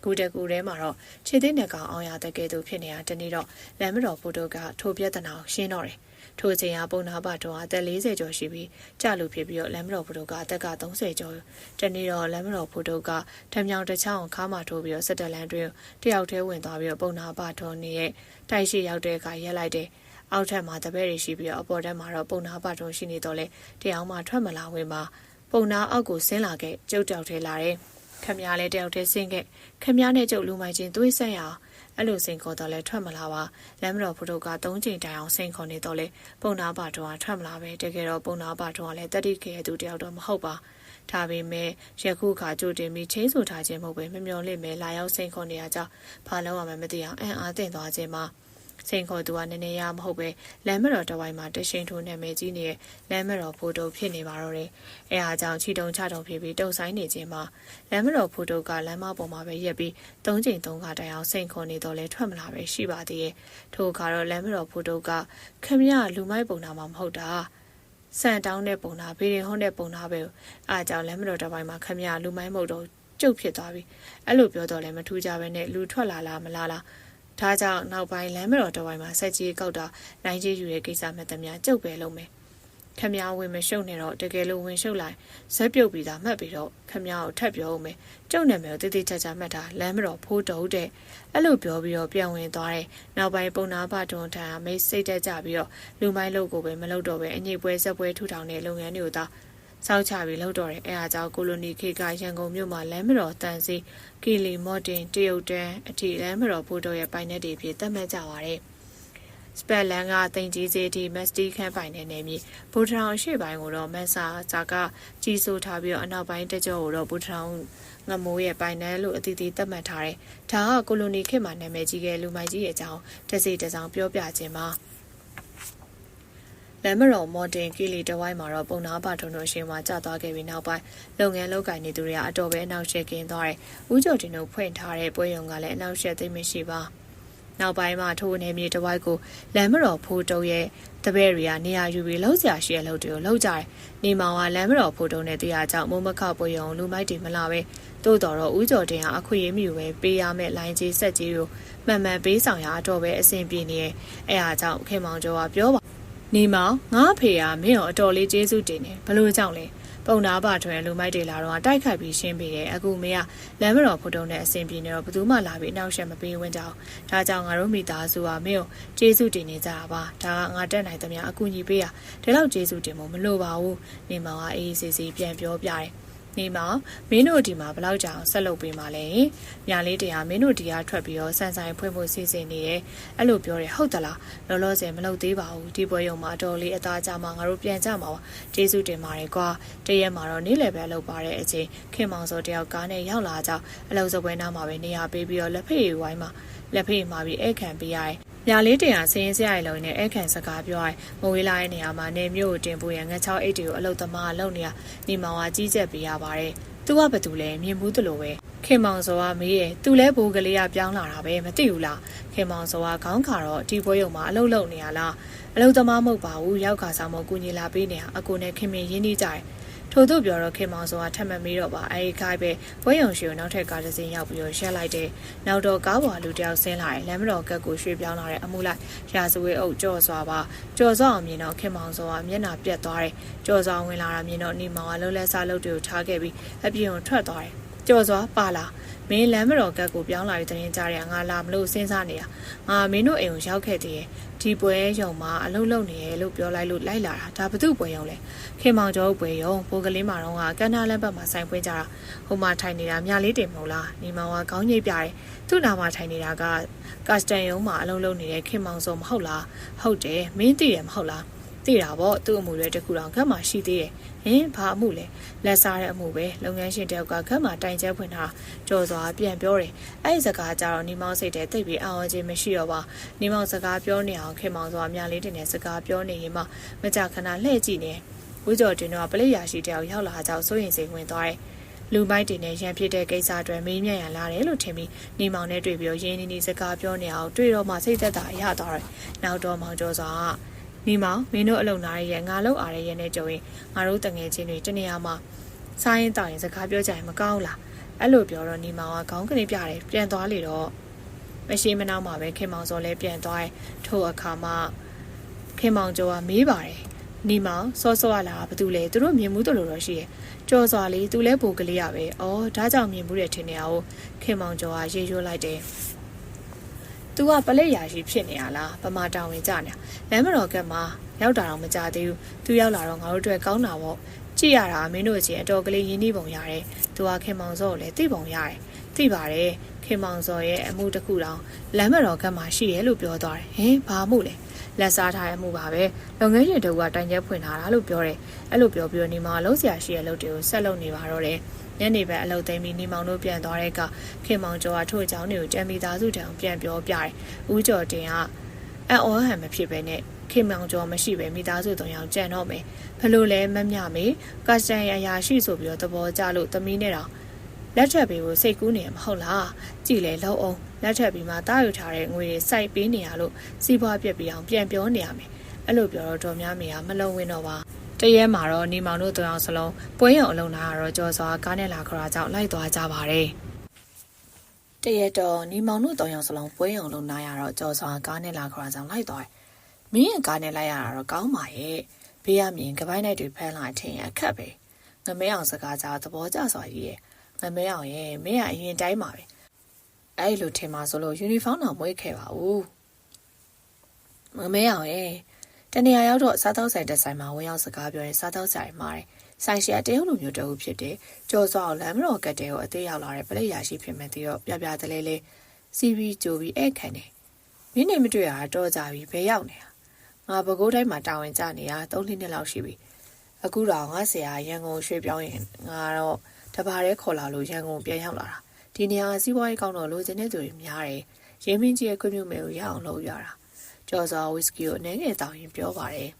ကူတကူထဲမှာတော့ခြေသိတဲ့ကောင်အောင်ရတဲ့ကဲသူဖြစ်နေတာတနေ့တော့လမ်းမတော်ဖိုးတုံးကထိုပြဿနာကိုရှင်းတော့တယ်ထို့ချိန်ကပုံနာပါတော်အသက်40ကျော်ရှိပြီးကြလူဖြစ်ပြီးတော့လမ်းမတော်ဖိုးတုံးကအသက်က30ကျော်တနေ့တော့လမ်းမတော်ဖိုးတုံးကဓမြောင်တစ်ချောင်းခါမှထိုးပြီးတော့စက်တလန်တွင်တယောက်တည်းဝင်သွားပြီးတော့ပုံနာပါတော်နေရဲ့တိုက်ရှိရောက်တဲ့အခါရက်လိုက်တယ်အောက်ထက်မှာတပည့်တွေရှိပြီးတော့အပေါ်ထက်မှာတော့ပုံနာပါတွန်းရှိနေတော့လေတရားမှထွက်မလာဝင်မှာပုံနာအောက်ကိုဆင်းလာခဲ့ကျုပ်တောက်ထဲလာတယ်ခမည်းလည်းတယောက်တည်းဆင်းခဲ့ခမည်းနဲ့ကျုပ်လူမိုင်းချင်းသွေးဆက်ရအောင်အဲ့လိုစိန်ခေါ်တော့လဲထွက်မလာပါလမ်းမတော်ဖုထုက3ချိန်တိုင်အောင်စိန်ခေါ်နေတော့လေပုံနာပါတွန်းကထွက်မလာပဲတကယ်တော့ပုံနာပါတွန်းကလည်းတတိခဲ့သူတယောက်တော့မဟုတ်ပါဒါပေမဲ့ယခုခါကြိုတင်ပြီးချင်းဆိုထားခြင်းမဟုတ်ပဲမမျော်လင့်မဲလာရောက်စိန်ခေါ်နေရကြောင်းဘာလို့မှမသိအောင်အံ့အားသင့်သွားခြင်းမှာစိန်ခေါ်သူကနည်းနည်းရမဟုတ်ပဲလမ်းမတော်တစ်ဝိုင်းမှာတရှိန်ထိုးနာမည်ကြီးနေတဲ့လမ်းမတော်ဖိုးတုံဖြစ်နေပါတော့တယ်။အဲအားကြောင့်ချီတုံချတုံဖြစ်ပြီးတုံဆိုင်နေခြင်းမှာလမ်းမတော်ဖိုးတုံကလမ်းမပေါ်မှာပဲရက်ပြီး3ချိန်3ခါတိုင်အောင်စိန်ခေါ်နေတော့လဲထွက်မလာပဲရှိပါသေးရဲ့။ထို့အခါတော့လမ်းမတော်ဖိုးတုံကခမရလူမိုက်ပုံနာမှာမဟုတ်တာ။စံတောင်းတဲ့ပုံနာဘေးရင်ဟွန်းတဲ့ပုံနာပဲ။အားကြောင့်လမ်းမတော်တစ်ဝိုင်းမှာခမရလူမိုက်မဟုတ်တော့ကျုပ်ဖြစ်သွားပြီ။အဲ့လိုပြောတော့လဲမထူးကြပဲနဲ့လူထွက်လာလားမလားလားဒါကြောင့်နောက်ပိုင်းလမ်းမတော်တစ်ဝိုင်းမှာဆက်ကြီးကောက်တာနိုင်ကြီးယူရဲ့ကိစ္စမဲ့တည်းများကျုပ်ပဲလုံးမယ်ခမည်းဝင်မရှုပ်နေတော့တကယ်လို့ဝင်ရှုပ်လိုက်ဇက်ပြုတ်ပြီးသားမှတ်ပြီးတော့ခမည်းကိုထပ်ပြောဦးမယ်ကျုပ်နာမည်ကိုတိတိကျကျမှတ်တာလမ်းမတော်ဖိုးတုံးတဲ့အဲ့လိုပြောပြီးတော့ပြန်ဝင်သွားတယ်နောက်ပိုင်းပုံနာပတွန်ထံမိတ်စိတ်တက်ကြပြီးတော့လူမိုင်းလုပ်ကိုပဲမလုပ်တော့ပဲအငိတ်ပွဲဇက်ပွဲထူထောင်တဲ့လုပ်ငန်းတွေကိုသာစောက်ချပြီးလှုပ်တော့တယ်အဲအားကြောင့်ကိုလိုနီခေတ်ကရန်ကုန်မြို့မှာလမ်းမတော်တန်စီကီလီမော့တင်တရုတ်တန်းအထိလမ်းမတော်ဖိုးတော်ရဲ့ပိုင်နယ်တွေဖြစ်သတ်မှတ်ကြပါတယ်စပက်လန်ကတင်ကြီးစီတီမက်စတီခန့်ပိုင်နယ်နေမြေဘူထထောင်ရှေ့ပိုင်းကိုတော့မန်ဆာဇာကကြီးစိုးထားပြီးတော့အနောက်ပိုင်းတကြောကိုတော့ဘူထထောင်ငမိုးရဲ့ပိုင်နယ်လို့အသီးသီးသတ်မှတ်ထားတယ်ဒါကကိုလိုနီခေတ်မှာနာမည်ကြီးတဲ့လူမိုက်ကြီးရဲ့အကြောင်းတစ်စီတစ်စောင်းပြောပြခြင်းပါလမ်းမတော်မော်တင်ကီလီတဝိုင်းမှာတော့ပုံနာပါထုံတို့ရှင်းမှာကြာသွားခဲ့ပြီးနောက်ပိုင်းလုပ်ငန်းလုပ်ကိုင်နေသူတွေကအတော်ပဲအနောက်ရှက်ကင်းသွားတယ်။ဦးကျော်တင်တို့ဖွင့်ထားတဲ့ပွဲရုံကလည်းအနောက်ရှက်သိမရှိပါ။နောက်ပိုင်းမှာထိုးနေမြေတဝိုက်ကိုလမ်းမတော်ဖိုးတုံးရဲ့တပည့်တွေကနေရာယူပြီးလှုပ်ရှားရှိတဲ့လှုပ်တွေကိုလှုပ်ကြတယ်။နေမောင်ကလမ်းမတော်ဖိုးတုံးနဲ့တရားကြောင့်မိုးမခပွဲရုံလူမိုက်တွေမလာပဲတိုးတော်တော့ဦးကျော်တင်ကအခွင့်အရေးမြူပဲပေးရမယ့်လိုင်းကြီးဆက်ကြီးကိုမှန်မှန်ပေးဆောင်ရတော့ပဲအဆင်ပြေနေရဲ့။အဲအားကြောင့်ခင်မောင်ကျော်ကပြောပါနေမောင်ငါအဖေကမင်းကိုအတော်လေးကျေးဇူးတင်တယ်ဘလို့ကြောင့်လဲပုံနာပါထွင်လူမိုက်တွေလာတော့တိုက်ခိုက်ပြီးရှင်းပေးတယ်အခုမင်းကလမ်းမတော်ဖုတ်တုံးနဲ့အဆင်ပြေနေတော့ဘယ်သူမှလာပြီးအနောက်ရှက်မပေးဝင်ကြအောင်ဒါကြောင့်ငါတို့မိသားစုကမင်းကိုကျေးဇူးတင်နေကြတာပါဒါကငါတက်နိုင်သမျှအကူအညီပေးရဒီလောက်ကျေးဇူးတင်ဖို့မလိုပါဘူးနေမောင်ကအေးအေးဆေးဆေးပြန်ပြောပြတယ်နေမောင်မင်းတို့ဒီမှာဘလောက်ကြာအောင်ဆက်လုပ်ပေးမှလဲညာလေးတရားမင်းတို့ဒီကထွက်ပြီးတော့စန်ဆိုင်ဖွင့်ဖို့စီစဉ်နေတယ်အဲ့လိုပြောတယ်ဟုတ်သလားလောလောဆယ်မလုပ်သေးပါဘူးဒီပွဲရုံမှာအတော်လေးအသားကြမှာငါတို့ပြန်ကြမှာပါကျေးဇူးတင်ပါတယ်ကွာတရက်မှာတော့နေ့လယ်ပဲလုပ်ပါတဲ့အချိန်ခင်မောင်စောတယောက်ကားနဲ့ရောက်လာကြအလုံးစပွဲနားမှာပဲနေရာပေးပြီးတော့လက်ဖေးဝိုင်းမှာလက်ဖေးမှာပြီးဧကန်ပေးရတယ်ညာလေးတရားဆင်းရဲစရာလုံးနဲ့အခန့်စကားပြောရဲမဝေးလာတဲ့နေရာမှာနေမျိုးကိုတင်ပို့ရငှက်ချောင်းအိတ်တွေကိုအလုတ်သမားလုံနေရနေမောင်ကကြီးကျက်ပေးရပါတယ်သူကဘသူလဲမြင်မှုတလို့ပဲခင်မောင်စောကမေးရဲ့သူလဲဘိုးကလေးကပြောင်းလာတာပဲမသိဘူးလားခင်မောင်စောကခေါင်းခါတော့ဒီပွဲရုံမှာအလုတ်လုံနေရလားအလုတ်သမားမဟုတ်ပါဘူးရောက်ခါဆောင်မကူညီလာပေးနေတာအကိုနဲ့ခင်မင်းရင်းနှီးကြတယ် ထို့သို့ပြောတော့ခင်မောင်စောကထပ်မမီတော့ပါအဲဒီခိုင်းပဲပွဲရုံရှိကိုနောက်ထပ်ကားတစ်စင်းရောက်ပြီးတော့ရက်လိုက်တဲ့နောက်တော့ကားပေါ်လူတယောက်ဆင်းလာတယ်လမ်းမတော်ကတ်ကိုရွှေ့ပြောင်းလာတဲ့အမှုလိုက်ရာဇဝေးအုပ်ကြော်စွာပါကြော်စွာအောင်မြင်တော့ခင်မောင်စောကမျက်နှာပြက်သွားတယ်ကြော်စွာဝင်လာတာမြင်တော့နေမောင်ကလှုပ်လဲစားလှုပ်တွေကိုထားခဲ့ပြီးအပြင်ကိုထွက်သွားတယ်ကြော်စွာပါလာမင်းလမ်းမတော်ကတ်ကိုပြောင်းလာပြီးတင်ကြတယ်ငါလာမလို့စဉ်းစားနေတာငါမင်းတို့အိမ်ကိုရောက်ခဲ့သေးတယ်ဒီပွဲရုံမှာအလုပ်လုပ်နေရလို့ပြောလိုက်လို့လိုက်လာတာဒါဘသူ့ပွဲရုံလဲခင်မောင်ကျော်ပွဲရုံပိုကလေးမှာတော့ကကန်နာလမ်းဘက်မှာဆိုင်ပွင့်ကြတာဟိုမှာထိုင်နေတာမြလေးတင်မဟုတ်လားနေမောင်ကခေါင်းညိတ်ပြတယ်သူ့နာမှာထိုင်နေတာကစတန်ရုံမှာအလုပ်လုပ်နေတဲ့ခင်မောင်စောမဟုတ်လားဟုတ်တယ်မင်းသိတယ်မဟုတ်လားသိတာပေါ့သူ့အမှုတွေတခုတောင်ခက်မှရှိသေးတယ်ဟင်ဘာအမှုလဲလက်စားတဲ့အမှုပဲလုပ်ငန်းရှင်တယောက်ကခက်မှတိုင်ကျဲဖွင့်ထားကြော်စွာပြန်ပြောတယ်အဲ့ဒီစကားကြတော့နေမောင်စိတ်တဲ့တိတ်ပြီးအော်ခြင်းမရှိတော့ပါနေမောင်စကားပြောနေအောင်ခင်မောင်စွာမြလေးတင်တဲ့စကားပြောနေရင်မှမကြခဏလှည့်ကြည့်နေဝိကျော်တင်တော့ပလိရာရှိတယောက်ရောက်လာကြောက်စိုးရင်စိတ်ဝင်သွားတယ်လူမိုက်တင်နဲ့ရန်ဖြစ်တဲ့ကိစ္စအတွက်မင်းမြန်ရလာတယ်လို့ထင်ပြီးနေမောင်နဲ့တွေ့ပြီးရင်းနေစကားပြောနေအောင်တွေ့တော့မှစိတ်သက်သာရသွားတယ်နောက်တော့မောင်ကျော်စွာနေမောင်မင်းတို့အလုံနာရဲ့ငါလုံအားရဲ့နဲ့ကြုံရင်ငါတို့တငယ်ချင်းတွေတနေရာမှာစားရင်တောင်းရင်စကားပြောကြရင်မကောင်းလားအဲ့လိုပြောတော့နေမောင်ကခေါင်းကနေပြတယ်ပြန်သွားလေတော့မရှိမနှောင်းမှာပဲခင်မောင်စောလည်းပြန်သွားထို့အခါမှာခင်မောင်ကျော်ကမေးပါတယ်နေမောင်စောစောလာဘာတူလဲသူတို့မြင်မှုတို့လိုတော့ရှိရဲ့ကြော်စွာလေးသူလဲပိုကလေးရပဲဩဒါကြောင့်မြင်မှုတဲ့ထင်နေအောင်ခင်မောင်ကျော်ကရေရွှလိုက်တယ်သူကပလက်ရာရှိဖြစ်နေရလားပမာတောင်ဝင်ကြနေလမ်းမတော်ကမှရောက်တာတော့မကြသေးဘူးသူရောက်လာတော့ငါတို့အတွက်ကောင်းတာပေါ့ကြည့်ရတာမင်းတို့ချင်းအတော်ကလေးရင်းနှီးပုံရတယ်သူကခင်မောင်စောကိုလည်းသိပုံရတယ်သိပါတယ်ခင်မောင်စောရဲ့အမှုတစ်ခုတောင်လမ်းမတော်ကမှရှိတယ်လို့ပြောသွားတယ်ဟင်ဘာမှုလဲလက်စားထားတဲ့အမှုပါပဲလုပ်ငန်းရှင်တို့ကတိုင်ကျဲဖွင့်ထားတာလို့ပြောတယ်အဲ့လိုပြောပြီးတော့နေမောင်လုံးဆရာရှိရဲ့လုပ်တွေကိုဆက်လုပ်နေပါတော့တယ်ညနေဘက်အလုပ်သိမ်းပြီးနေမောင်တို့ပြန်သွားတဲ့ကခင်မောင်ကျော်ကထို့အကြောင်းတွေကိုတမ်မီသားစုတောင်ပြန်ပြောပြတယ်ဦးကျော်တင်ကအံ့ဩဟန်မဖြစ်ပဲနဲ့ခင်မောင်ကျော်မရှိပဲမိသားစု၃ယောက်ကြံတော့မယ်ဘလို့လဲမမြမေကစတန်အရာရှိဆိုပြီးတော့သဘောကျလို့သမီးနဲ့တောင်လက်ထပ်ပေးဖို့စိတ်ကူးနေမှာမဟုတ်လားကြည်လေလောက်အောင်လက်ထပ်ပြီးမှတားယူထားတဲ့ငွေတွေစိုက်ပေးနေရလို့စီးပွားပြက်ပြီးအောင်ပြန်ပြောနေရမယ်အဲ့လိုပြောတော့တော်များမေကမလုံဝင်တော့ပါတရက်မှာတော့နေမောင်တို့၃ယောက်စလုံးပွဲရုံအလုံးလာတော့ကြော်စွာကားနဲ့လာခရာကြောင့်လိုက်သွားကြပါတယ်တရက်တော့နေမောင်တို့၃ယောက်စလုံးပွဲရုံလုံးနားရတော့ကြော်စွာကားနဲ့လာခရာကြောင့်လိုက်သွားတယ်မင်းရဲ့ကားနဲ့လိုက်ရတာတော့ကောင်းပါရဲ့ဘေးရမြင်ကပိုင်းနဲ့တွေဖမ်းလာထင်အခက်ပဲငမဲအောင်စကားကြားသဘောကျစွာကြီးရဲ့ငမဲအောင်ရဲ့မင်းကအရင်တိုင်းပါပဲအဲ့လိုထင်ပါဆိုလို့ယူနီဖောင်းတော့မွေးခဲ့ပါဘူးငမဲအောင်ရဲ့တနေရာရောက်တော့စားတောက်ဆိုင်တစ်ဆိုင်မှာဝင်ရောက်စကားပြောရင်စားတောက်ဆိုင်မှာဆိုင်ရှိတရုတ်လူမျိုးတအုပ်ဖြစ်တယ်ကြော်စောလမ်းမတော်ကတ်တဲကိုအသေးရောက်လာတဲ့ပလက်ရာရှိဖြစ်မယ်ပြီးတော့ပြပြတလဲလဲစီဗီဂျိုဗီအဲ့ခံတယ်မင်းနေမတွေ့ရတာတော့ကြပြီဘယ်ရောက်နေတာငါပဲခူးတိုင်းမှာတာဝန်ကျနေတာ3နှစ်လောက်ရှိပြီအခုတော့ငါဆရာရန်ကုန်ရွှေ့ပြောင်းရင်ငါတော့တပါးရဲခေါ်လာလို့ရန်ကုန်ပြန်ရောက်လာတာဒီနေရာစီးပွားရေးကောင်းတော့လိုချင်တဲ့သူတွေများတယ်ရင်းမင်းကြီးရဲ့ခွင့်ပြုမယ်ကိုရအောင်လုပ်ရတာကျော်စောဝစ်ကီကိုအနေငယ်တောင်းရင်ပြောပါတယ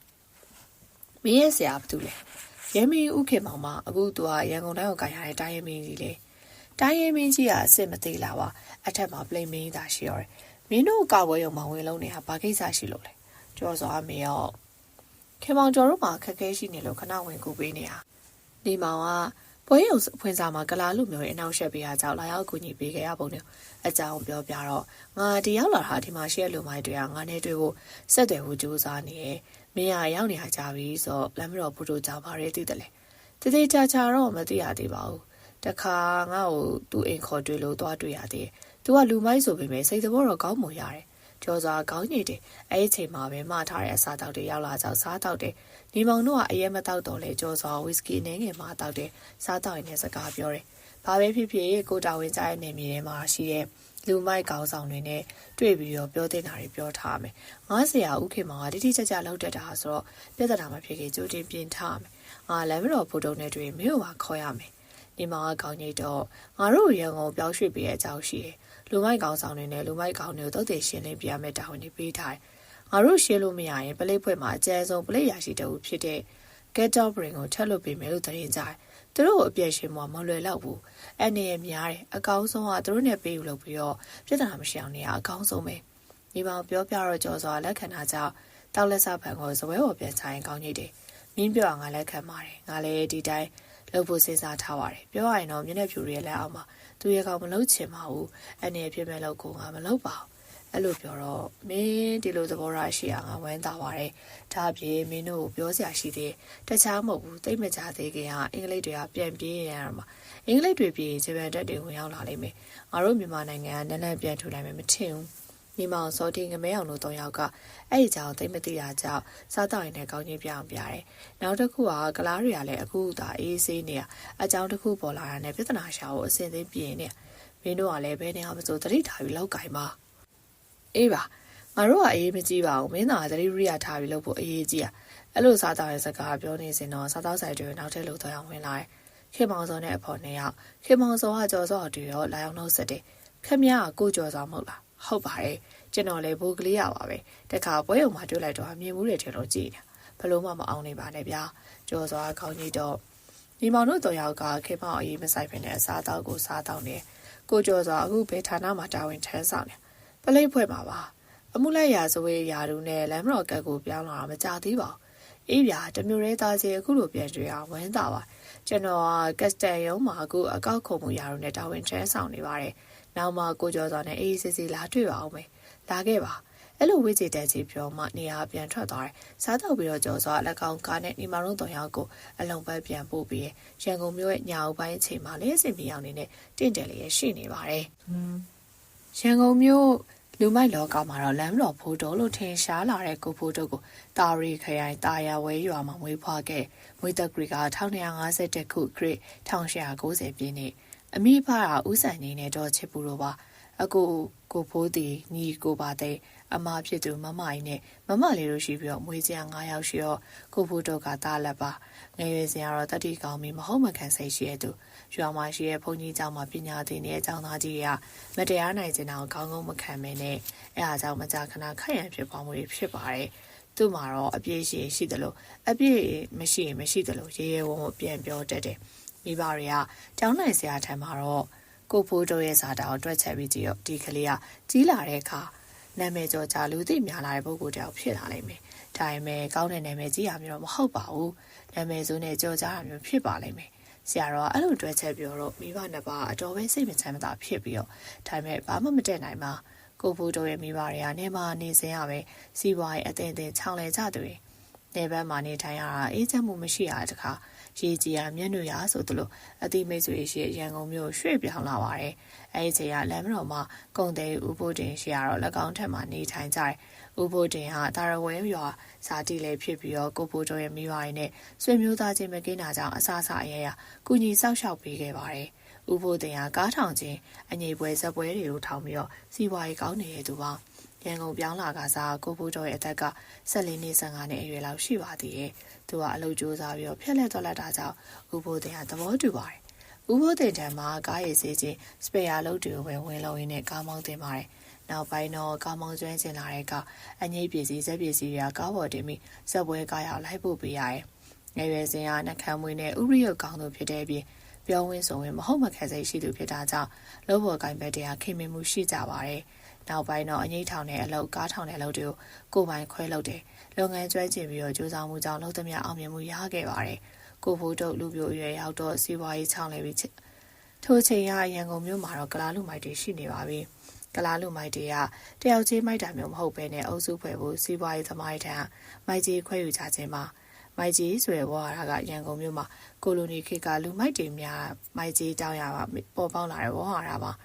်မင်းရဲ့ဆရာဘာတူလဲရဲမင်းဥခေမောင်မအခုသူကရန်ကုန်တိုင်းကိုကြိုင်ရတဲ့တိုင်းရဲမင်းကြီးလေတိုင်းရဲမင်းကြီးကအစ်စ်မသေးလာပါအထက်မှာပလိန်မင်းသားရှိရတယ်မင်းတို့ကာဝဲရုံမှာဝင်လုံးနေတာဘာကိစ္စရှိလို့လဲကျော်စောအမေရောခင်မောင်ကျော်တို့မှာခက်ခဲရှိနေလို့ခဏဝင်ကူပေးနေတာဒီမောင်ကပွဲရုံဖွင့်စာမှာကလာလူမျိုးရဲ့အနောက်ရှက်ပေးအားကြောင့်လာရောက်ကူညီပေးခဲ့ရပုံနဲ့အကြောင်းပြောပြတော့ငါဒီရောက်လာတာဒီမှာရှိရလူမိုင်းတွေကငါနဲ့တွေ့ဖို့ဆက်တယ်ဖို့ကြိုးစားနေရဲ့မင်းကရောက်နေကြပြီဆိုလမ်းမတော်ဖို့တို့ကြောင့်ဗါရဲသိတယ်လေတတိချာချာတော့မသိရသေးပါဘူးတခါငါ့ကိုသူ့အိမ်ခေါ်တွေ့လို့သွားတွေ့ရသေးတယ်သူကလူမိုင်းဆိုပေမဲ့စိတ်သဘောတော့ကောင်းမွန်ရတယ်ကျော်စွာကောင်းနေတယ်အဲ့ဒီချိန်မှာပဲမှားထားတဲ့အစားတောက်တွေရောက်လာကြောက်စားတောက်တယ်ဒီမောင်တို့ကအရဲမတောက်တော့လေကျော်စွာဝီစကီနဲ့ငယ်မှာတောက်တယ်စားတောက်ရင်လည်းစကားပြောတယ်ဘာပဲဖြစ်ဖြစ်ကိုတာဝန်ကြရဲ့နေမြေထဲမှာရှိတဲ့လူမိုက်ကောင်းဆောင်တွေနဲ့တွေ့ပြီးတော့ပြောတဲ့တာတွေပြောထားမယ်ငါဆရာဦးခင်မောင်ကတိတိကျကျလောက်တတ်တာဆိုတော့ပြဿနာမဖြစ်ခင်ကြိုတင်ပြင်ထားမယ်ငါလည်းမတော်ဖိုးတုံးနဲ့တွေ့မင်းတို့ပါခေါ်ရမယ်ဒီမောင်ကကောင်းနေတော့ငါတို့ရန်ကုန်ပြောင်းရွှေ့ပေးတဲ့အကြောင်းရှိတယ်လူမိုက်ကောင်းဆောင်တွေနဲ့လူမိုက်ကောင်းတွေကိုတုတ်တည်ရှင်းလင်းပြရမယ့်တာဝန်တွေပေးထားတယ်ငါတို့ရှင်းလို့မရရင်ပလိတ်ဖွဲ့မှာအကျဉ်းဆုံးပလိတ်ရာရှိတူဖြစ်တဲ့ Get Up Brain ကိုထပ်လုပ်ပေးမယ်လို့သတင်းကြတယ်သူတို့ကိုအပြည့်ရှင်မလွယ်တော့ဘူးအနေနဲ့များတယ်အကောင်းဆုံးကသူတို့နဲ့ပေးယူလုပ်ပြီးတော့ပြဿနာမရှိအောင်နေရအကောင်းဆုံးပဲဒီမောင်ပြောပြတော့ကြော်စွာလက်ခံထားကြောက်တောက်လက်စားဖန်ကိုဇပွဲပေါ်ပြန်ချရင်ကောင်းကြီးတယ် မင်းပြောငါလည်းခံပါတယ်ငါလည်းဒီတိုင်းလှုပ်ဖို့စဉ်းစားထားပါတယ်ပြောရရင်တော့မျက်နှာဖြူတွေလည်းအောင်ပါသူရဲ့ကောင်မလုပ်ချင်ပါဘူးအနေဖြစ်မဲ့လို့ကိုငါမလုပ်ပါဘူးအဲ့လိုပြောတော့မင်းဒီလိုသဘောထားရှိအောင်ငါဝမ်းသာပါတယ်ဒါအပြင်မင်းတို့ပြောစရာရှိသေးတခြားမဟုတ်ဘူးတိတ်မကြသေးခင်ကအင်္ဂလိပ်တွေကပြန်ပြေးရတာမှာအင်္ဂလိပ်တွေပြေးဂျပန်တက်တွေဝင်ရောက်လာလိမ့်မယ်ငါတို့မြန်မာနိုင်ငံကနည်းနည်းပြန်ထူနိုင်မယ်မထင်ဘူးမိမောင်စောတင်ငမဲအောင်တို့3ယောက်ကအဲ့ဒီကြောင်သိမသိတာကြောင့်စားတော့ရင်လည်းကောင်းကြီးပြအောင်ပြတယ်။နောက်တစ်ခုကကလားတွေကလည်းအခုသာအေးဆေးနေရအကြောင်းတစ်ခုပေါ်လာတာနဲ့ပြဿနာရှာကိုအစင်သိပြင်နေမင်းတို့ကလည်းဘယ်နေအောင်မစိုးသတိထားပြီးလောက်ကင်ပါအေးပါငါတို့ကအေးမကြည့်ပါဘူးမင်းသာသတိရိယာထားပြီးလုပ်ဖို့အေးကြီးอ่ะအဲ့လိုစားတော့ရဲ့စကားပြောနေစင်တော့စားတော့ဆိုင်တွေနောက်ထပ်လို့တော့အောင်ဝင်လာတယ်ခင်မောင်စောနဲ့အဖော်2ယောက်ခင်မောင်စောကကြော်စောတွေရောလာအောင်နှုတ်ဆက်တယ်ခမရကိုကြော်စောမဟုတ်လားဟုတ်ပါတယ်ကျွန်တော်လည်းဘိုးကလေးရပါပဲတခါပွဲုံမှာတွေ့လိုက်တော့မြင်မှုတွေထင်လို့ကြည်နေဘလို့မှမအောင်နေပါနဲ့ဗျာကြော်စွာခေါင်းကြီးတော့ဒီမောင်တို့3ယောက်ကခေမောင်အေးမဆိုင်ဖ ೇನೆ အစားတောက်ကိုစားတောက်နေကိုကြော်စွာအခုဘယ်ဌာနမှာတာဝန်ထမ်းဆောင်နေပလိတ်ဖွဲ့မှာပါအမှုလိုက်ရာဇဝေးရာတူနဲ့လမ်းမတော်ကတ်ကိုပြောင်းလာတာမကြသေးပါဘူးအေးဗျာတမျိုးရဲသားစီအခုလိုပြန်တွေ့အောင်ဝမ်းသာပါကျွန်တော်ကကက်စတန်ရုံးမှာအခုအကောက်ခုံမှုရာတူနဲ့တာဝန်ထမ်းဆောင်နေပါတယ်နောက်မှကိုကြော်စွာနဲ့အေးစစ်စစ်လာတွေ့ပါအောင်မယ်လာခဲ့ပါအဲ့လိုဝိဇ္ဇေတက်ကြီးပြောမှနေရာပြန်ထွက်သွားတယ်စားတော့ပြီးတော့ကြော်စွာလက်ကောင်ကားနဲ့ညီမတို့3ယောက်ကိုအလုံပတ်ပြန်ပို့ပြီးရန်ကုန်မြို့ရဲ့ညာအုပ်ပိုင်းအချိန်မှာလည်းအစီအပြေအောင်နေနဲ့တင့်တယ်လေးရှိနေပါတယ်ရန်ကုန်မြို့လူမိုက်လောကမှာတော့လမ်းမတော်ဖိုးတော်လို့ထင်ရှားလာတဲ့ကိုဖိုးတော်ကိုတာရီခရိုင်တာယာဝဲရွာမှာမွေးဖွားခဲ့မွေးသက်ဂရီက1951ခုခရစ်1890ပြည့်နှစ်အမိဖကဦးစံနေနဲ့တော့ချစ်ပူတော့ပါအကိုဖိုးတီညီကိုပါတဲ့အမဖြစ်သူမမကြီးနဲ့မမလေးတို့ရှိပြီးတော့မွေးစရာ9ယောက်ရှိတော့ကိုဖိုးတော်ကတားလက်ပါငယ်ရွယ်စဉ်ကတော့တတိကောင်းပြီးမဟုတ်မခံစိတ်ရှိတဲ့သူရွာမှာရှိတဲ့ဘုန်းကြီးကျောင်းမှာပညာသင်နေတဲ့အကြောင်းသားကြီးကမတရားနိုင်စင်အောင်ခေါင်းကုန်းမခံမဲနဲ့အဲအားကြောင့်မကြာခဏခက်ရန်ဖြစ်ပေါ်မှုတွေဖြစ်ပါတယ်သူ့မှာတော့အပြည့်ရှိတယ်လို့အပြည့်မရှိတယ်လို့ရေဝုံပြန်ပြောတတ်တယ်မိဘတွေကကျောင်းနိုင်ဆရာထံမှာတော့ကိုဖိုးတို့ရဲ့စာတောင်တွက်ချက်ပြီးဒီကလေးကကြီးလာတဲ့အခါနာမည်ကျော်ကြလူသိများလာတဲ့ပုဂ္ဂိုလ်တယောက်ဖြစ်လာလိမ့်မယ်။ဒါပေမဲ့ကောင်းတဲ့နာမည်ကြီးရမျိုးတော့မဟုတ်ပါဘူး။နာမည်ဆိုးနဲ့ကြော်ကြတာမျိုးဖြစ်ပါလိမ့်မယ်။ဆရာတော်အဲ့လိုတွက်ချက်ပြောတော့မိဘနှစ်ပါးအတော်ပဲစိတ်မချမ်းသာဖြစ်ပြီးတော့ဒါပေမဲ့ဘာမှမတည့်နိုင်ပါကိုဖိုးတို့ရဲ့မိဘတွေကနေမှနေစင်ရပဲစီးပွားရေးအသင်ချောင်းလဲကြသူတွေနေဘက်မှာနေထိုင်ရတာအေးချမ်းမှုမရှိရတဲ့တခါရေကြီးရမျက်နှာရဆိုသလိုအတိမိတ်ဆွေရှိရန်ကုန်မြို့ရွှေ့ပြောင်းလာပါတယ်။အဲဒီချိန်ကလမ်းမတော်မှာကုံတဲ့ဥပိုးတင်ရှိရတော့၎င်းထက်မှနေထိုင်ကြတယ်။ဥပိုးတင်ဟာတာရဝဲရွာဇာတိလည်းဖြစ်ပြီးတော့ကိုဖိုးတို့ရဲ့မိဘတွေနဲ့ဆွေမျိုးသားချင်းမကင်းတာကြောင့်အဆအရရကုညီဆောက်ရှောက်ပေးခဲ့ပါတယ်။ဥပိုးတင်ဟာကားထောင်ချင်းအငြိပွဲဇက်ပွဲတွေကိုထောင်ပြီးတော့စီးပွားရေးကောင်းနေတဲ့သူပါ။ရန်ကုန်ပြောင်းလာကစားကိုဖိုးတော်ရဲ့အသက်က14နှစ်15နှစ်အရွယ်လောက်ရှိပါသေးတယ်။သူကအလုပ်ကြိုးစားပြီးတော့ဖျက်လက်သွားလိုက်တာကြောင့်ဥပိုးတင်ကသဘောတူပါတယ်။ဥပိုးတင်ထံမှာကားရည်စေးချင်းစပယ်ယာလုပ်တွေပဲဝင်လုံးရင်းနဲ့ကားမောင်းတင်ပါတယ်။နောက်ပိုင်းတော့ကားမောင်းကျွမ်းကျင်လာတဲ့ကအငိမ့်ပစ္စည်းဇက်ပစ္စည်းတွေကကားပေါ်တင်ပြီးဇက်ပွဲကားရောက်လိုက်ပို့ပေးရတယ်။ငယ်ရွယ်စဉ်ကနှခမ်းမွေးနဲ့ဥရိယကောင်းသူဖြစ်တဲ့အပြင်ပြောဝင်းဆိုရင်မဟုတ်မခံစိတ်ရှိသူဖြစ်တာကြောင့်လောဘော်ကိုင်ဘက်တရားခင်မင်မှုရှိကြပါတယ်။နောက်ပိုင်းတော့အငိမ့်ထောင်တဲ့အလုပ်ကားထောင်တဲ့အလုပ်တွေကိုကိုပိုင်ခွဲလုပ်တယ်လုပ်ငန်းကျွမ်းကျင်ပြီးတော့ကြိုးစားမှုကြောင့်လုပ်သမျှအောင်မြင်မှုရခဲ့ပါတယ်ကိုဖိုးတို့လူပြိုအရွယ်ရောက်တော့စီးပွားရေးချောင်းလဲပြီးထိုချိန်ရရန်ကုန်မြို့မှာတော့ကလားလူမိုက်တွေရှိနေပါပြီကလားလူမိုက်တွေကတယောက်ချင်းမိုက်တာမျိုးမဟုတ်ဘဲနဲ့အုပ်စုဖွဲ့ဖို့စီးပွားရေးသမားတွေထံမိုက်ကြီးခွဲယူကြခြင်းမှာမိုက်ကြီးဆိုတဲ့ဝါရကရန်ကုန်မြို့မှာကိုလိုနီခေတ်ကလူမိုက်တွေများမိုက်ကြီးတောင်းရပါပေါ်ပေါက်လာတဲ့ဝါရပါ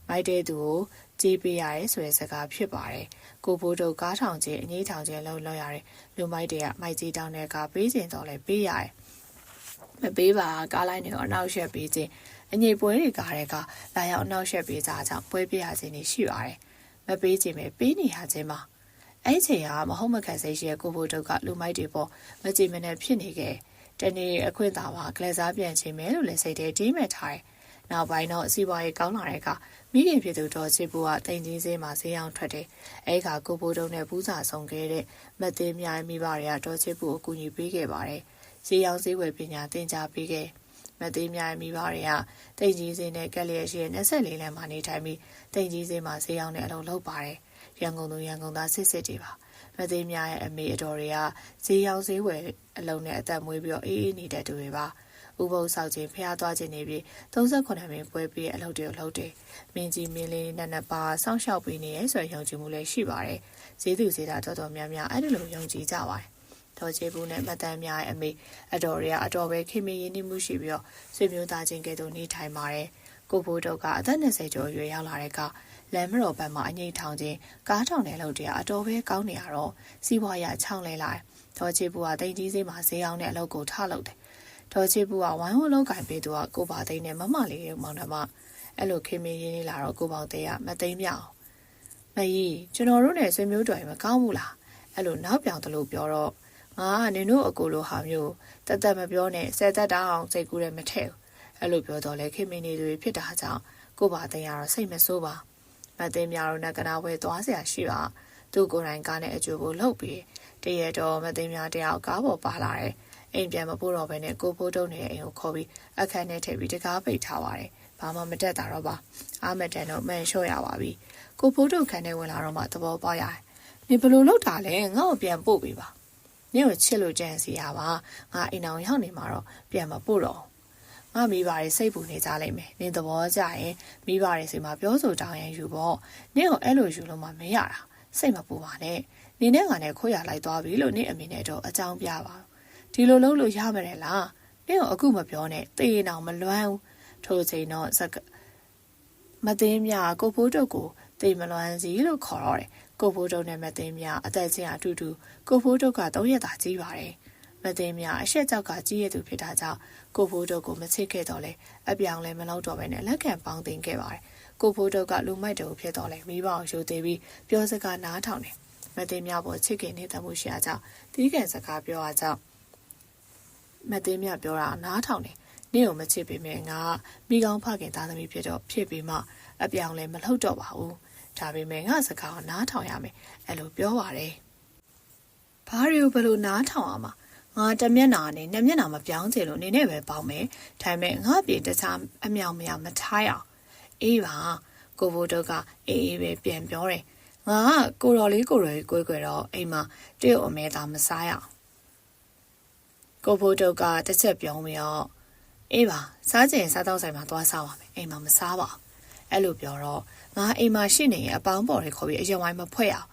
မိုက်တဲ့သူကိုကြေးပေးရတယ်ဆိုတဲ့စကားဖြစ်ပါတယ်ကိုဖိုးတို့ကားထောင်ချင်းအငိမ့်ထောင်ချင်းလောက်ရတယ်လူမိုက်တွေကမိုက်ကြီးတောင်းတဲ့ကပေးခြင်းတော့လဲပေးရတယ်မပေးပါကားလိုက်နေတော့အနောက်ရှက်ပေးခြင်းအငိမ့်ပွဲတွေကားတဲ့ကလာရောက်အနောက်ရှက်ပေးကြကြောင့်ပွဲပြရခြင်းရှိပါတယ်မပေးခြင်းပဲပေးနေရခြင်းပါအဲ့ချိန်ကမဟုတ်မခံစိတ်ရှိတဲ့ကိုဖိုးတို့ကလူမိုက်တွေပေါ်မကြည်မနဲ့ဖြစ်နေခဲ့တနေ့အခွင့်သာပါကလေးစားပြန်ခြင်းပဲလို့လည်းစိတ်ထဲတီးမဲ့ထားတယ်နောက်ပိုင်းတော့စီးပွားရေးကောင်းလာတဲ့ကမိခင်ဖြစ်သူတော်ချစ်ဘူးကတင်ကြီးစင်းမှာဈေးအောင်ထွက်တယ်။အဲဒီကကိုဖိုးတုံးနဲ့ဘူးစာဆောင်ခဲ့တဲ့မသိမ်းမြိုင်မိဘတွေကတော်ချစ်ဘူးကိုအကူအညီပေးခဲ့ပါတယ်။ဈေးအောင်ဈေးဝယ်ပညာသင်ကြားပေးခဲ့မသိမ်းမြိုင်မိဘတွေကတင်ကြီးစင်းနဲ့ကက်လျက်ရှိတဲ့24လမ်းမှာနေထိုင်ပြီးတင်ကြီးစင်းမှာဈေးအောင်တဲ့အလုပ်လုပ်ပါတယ်။ရန်ကုန်သူရန်ကုန်သားစစ်စစ်တွေပါ မသိများရဲ့အမေအတော်တွေကဈေးရောင်းဈေးဝယ်အလုံးနဲ့အသက်မွေးပြီးတော့အေးအေးနေတဲ့သူတွေပါဥပုသ်ဆောက်ခြင်းဖျားသွားခြင်းနေပြီး38မိနစ်ပွဲပြီးအလုပ်တွေလုပ်တယ်မင်းကြီးမင်းလေးနဲ့ပါစောင့်ရှောက်ပေးနေရဲဆိုရယုံကြည်မှုလည်းရှိပါတယ်ဈေးသူဈေးသားတော်တော်များများအဲ့ဒီလိုယုံကြည်ကြပါတယ်တော်ချေဘူးနဲ့မတန်းများရဲ့အမေအတော်တွေကအတော်ပဲခင်မင်းရင်းနှီးမှုရှိပြီးတော့ဆွေမျိုးသားချင်းကဲ့သို့နေထိုင်ပါတယ်ကိုဖိုးတို့ကအသက်20ကျော်ရွယ်ရောက်လာတဲ့ကလမ်းမတော်ဘက်မှာအငိမ့်ထောင်ခြင်းကားထောင်တဲ့လုပ်တွေကအတော်ပဲကောင်းနေရတော့စီးပွားရချောင်းလဲလာတယ်တော်ချေဘူးကတိတ်ကြီးစေးမှာဈေးအောင်တဲ့အလုပ်ကိုထားလုပ်တယ်တော်ချေဘူးကဝိုင်းဝန်းလောက်ကင်ပေးသူကကိုပါသိန်းနဲ့မမလေးရဲ့မောင်နှမအဲ့လိုခင်မင်းရင်းနေလာတော့ကိုပေါသိန်းကမသိန်းမြောက်မကြီးကျွန်တော်တို့နဲ့ဆွေမျိုးတော်ရင်မကောင်းဘူးလားအဲ့လိုနောက်ပြောင်တလို့ပြောတော့ငါကနင်တို့အကိုလိုဟာမျိုးတသက်မပြောနဲ့ဆယ်သက်တောင်စိတ်ကူးတယ်မထည့်ဘူးအဲ့လိုပြောတော့လေခင်မင်းနေတွေဖြစ်တာကြောင့်ကိုပါသိန်းကတော့စိတ်မဆိုးပါမသိန်းများတော့နကနာဝဲသွားเสียရှိပါသူ့ကိုယ်တိုင်ကားနဲ့အကျိုးကိုလှုပ်ပြီးတရတော့မသိန်းများတယောက်ကားပေါ်ပါလာတယ်အိမ်ပြန်မပို့တော့ဘဲနဲ့ကိုဖိုးတုံးနေတဲ့အိမ်ကိုခေါ်ပြီးအခန်းထဲထည့်ပြီးတကားပိတ်ထားပါတယ်ဘာမှမတက်တာတော့ပါအားမတန်တော့မှန်လျှော့ရပါပြီကိုဖိုးတုံးခန်းထဲဝင်လာတော့မှသဘောပေါက်ရတယ်နင်ဘလို့လောက်တာလဲငါ့ကိုပြန်ပို့ပေးပါနင်ကိုချစ်လို့ကြံစီရပါငါအိမ်အောင်ရောက်နေမှာတော့ပြန်မပို့တော့ငါမိဘတွေစိတ်ပူနေကြလိမ့်မယ်နင်သဘောကျရင်မိဘတွေစီမှာပြောဆိုတောင်းရင်ယူပေါ့နင်ကိုအဲ့လိုယူလို့မှမရတာစိတ်မပူပါနဲ့နင်နဲ့ငါနဲ့ခွေရလိုက်သွားပြီလို့နင်အမေနဲ့တော့အကြောင်းပြပါဒီလိုလုပ်လို့ရမယ်လားနင်ကိုအခုမပြောနဲ့တေးအောင်မလွမ်းဘူးထို့ချိန်တော့မသိမ်းမြကိုဖိုးတုတ်ကိုတေးမလွမ်းစီလို့ခေါ်တော့တယ်ကိုဖိုးတုတ်နဲ့မသိမ်းမြအသက်ချင်းအတူတူကိုဖိုးတုတ်က3ရက်သာကြီးပါတယ်မသိမ်းမြအရှက်ကြောက်ကကြီးရသူဖြစ်တာကြောင့်ကိုဖိုးတုတ်ကိုမချစ်ခဲ့တော့လေအပြောင်လည်းမလောက်တော့ပဲနဲ့လက်ခံပေါင်းတင်ခဲ့ပါတယ်ကိုဖိုးတုတ်ကလူမိုက်တူဖြစ်တော့လေမိဘအောင်ရိုသေးပြီးပြောစကားနားထောင်တယ်မသိမ်းမြပေါ်ချစ်ခင်နေတဲ့မှုရှိအားကြောင့်တီးကန်စကားပြောအားကြောင့်မသိမ်းမြပြောတာနားထောင်တယ်နင့်ကိုမချစ်ပေမဲ့ငါမိကောင်းဖခင်သားသမီးဖြစ်တော့ဖြစ်ပြီးမှအပြောင်လည်းမလှုပ်တော့ပါဘူးဒါပေမဲ့ငါစကားကိုနားထောင်ရမယ်အဲ့လိုပြောပါတယ်ဘာတွေကိုဘယ်လိုနားထောင်အောင်ငါတစ်မျက်နှာနဲ့နှစ်မျက်နှာမပြောင်းချင်လို့နေနဲ့ပဲပေါင်းမယ်ဒါပေမဲ့ငါပြင်တခြားအမြောင်မထားရအောင်အေးပါကိုဘိုးတို့ကအေးပဲပြန်ပြောတယ်ငါကကိုတော်လေးကိုရွယ်ကိုတော့အိမ်မှာတရုတ်အမဲသားမစားရအောင်ကိုဘိုးတို့ကတစ်ချက်ပြောပြီးတော့အေးပါစားကျင်စားတော့ဆိုင်မှာသွားစားပါမယ်အိမ်မှာမစားပါဘူးအဲ့လိုပြောတော့ငါအိမ်မှာရှိနေရင်အပေါင်းပေါ်တွေခေါ်ပြီးအယုံဝိုင်းမဖွဲ့ရအောင်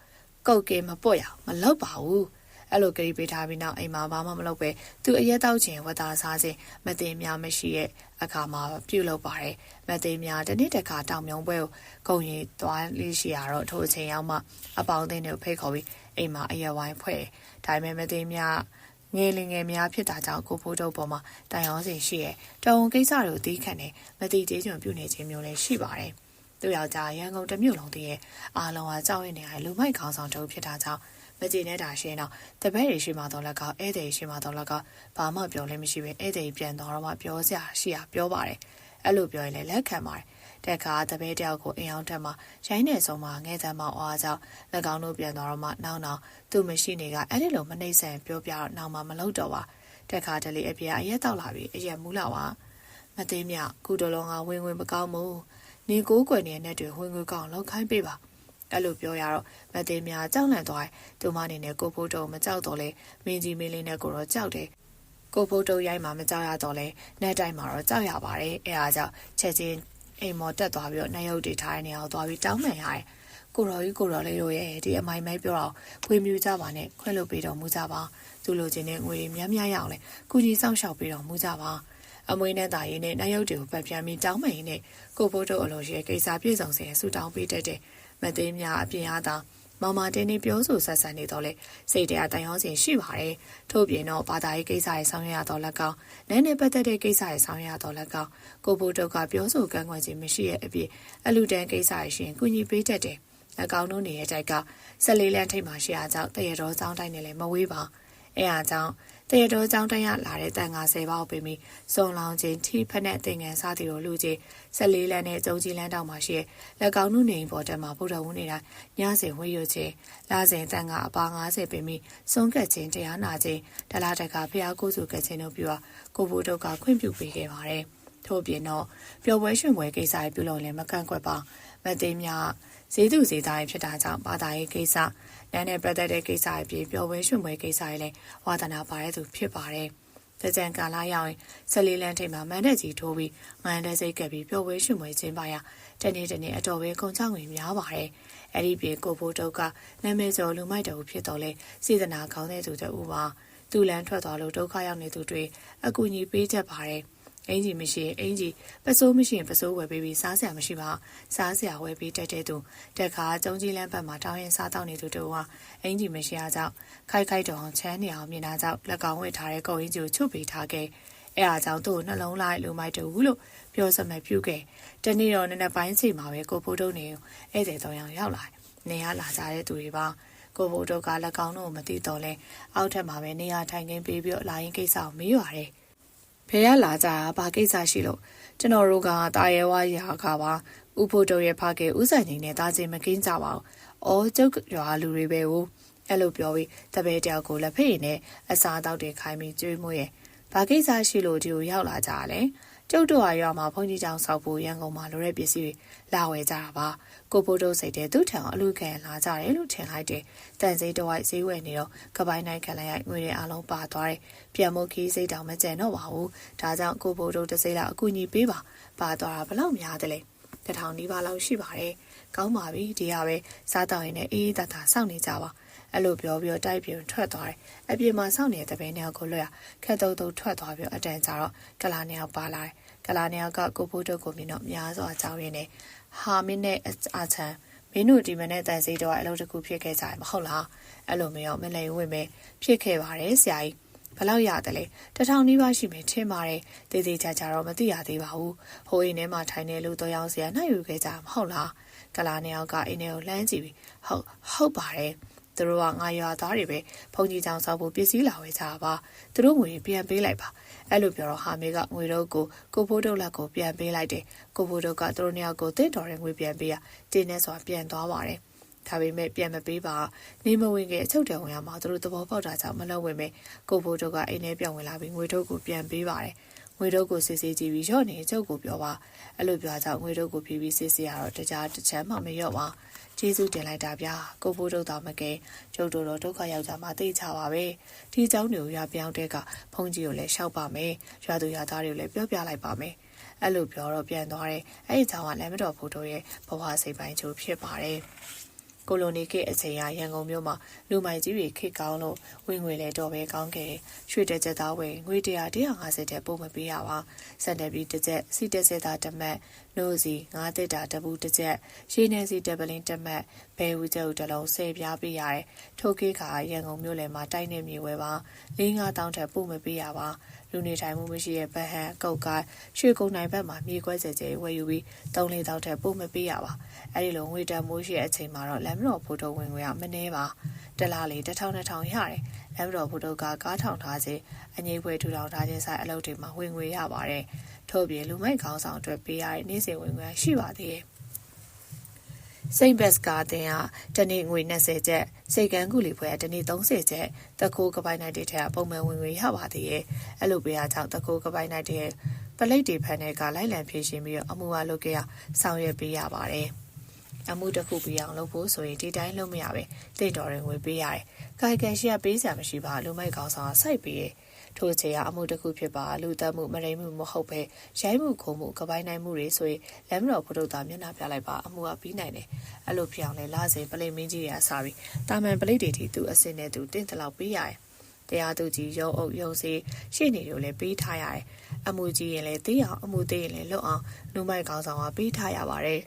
ကုတ်ကေမပွက်ရအောင်မလုပ်ပါဘူးအဲ့လိုကြိပေးထားပြီးနောက်အိမ်မှာဘာမှမလုပ်ပဲသူအရက်တောက်ခြင်းဝတ်သားစားခြင်းမသိများမရှိရဲ့အခါမှာပြုတ်လုပ်ပါတယ်မသိများတစ်နေ့တစ်ခါတောင်မြုံပွဲကိုဂုံရီသွားလေးရှိရတော့ထိုအချိန်ရောက်မှအပေါင်းအသင်းတွေဖိတ်ခေါ်ပြီးအိမ်မှာအရက်ဝိုင်းဖွဲ့ဒါပေမဲ့မသိများငယ်ငယ်များဖြစ်တာကြောင့်ကိုဖိုးတို့ပေါ်မှာတိုင်အောင်စီရှိရဲ့တောင်ကိစ္စတွေကိုတီးခန့်နေမတိသေးချွန်ပြုနေခြင်းမျိုးလည်းရှိပါတယ်သူယောက်ျားရန်ကုန်တစ်မြို့လုံးတည်းရဲ့အားလုံးကကြောက်ရွံ့နေရလူမိုက်ခေါင်းဆောင်တို့ဖြစ်တာကြောင့်မကြည်နေတာရှင်တော့တပည့်တွေရှိမှတော့လက်ကောက်ဧည့်သည်ရှိမှတော့လက်ကောက်ဘာမှပြောလည်းမရှိပဲဧည့်သည်ပြန်တော့မှပြောစရာရှိရပြောပါတယ်အဲ့လိုပြောရင်လည်းလက်ခံပါတယ်တဲ့အခါတပည့်တယောက်ကိုအိမ်အောင်တက်မှာရိုင်းနေဆုံးမှာငဲ့တဲ့မောင်အားကြောင့်လက်ကောင်းတို့ပြန်တော့မှနောက်သူမရှိနေကအဲ့ဒီလိုမနှိမ့်ဆန်ပြောပြတော့နောက်မှမလုပ်တော့ပါတဲ့အခါတလေအပြာအရက်တောက်လာပြီးအရက်မူးလာပါမသိမြကုတော်လုံးကဝင်မကောင်းဘူးနေကိုးကွယ်နေတဲ့တွေဝင်ကောင်းလောက်ခိုင်းပေးပါအဲ့လိုပြောရတော့မသိမြကြောက်လန့်သွားတယ်သူမအနေနဲ့ကိုဖိုးတုံမကြောက်တော့လေမင်းကြီးမင်းလေးနဲ့ကိုတော့ကြောက်တယ်ကိုဖိုးတုံရိုက်မှာမကြောက်ရတော့လေနဲ့တိုင်မှာတော့ကြောက်ရပါတယ်အဲအားကြောင့်ချက်ချင်းအိမ်မော်တက်သွားပြီးတော့နှရုပ်တွေထားတဲ့နေရာကိုသွားပြီးတောင်းပန်ရတယ်ကိုတော်ကြီးကိုတော်လေးတို့ရဲ့ဒီအမိုင်မိုက်ပြောတော့ခွေမြူကြပါနဲ့ခွဲလို့ပေးတော်မူကြပါသူလိုချင်တဲ့ငွေတွေများများရအောင်လေကုကြီးစောင့်ရှောက်ပေးတော်မူကြပါအမွေနဲ့တာရင်နဲ့နှရုပ်တွေကိုပတ်ပြန်ပြီးတောင်းပန်ရင်းနဲ့ကိုဖိုးတုံအလိုရှိကိစ္စပြည့်စုံစေဆူတောင်းပေးတတ်တယ်မသိမြအပြင်အားသာမောင်မတင်းနေပြောဆိုဆက်ဆံနေတော့လေစိတ်တရားတိုင်အောင်စဉ်ရှိပါတယ်ထို့ပြင်တော့ဘာသာရေးကိစ္စတွေဆောင်ရွက်ရတော့လက်ကောင်းနန်းနဲ့ပတ်သက်တဲ့ကိစ္စတွေဆောင်ရွက်ရတော့လက်ကောင်းကိုဘိုးတုတ်ကပြောဆိုကန့်ကွက်ခြင်းမရှိရဲ့အပြင်အလူတန်းကိစ္စတွေရှင်ကုညီပေးတတ်တယ်အကောင်တို့နေရဲ့တိုက်က14လမ်းထိပ်မှာရှိအားကြောင့်တရတော်ចောင်းတိုင်းနဲ့လည်းမဝေးပါအဲအားကြောင့်တရတော်ចောင်းတိုင်းရလာတဲ့တန်50ပေါက်ပေးပြီးစုံလောင်ခြင်းထိဖက်နဲ့တင်ငန်းစားတီတို့လူချင်း14လမ်းနဲ့ကျုံကြီးလမ်းတောင်မှာရှိလက်ကောင်တို့နေပေါ်တက်မှာဗုဒ္ဓဝင်းနေတာညစဉ်ဝေးရခြင်းလာစဉ်တန်ကအပါ90ပေးပြီးစုံကက်ခြင်းတရားနာခြင်းဒလာတက်ကဖျားကိုစုကက်ခြင်းတို့ပြီးတော့ကိုဘိုးတို့ကခွင့်ပြုပေးခဲ့ပါတယ် ထို့ပြင်တော့ပျော်ပွဲရွှင်ပွဲကိစ္စပြုလုပ်လည်းမကန့်ကွက်ပါမသိမြဈေးသူဈေးသားဖြစ်တာကြောင့်ဘာသာရေးကိစ္စနာနဲ့ပတ်သက်တဲ့ကိစ္စအပြင်ပျော်ပွဲရွှင်ပွဲကိစ္စတွေလည်းဝါသနာပါတဲ့သူဖြစ်ပါတယ်တကြံကာလာရောက်ရင်ဆက်လေးလန်းထိပ်မှာမန်တက်ကြီးထိုးပြီးငန်းတဲ့စိတ်ကပ်ပြီးပျော်ပွဲရွှင်ပွဲကျင်းပရတနေ့အတော်ပဲကုန်ချငွေများပါတယ်အဲ့ဒီပြင်ကိုဖိုးတုတ်ကနာမည်ကျော်လူမိုက်တူဖြစ်တော့လဲစေတနာကောင်းတဲ့သူတူပါသူလန်းထွက်သွားလို့ဒုက္ခရောက်နေသူတွေအကူအညီပေးတတ်ပါတယ်အင်ကြီးမရှိရင်အင်ကြီးပစိုးမရှိရင်ပစိုးဝယ်ပေးပြီးစားစရာမရှိပါစားစရာဝယ်ပေးတတ်တဲ့သူတက်ခါကျုံကြီးလန်းဘက်မှာတောင်းရင်စားတော့နေသူတို့ဟာအင်ကြီးမရှိအားကြောင့်ခိုက်တော်ချမ်းနေအောင်မြင်တာကြောင့်လက်ကောင်းဝစ်ထားတဲ့ကုတ်အင်ကြီးကိုချုပ်ပေးထားခဲ့အဲအားကြောင့်သူ့နှလုံးလိုက်လူမိုက်တူလို့ပြောစမှပြုခဲ့တနေ့တော့နည်းနည်းပိုင်းစီမှာပဲကိုဖိုးတုတ်နေဧည့်သည်3ယောက်ရောက်လာနေရလာကြတဲ့သူတွေပါကိုဖိုးတုတ်ကလက်ကောင်းတို့မသိတော့လဲအောက်ထက်မှာပဲနေရာထိုင်ခင်းပေးပြီးလာရင်ကိစ္စကိုမေးရတယ်ဖေရလာကြတာဘာကိစ္စရှိလို့ကျွန်တော်တို့ကတာရဲဝါရာခါပါဥဖို့တို့ရဲ့ဖခင်ဥဆိုင်နေနဲ့တာချင်းမကင်းကြပါဘူး။အော်ကျုပ်ရွာလူတွေပဲဟိုအဲ့လိုပြောပြီးတပည့်တယောက်ကိုလက်ဖိတ်နဲ့အစားတောက်တွေခိုင်းပြီးကျွေးမွေးရဲ့ဘာကိစ္စရှိလို့ဒီကိုရောက်လာကြတယ်။ကျုပ်တို့ရွာမှာဘုန်းကြီးကျောင်းဆောက်ဖို့ရန်ကုန်မှာလိုတဲ့ပစ္စည်းတွေလာဝယ်ကြတာပါ။ကိုဖိုးတို့စိတ်တဲ့သူ့ထံအလူခံလာကြတယ်လို့ထင်လိုက်တယ်။တန်စိတ်တော့ဈေးဝယ်နေတော့ကပိုင်းနိုင်ခံလိုက်ရငွေတွေအလုံးပါသွားတယ်။ပြန်မို့ခီးစိတ်တောင်မကျန်တော့ပါဘူး။ဒါကြောင့်ကိုဖိုးတို့တစ်စိတ်လောက်အကူအညီပေးပါ။ပါသွားတာဘလောက်များတယ်လဲ။1000နီးပါးလောက်ရှိပါတယ်။ကောင်းပါပြီဒီကပဲစားတော့ရင်လည်းအေးအေးတသာစောင့်နေကြပါ။အဲ့လိုပြောပြီးတော့တိုက်ပြင်းထွက်သွားတယ်။အပြင်မှာစောင့်နေတဲ့တပည့်နှစ်ယောက်ကိုလွှဲခက်တုံထွက်သွားပြီးအတန်ကြာတော့ကလာနှစ်ယောက်ပါလာတယ်။ကလာနှစ်ယောက်ကကိုဖိုးတို့ကိုမြင်တော့များစွာကြောက်ရင်းနဲ့ဟာမင်းနဲ့အာချန်မင်းတို့ဒီမနေ့တန်စီတော့အလုပ်တစ်ခုဖြစ်ခဲ့ကြတယ်မဟုတ်လားအဲ့လိုမျိုးမလိမ်ဝင်ပဲဖြစ်ခဲ့ပါတယ်ဆရာကြီးဘယ်လောက်ရတယ်လဲ1000နီးပါးရှိမယ်ထင်ပါတယ်တေးသေးချာချာတော့မသိရသေးပါဘူးဟိုအိမ်ထဲမှာထိုင်နေလို့တော့ရောက်စရာနှိုက်ယူခဲ့ကြမဟုတ်လားကလာနှစ်ယောက်ကအိမ်ထဲကိုလှမ်းကြည့်ပြီးဟုတ်ပါတယ်သူတို့ကငါရွာသားတွေပဲဖုန်ကြီးချောင်းဆောက်ဖို့ပစ္စည်းလာဝယ်ကြပါသူတို့ငွေပြန်ပေးလိုက်ပါအဲ့လိုပြောတော့ဟာမေကငွေတော့ကိုဖိုးတုတ်လက်ကိုပြန်ပေးလိုက်တယ်ကိုဖိုးတုတ်ကသူတို့နှစ်ယောက်ကိုတင့်တော်တဲ့ငွေပြန်ပေးရတင်းနေစွာပြန်သွားပါတယ်ဒါပေမဲ့ပြန်မပေးပါနေမဝင်ကအချုပ်တယ်ဝင်ရမှာသူတို့သဘောပေါက်တာကြောင့်မလုပ်ဝင်ပဲကိုဖိုးတုတ်ကအိမ်ထဲပြန်ဝင်လာပြီးငွေထုတ်ကိုပြန်ပေးပါတယ်ငွေတုတ်ကိုစစ်စစ်ကြည့်ပြီးရော့နေကျုပ်ကိုပြောပါအဲ့လိုပြောကြောင့်ငွေတုတ်ကိုဖြည်းဖြည်းစစ်စစ်ရတော့တခြားတစ်ချမ်းမှမရော့ပါကျေးဇူးတင်လိုက်တာဗျာကိုဖိုးတို့တော်မကဲကျုပ်တို့တော့ဒုက္ခရောက်ကြမှာသိချပါပဲဒီเจ้าတွေကိုရွာပြောင်းတဲ့ကဖုန်ကြီးကိုလည်းရှောက်ပါမယ်ရွာသူရွာသားတွေကိုလည်းပြောပြလိုက်ပါမယ်အဲ့လိုပြောတော့ပြန်သွားတယ်အဲ့ဒီเจ้าကလည်းမတော်ဖိုးတို့ရဲ့ဘဝစိတ်ပိုင်းချိုးဖြစ်ပါတယ်ကိုလိုနီခေတ်အချိန်ရရန်ကုန်မြို့မှာလူမိုင်ကြီးတွေခေတ်ကောင်းလို့ဝင်ငွေလဲတော့ပဲကောင်းခဲ့ရွှေတက်ချက်သားဝယ်ငွေ150တဲ့ပုံမပေးရပါစံတယ်ပြီးတစ်ချက်စီတက်ဆက်သားတစ်မက်နိုးစီ9တက်တာတပူတစ်ချက်ရှင်းနေစီတပလင်းတစ်မက်ဘဲဦးကျုပ်တစ်လုံး10ပြားပေးရတယ်ထိုခေတ်ခါရန်ကုန်မြို့လယ်မှာတိုက်နေမြေဝဲပါ4-5တောင်းထက်ပုံမပေးရပါလူနေထိုင်မှုမရှိတဲ့ဗဟန်ကုတ်ကရွှေကုန်နိုင်ဘက်မှာမြေခွဲကျဲဝယ်ယူပြီး3-4တောင်းထက်ပုံမပေးရပါအဲ့ဒီလိုငွေတန်မိုးရှိတဲ့အချိန်မှာတော့လမ်းမတော်ဖိုးထုတ်ဝင်ငွေကမနှဲပါတလားလေ1000-2000ရတယ်လမ်းမတော်ဖိုးထုတ်ကကားထောင်ထားခြင်းအငိမ့်ဖွဲထူထောင်ထားခြင်းဆိုင်အလုပ်တွေမှာဝင်ငွေရပါတယ်ထို့ပြင်လူမိုက်ခေါင်းဆောင်အတွက်ပေးရတဲ့နေ့စဉ်ဝင်ငွေရှိပါသေးတယ်စိတ်ဘက်ကားတင်ကတနေ့ငွေ20ကျပ်စိတ်ကန်းကူလီဖွဲတနေ့30ကျပ်တခိုးကပိုင်နိုင်တဲ့ထက်ပုံမှန်ဝင်ငွေရပါသေးရဲ့အဲ့လိုပေးရကြောင့်တခိုးကပိုင်နိုင်တဲ့ပလိတ်တွေဖန်တဲ့ကလိုက်လံဖြည့်ရှင်ပြီးတော့အမှုအလုပ်ကဆောင်ရွက်ပေးရပါတယ်အမှုတစ်ခုပြီးအောင်လုပ်ဖို့ဆိုရင်ဒီတိုင်းလုပ်မရပဲတိတ်တော်ရင်ငွေပေးရတယ်ကာယကံရှိရပေးစရာမရှိပါလူမိုက်ကောင်းဆောင်စိုက်ပေးရဲ့ထို့ချေကအမှုတစ်ခုဖြစ်ပါလူသက်မှုမရိမှုမဟုတ်ပဲရိုင်းမှုခုံမှုကပိုင်းနိုင်မှုတွေဆိုရင်လမ်းမတော်ဖုဒ္ဓတာမျက်နှာပြလိုက်ပါအမှုကပြီးနိုင်တယ်အဲ့လိုပြောင်းလဲလာစဉ်ပလိမင်းကြီးရအစားပြီးတာမန်ပလိတွေတီသူအစင်နဲ့သူတင့်တလောက်ပေးရတယ်တရားသူကြီးရုံအုပ်ရုံစီရှေ့နေတွေလည်းပေးထားရတယ်အမှုကြီးရင်လည်းသိအောင်အမှုသိရင်လည်းလွတ်အောင်လူမိုက်ကောင်းဆောင်ကပေးထားရပါတယ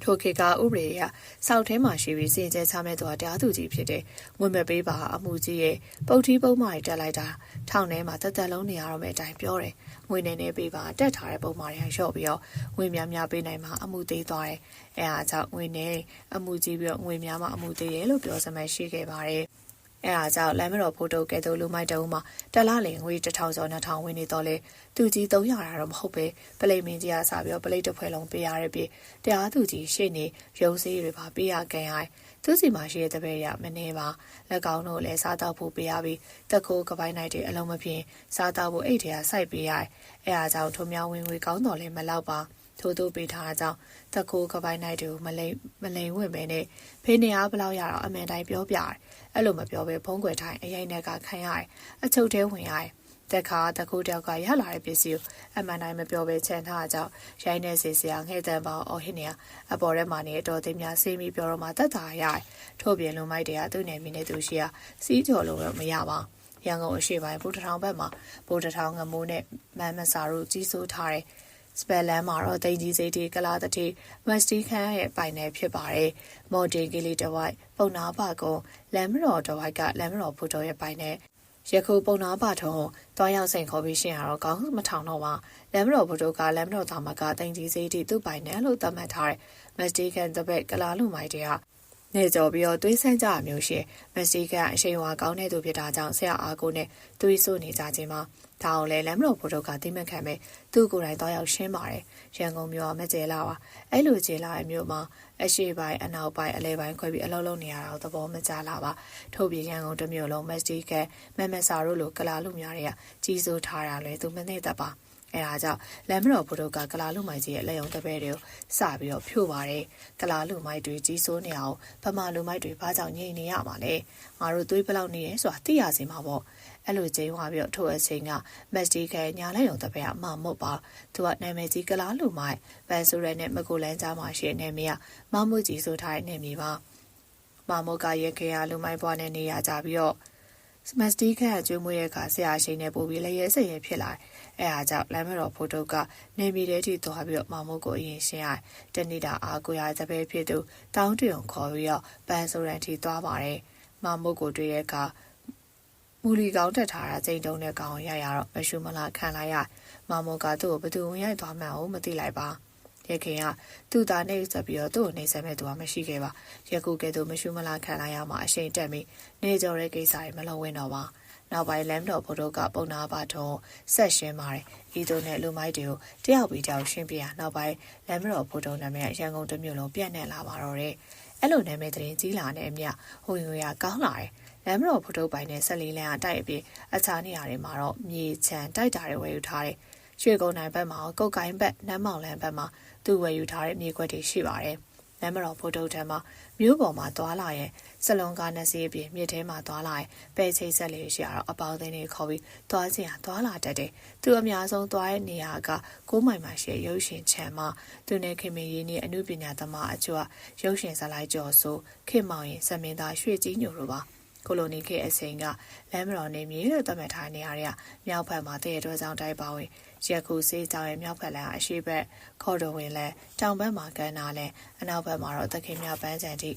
်ထိုခေတ်ကဥပဒေရစောက်ထဲမှာရှိပြီးစင်ကြဲချမဲ့သူကတရားသူကြီးဖြစ်တဲ့ငွေမပေးပါအမှုကြီးရဲ့ပုတ်ထီးပုံမှန်တက်လိုက်တာထောင်ထဲမှာတက်တက်လုံးနေရတော့မယ့်အတိုင်းပြောတယ်ငွေနဲ့ပေးပါတက်ထားတဲ့ပုံမှန်တွေလျှော့ပြီးတော့ငွေများများပေးနိုင်မှာအမှုသေးသွားတယ်အဲအားကြောင့်ငွေနဲ့အမှုကြီးပြီးတော့ငွေများမှအမှုသေးတယ်လို့ပြောစမှရှိခဲ့ပါတယ် အဲအားကြောင့်လမ်းမတော်ဖိုးတိုကဲ့သို့လူမိုက်တုံးမှာတလားလင်ငွေ1000ကျော်2000ဝင်းနေတော့လေသူကြီး300တာတော့မဟုတ်ပဲပလိမင်းကြီးကစပြီးတော့ပလိတစ်ဖွဲလုံးပေးရတဲ့ပြည်တရားသူကြီးရှေ့နေရုံးစည်းတွေပါပေးရကန်ရိုင်းသူစီမှာရှိတဲ့တပည့်ရမနေပါလက်ကောင်းတို့လည်းစားတော့ဖို့ပေးရပြီးတက်ကိုကပိုင်းနိုင်တဲ့အလုံးမပြင်းစားတော့ဖို့အိတ်တွေကစိုက်ပေးရအဲအားကြောင့်ထုံမြောင်းဝင်ငွေကောင်းတော်လည်းမလောက်ပါထို့သူပေးထားတာကြောင့်တကူကပိုင်းနိုင်တူမလိမ်ဝင်ပဲနဲ့ဖေးနေအားဘလောက်ရတော့အမှန်တိုင်းပြောပြတယ်အဲ့လိုမပြောဘဲဖုံးကွယ်ထိုင်အရင်နဲ့ကခံရတယ်အချုပ်သေးဝင်ရတယ်တက်ခါတကူတယောက်ကရလာတဲ့ပစ္စည်းကိုအမှန်တိုင်းမပြောဘဲချန်ထားတာကြောင့်ရိုင်းနေစီစရာငှဲ့တန်ပေါအော်ဟစ်နေရအပေါ်ထဲမှာနေတော်သိများစေးပြီးပြောတော့မှတက်တာရတယ်ထို့ပြင်လူမိုက်တွေကသူ့နယ်မြေနဲ့သူရှိရစီးကြော်လို့တော့မရပါရန်ကုန်အရှိပိုင်းဗိုလ်တထောင်ဘက်မှာဗိုလ်တထောင်ငမိုးနဲ့မန်းမစာတို့ကြီးစိုးထားတဲ့စပယ်လန်မှာတော့တိန်ကြီးစိတ်တီကလာတတိမက်စတီခန်းရဲ့ပိုင်နယ်ဖြစ်ပါတယ်။မော်ဒီကီလီတဝိုက်ပုံနာပကုံလမ်းမတော်တဝိုက်ကလမ်းမတော်ဖူတော်ရဲ့ပိုင်နယ်ရခုပုံနာပထုံတွားရောက်စိန်ခေါ်ပြီးရှင်းရတော့ကောင်းမထောင်တော့ပါလမ်းမတော်ဖူတော်ကလမ်းမတော်သားမကတိန်ကြီးစိတ်တီသူ့ပိုင်နယ်လို့သတ်မှတ်ထားတဲ့မက်စတီခန်းတပက်ကလာလူမိုက်တွေကနေကြော်ပြီးတော့သွေးဆန်းကြမျိုးရှိမက်စတီကအရှိန်ဝါကောင်းတဲ့သူဖြစ်တာကြောင့်ဆရာအားကိုနဲ့သွေးဆိုးနေကြခြင်းမှာဒါအောင်လဲလမ်းမတော်ဖိုးတို့ကတိမခံပဲသူ့ကိုယ်တိုင်တော့ရောက်ရှင်းပါတယ်ရန်ကုန်မြို့ကမကျဲလာပါအဲ့လိုကျဲလာတဲ့မြို့မှာအရှိပိုင်းအနောက်ပိုင်းအလဲပိုင်းခွဲပြီးအလုံးလုံးနေရတာသဘောမကျလာပါထို့ပြင်ရန်ကုန်တစ်မြို့လုံးမက်စတီကမမဆာတို့လိုကလာလူများတွေကကြီးစိုးထားတာလဲသူမသိတတ်ပါအဲဒါကြောင့်လမ်းမတော်ဘုတို့ကကလာလူမိုက်ကြီးရဲ့လက်ရုံတပည့်တွေကိုစပြီးတော့ဖြို့ပါတယ်ကလာလူမိုက်တွေကြီးစိုးနေအောင်ဗမာလူမိုက်တွေဘာကြောင့်ငြိမ်နေရမှာလဲငါတို့သွေးဘလောက်နေရဲဆိုတာသိရစီမှာပေါ့အဲ့လိုကျင်းသွားပြီးတော့ထိုအချိန်ကမက်စတီကညာလက်ရုံတပည့်အမမဟုတ်ပါသူကနာမည်ကြီးကလာလူမိုက်ဗန်ဆိုရဲနဲ့မကိုလန်းကြားမှာရှိနေမြေကမမှုကြီးစိုးထားတဲ့နေမြေပါမမုတ်ကရဲခေရလူမိုက်ဘွားနဲ့နေရကြပြီးတော့မက်စတီကအကျွေးမွေးရဲ့ခါဆရာရှိနေပို့ပြီးလည်းရဲစရဲဖြစ်လာအဲအားကြောင့်လမ်းမတော်ဖိုးတုတ်ကနေမီတဲတီသွားပြီးတော့မမုတ်ကိုအရင်ရှင်းရတနေ့တာအားကိုရတပည့်ဖြစ်သူတောင်းတရုံခေါ်ပြီးတော့ပန်းဆိုရန်တီသွားပါတယ်မမုတ်ကိုတွေ့တဲ့အခါမူလီကောင်းတက်ထားတာချိန်တုံးတဲ့ကောင်ရရတော့မရှုမလားခံလိုက်ရမမုတ်ကသူ့ကိုဘသူဝင်ရိုက်သွားမှန်းမသိလိုက်ပါရခင်ကသူ့သားနေဆက်ပြီးတော့သူ့ကိုနေဆက်မဲ့သူကမရှိခဲ့ပါရခုကဲသူမရှုမလားခံလိုက်ရမှာအရှိန်တက်ပြီးနေကြော်တဲ့ကိစ္စတွေမလုံးဝတော့ပါနောက်ပိုင်းလမ်းတော်ဖိုးတို့ကပုံနာပါထုံဆက်ရှင်းပါတယ်ဤတို့နဲ့လူမိုက်တွေကိုတယောက်ပြီးတယောက်ရှင်းပြရနောက်ပိုင်းလမ်းတော်ဖိုးတို့နာမည်ရန်ကုန်တစ်မြို့လုံးပြန့်နှံ့လာပါတော့တယ်အဲ့လိုနာမည်တရင်ကြီးလာတဲ့အမြဟိုရကောင်းလာတယ်လမ်းတော်ဖိုးတို့ပိုင်းနဲ့ဆက်လီလန်းအတိုက်အပြီးအခြားနေရာတွေမှာတော့မြေချမ်းတိုက်တာတွေဝယ်ယူထားတယ်ရွှေကုန်းနိုင်ဘက်မှာကုတ်ကိုင်းဘက်နမ်းမောင်လန်းဘက်မှာသူဝယ်ယူထားတဲ့မြေခွက်တွေရှိပါတယ်လမ်းမတော်ဖိုးတို့ထံမှာမြို့ပေါ်မှာသွားလာရင်စလုံကားနဲ့စီးပြီးမြစ်ထဲမှာသွားလာရင်ပဲချိတ်ဆက်လေးရှိရတော့အပေါင်းအသင်းတွေခေါ်ပြီးသွားစီရသွားလာတတ်တယ်သူအများဆုံးသွားတဲ့နေရာက9မိုင်မှာရှိရုပ်ရှင်ချမ်းမှာသူနဲ့ခင်မင်းရင်းနဲ့အမှုပညာသမားအကျော်ရုပ်ရှင်ဇာတ်လိုက်ကျော်ဆိုခင်မောင်ရင်စမင်းသားရွှေကြီးညိုတို့ပါကိုလိုနီခေအစိန်ကလမ်းမတော်နေမြေလို့သတ်မှတ်ထားနေရတဲ့မြောက်ဘက်မှာတည့်ရတွဲဆောင်တိုက်ပါဝင်ရက်ခုစေးကြောင်ရဲ့မြောက်ဘက်လမ်းအရှိဘက်ခေါ်တော်ဝင်လဲတောင်ဘက်မှာကန်းနာလဲအနောက်ဘက်မှာတော့သခင်မြပန်းချန်တိ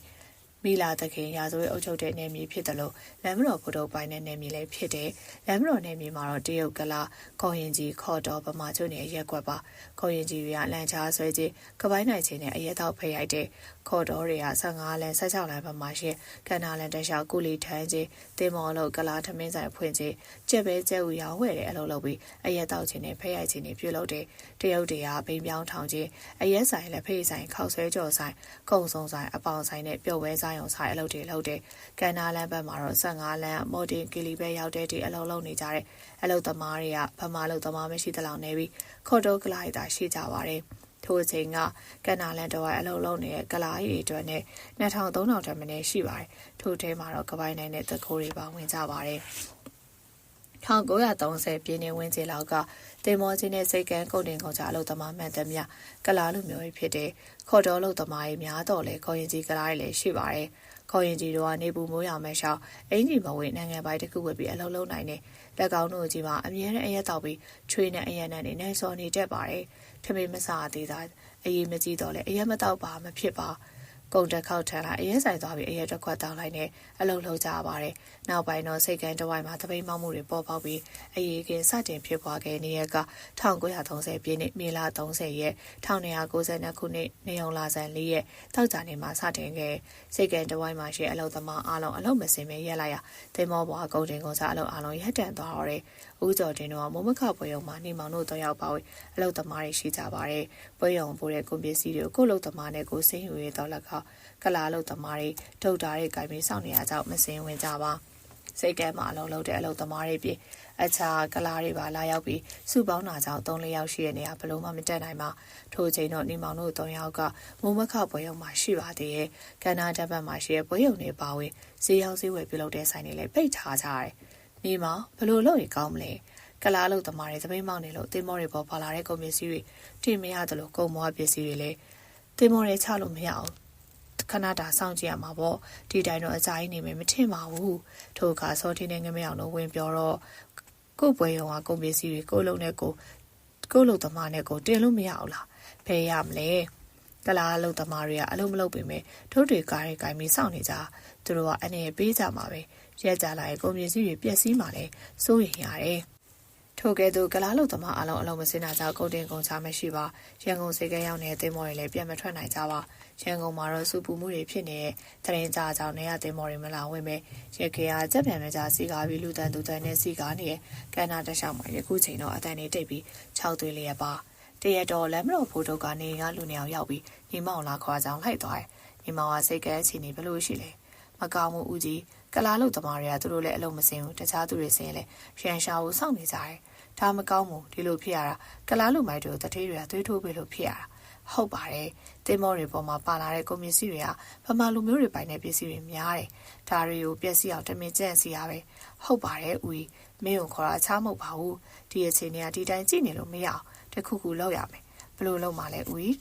မီလာသခင်ရာဇဝဲအုပ်ချုပ်တဲ့နေမြေဖြစ်တယ်လို့လမ်းမတော်ဘုဒ္ဓပိုင်းနဲ့နေမြေလည်းဖြစ်တယ်လမ်းမတော်နေမြေမှာတော့တရုတ်ကလာခေါရင်ကြီးခေါ်တော်ဗမာကျွနေရက်ကွက်ပါခေါရင်ကြီးတွေကလမ်းချားဆွဲကြီးကပိုင်းနိုင်ချင်းနဲ့အရက်တော့ဖိတ်ရိုက်တဲ့ခေါ်တော်တွေက15လမ်း16လမ်းဗမာရှိကန္နာလမ်းတလျှောက်ကုလီထန်းကြီးတင်မော်လို့ကလာထမင်းဆိုင်ဖွင့်ကြီးကြက်ပဲကြက်ဥရောင်းဝယ်တဲ့အလုပ်လုပ်ပြီးအရက်တော့ချင်းနဲ့ဖိတ်ရိုက်ချင်းတွေပြုလုပ်တယ်တရုတ်တွေကဘိန်းပြောင်းထောင်ကြီးအရက်ဆိုင်လက်ဖိတ်ဆိုင်ခောက်ဆွဲကြော်ဆိုင်ကုံစုံဆိုင်အပေါင်ဆိုင်နဲ့ပြုတ်ဝဲဆိုင်အောင်ဆိုင်အလုပ်တွေလုပ်တယ်ကန္နာလမ်းဘက်မှာတော့15လမ်းမော်တင်ကီလီပဲရောက်တဲ့ဒီအလုပ်လုပ်နေကြတဲ့အလုပ်သမားတွေကဗမာလုပ်သမားမရှိသလောက်နေပြီးခေါ်တော့ကလာရီတာရှိကြပါတယ်ထိုအချိန်ကကန္နာလန်တော်အလုံးလုံးနေတဲ့ကလာရီတွေနဲ့2300တမနဲ့ရှိပါတယ်ထိုထဲမှာတော့ကပိုင်းနိုင်တဲ့သခိုးတွေပါဝင်ကြပါတယ်1930ပြည်နယ်ဝင်းကျလောက်ကတေမောချင်းနဲ့စိတ်ကန်းကုန်တင်ကုန်ကြအလုပ်သမားမှန်သမျှကလာလူမျိုးတွေဖြစ်တဲ့ခေါ်တော်လုပ်သမားတွေများတော့လေခေါ်ရင်ကြီးကလာတွေလည်းရှိပါတယ်ခေါ်ရင်ကြီးတို့ကနေပူမိုးရောင်မဲရှောင်းအင်ကြီးမဝေနိုင်ငံပိုင်တစ်ခုဝယ်ပြီးအလုပ်လုပ်နိုင်တယ်လက်ကောင်းတို့ကြီးမှာအမြဲတမ်းအရက်တောက်ပြီးချွေးနဲ့အရက်နဲ့နိုင်စော်နေတတ်ပါတယ်ထမင်းမစားသေးတာအရေးမကြီးတော့လေအရက်မတောက်ပါမဖြစ်ပါ ကုန်တက်ခောက်ထန်လာအရဲဆိုင်သွားပြီးအရဲတစ်ခွက်တောင်းလိုက်နဲ့အလုံလုံးကြပါတယ်နောက်ပိုင်းတော့စိတ်ကန်းတစ်ဝိုင်းမှာသပိတ်မောက်မှုတွေပေါ်ပေါက်ပြီးအရေးကင်းစတင်ဖြစ်ပွားခဲ့နေရက1930ပြည့်နှစ်မေလ30ရက်1992ခုနှစ်နေုံလာဆန်4ရက်တောက်ကြနေမှာစတင်ခဲ့စိတ်ကန်းတစ်ဝိုင်းမှာရှိအလုံသမားအားလုံးအလုံမစင်ပဲရက်လိုက်ရတိမ်မောဘွားကုန်တင်ကုန်စားအလုံအားလုံးရက်တန်သွားတော့တယ်ဦးကျော်တင်တို့ကမိုးမခပွဲရုံမှာနေမောင်တို့တော့ရောက်ပါဝင်အလုံသမားတွေရှိကြပါတယ်ပွဲရုံပို့တဲ့ကုန်ပစ္စည်းတွေကိုလုံသမားနဲ့ကိုစင်းယူရတော့လက်ကလာလုံသမားတွေထုတ်တာတဲ့ဂိုင်မီစောင့်နေရကြောင်းမစင်ဝင်ကြပါစိတ်ကဲမှာအလုံးလုံးတဲ့အလုပ်သမားတွေပြအခြားကလားတွေပါလာရောက်ပြီးစုပေါင်းတာကြောင့်3-4ယောက်ရှိတဲ့နေရာဘလို့မှမတက်နိုင်ပါထို့ချိန်တော့နေမောင်တို့3ယောက်ကမိုးမခပွဲရုံမှာရှိပါသေးရဲ့ကန္နာတပ်ဘက်မှာရှိတဲ့ပွဲရုံတွေပါဝင်ဈေးရောက်ဈေးဝယ်ပြုလုပ်တဲ့ဆိုင်တွေလည်းပိတ်ထားကြတယ်နေမောင်ဘလို့လုပ်ရင်ကောင်းမလဲကလားလို့သမားတွေသပိတ်မောက်နေလို့တင်မောတွေပေါ်ပါလာတဲ့ကုန်ပစ္စည်းတွေတင်မရတယ်လို့ကုန်မောပစ္စည်းတွေလည်းတင်မောတွေချလို့မရအောင်ခဏတာစောင့်ကြည့်ရမှာပေါ့ဒီတိုင်းတော့အကြိုင်းနေမယ်မထင်ပါဘူးထို့အခါစောထင်းနဲ့ငမအောင်တို့ဝင်ပြောတော့ကို့ပွဲရုံကကုန်ပစ္စည်းတွေကိုလုံးနဲ့ကိုလုံသမားနဲ့ကိုတင်လို့မရအောင်လားဖယ်ရမလဲကလာလုံသမားတွေကအလုံးမလုံးပေမဲ့ထို့တွေကားတွေကိုင်းပြီးစောင့်နေကြသူတို့ကအနေနဲ့ပေးကြမှာပဲရက်ကြလာရင်ကုန်ပစ္စည်းတွေပျက်စီးမှလည်းစိုးရိမ်ရတယ်ထို့ကဲ့သို့ကလားလုံသမားအလုံးမစင်တာကြောင့်ကုန်တင်ကုန်ချမရှိပါရန်ကုန်စိတ်ကဲရောက်နေတဲ့တင်မော်တွေလည်းပြန်မထွက်နိုင်ကြပါရန်ကုန်မှာတော့စူပူမှုတွေဖြစ်နေတဲ့တရင်ကြကြောင်နေရတင်မော်တွေမလာဝင်ပဲရခေကကြက်ပြန်မကြစီကားပြီးလူတန်သူတန်နဲ့စီကားနေတဲ့ကန္နာတလျှောက်မှာယခုချိန်တော့အတန်နေတိတ်ပြီး6သွေးလျက်ပါတရက်တော့လမ်းမတော်ဖိုးထုတ်ကနေကလူနေအောင်ရောက်ပြီးညီမောင်လာခွာကြောင်လိုက်သွားတယ်ညီမောင်ကစိတ်ကဲအခြေအနေဘလို့ရှိလဲမကောင်းမှုဦးကြီးကလားလုံသမားတွေကသူတို့လည်းအလုံးမစင်ဘူးတခြားသူတွေစင်လဲရန်ရှာကိုစောင့်နေကြတယ်ဒါမကောင်းဘူးဒီလိုဖြစ်ရတာကလားလူမိုက်တို့တထေးတွေကသွေးထိုးပေးလို့ဖြစ်ရတာဟုတ်ပါတယ်တင်မောတွေပေါ်မှာပါလာတဲ့ကုန်ပစ္စည်းတွေကဗမာလူမျိုးတွေပိုင်တဲ့ပစ္စည်းတွေများတယ်ဒါတွေကိုပျက်စီးအောင်တမင်ကြံ့စီရပဲဟုတ်ပါတယ်ဦးမင်းကိုခေါ်တာချားမဟုတ်ပါဘူးဒီအခြေအနေကဒီတိုင်းကြည့်နေလို့မရအောင်တခုခုလောက်ရမယ်ဘလို့လောက်မှလဲဦ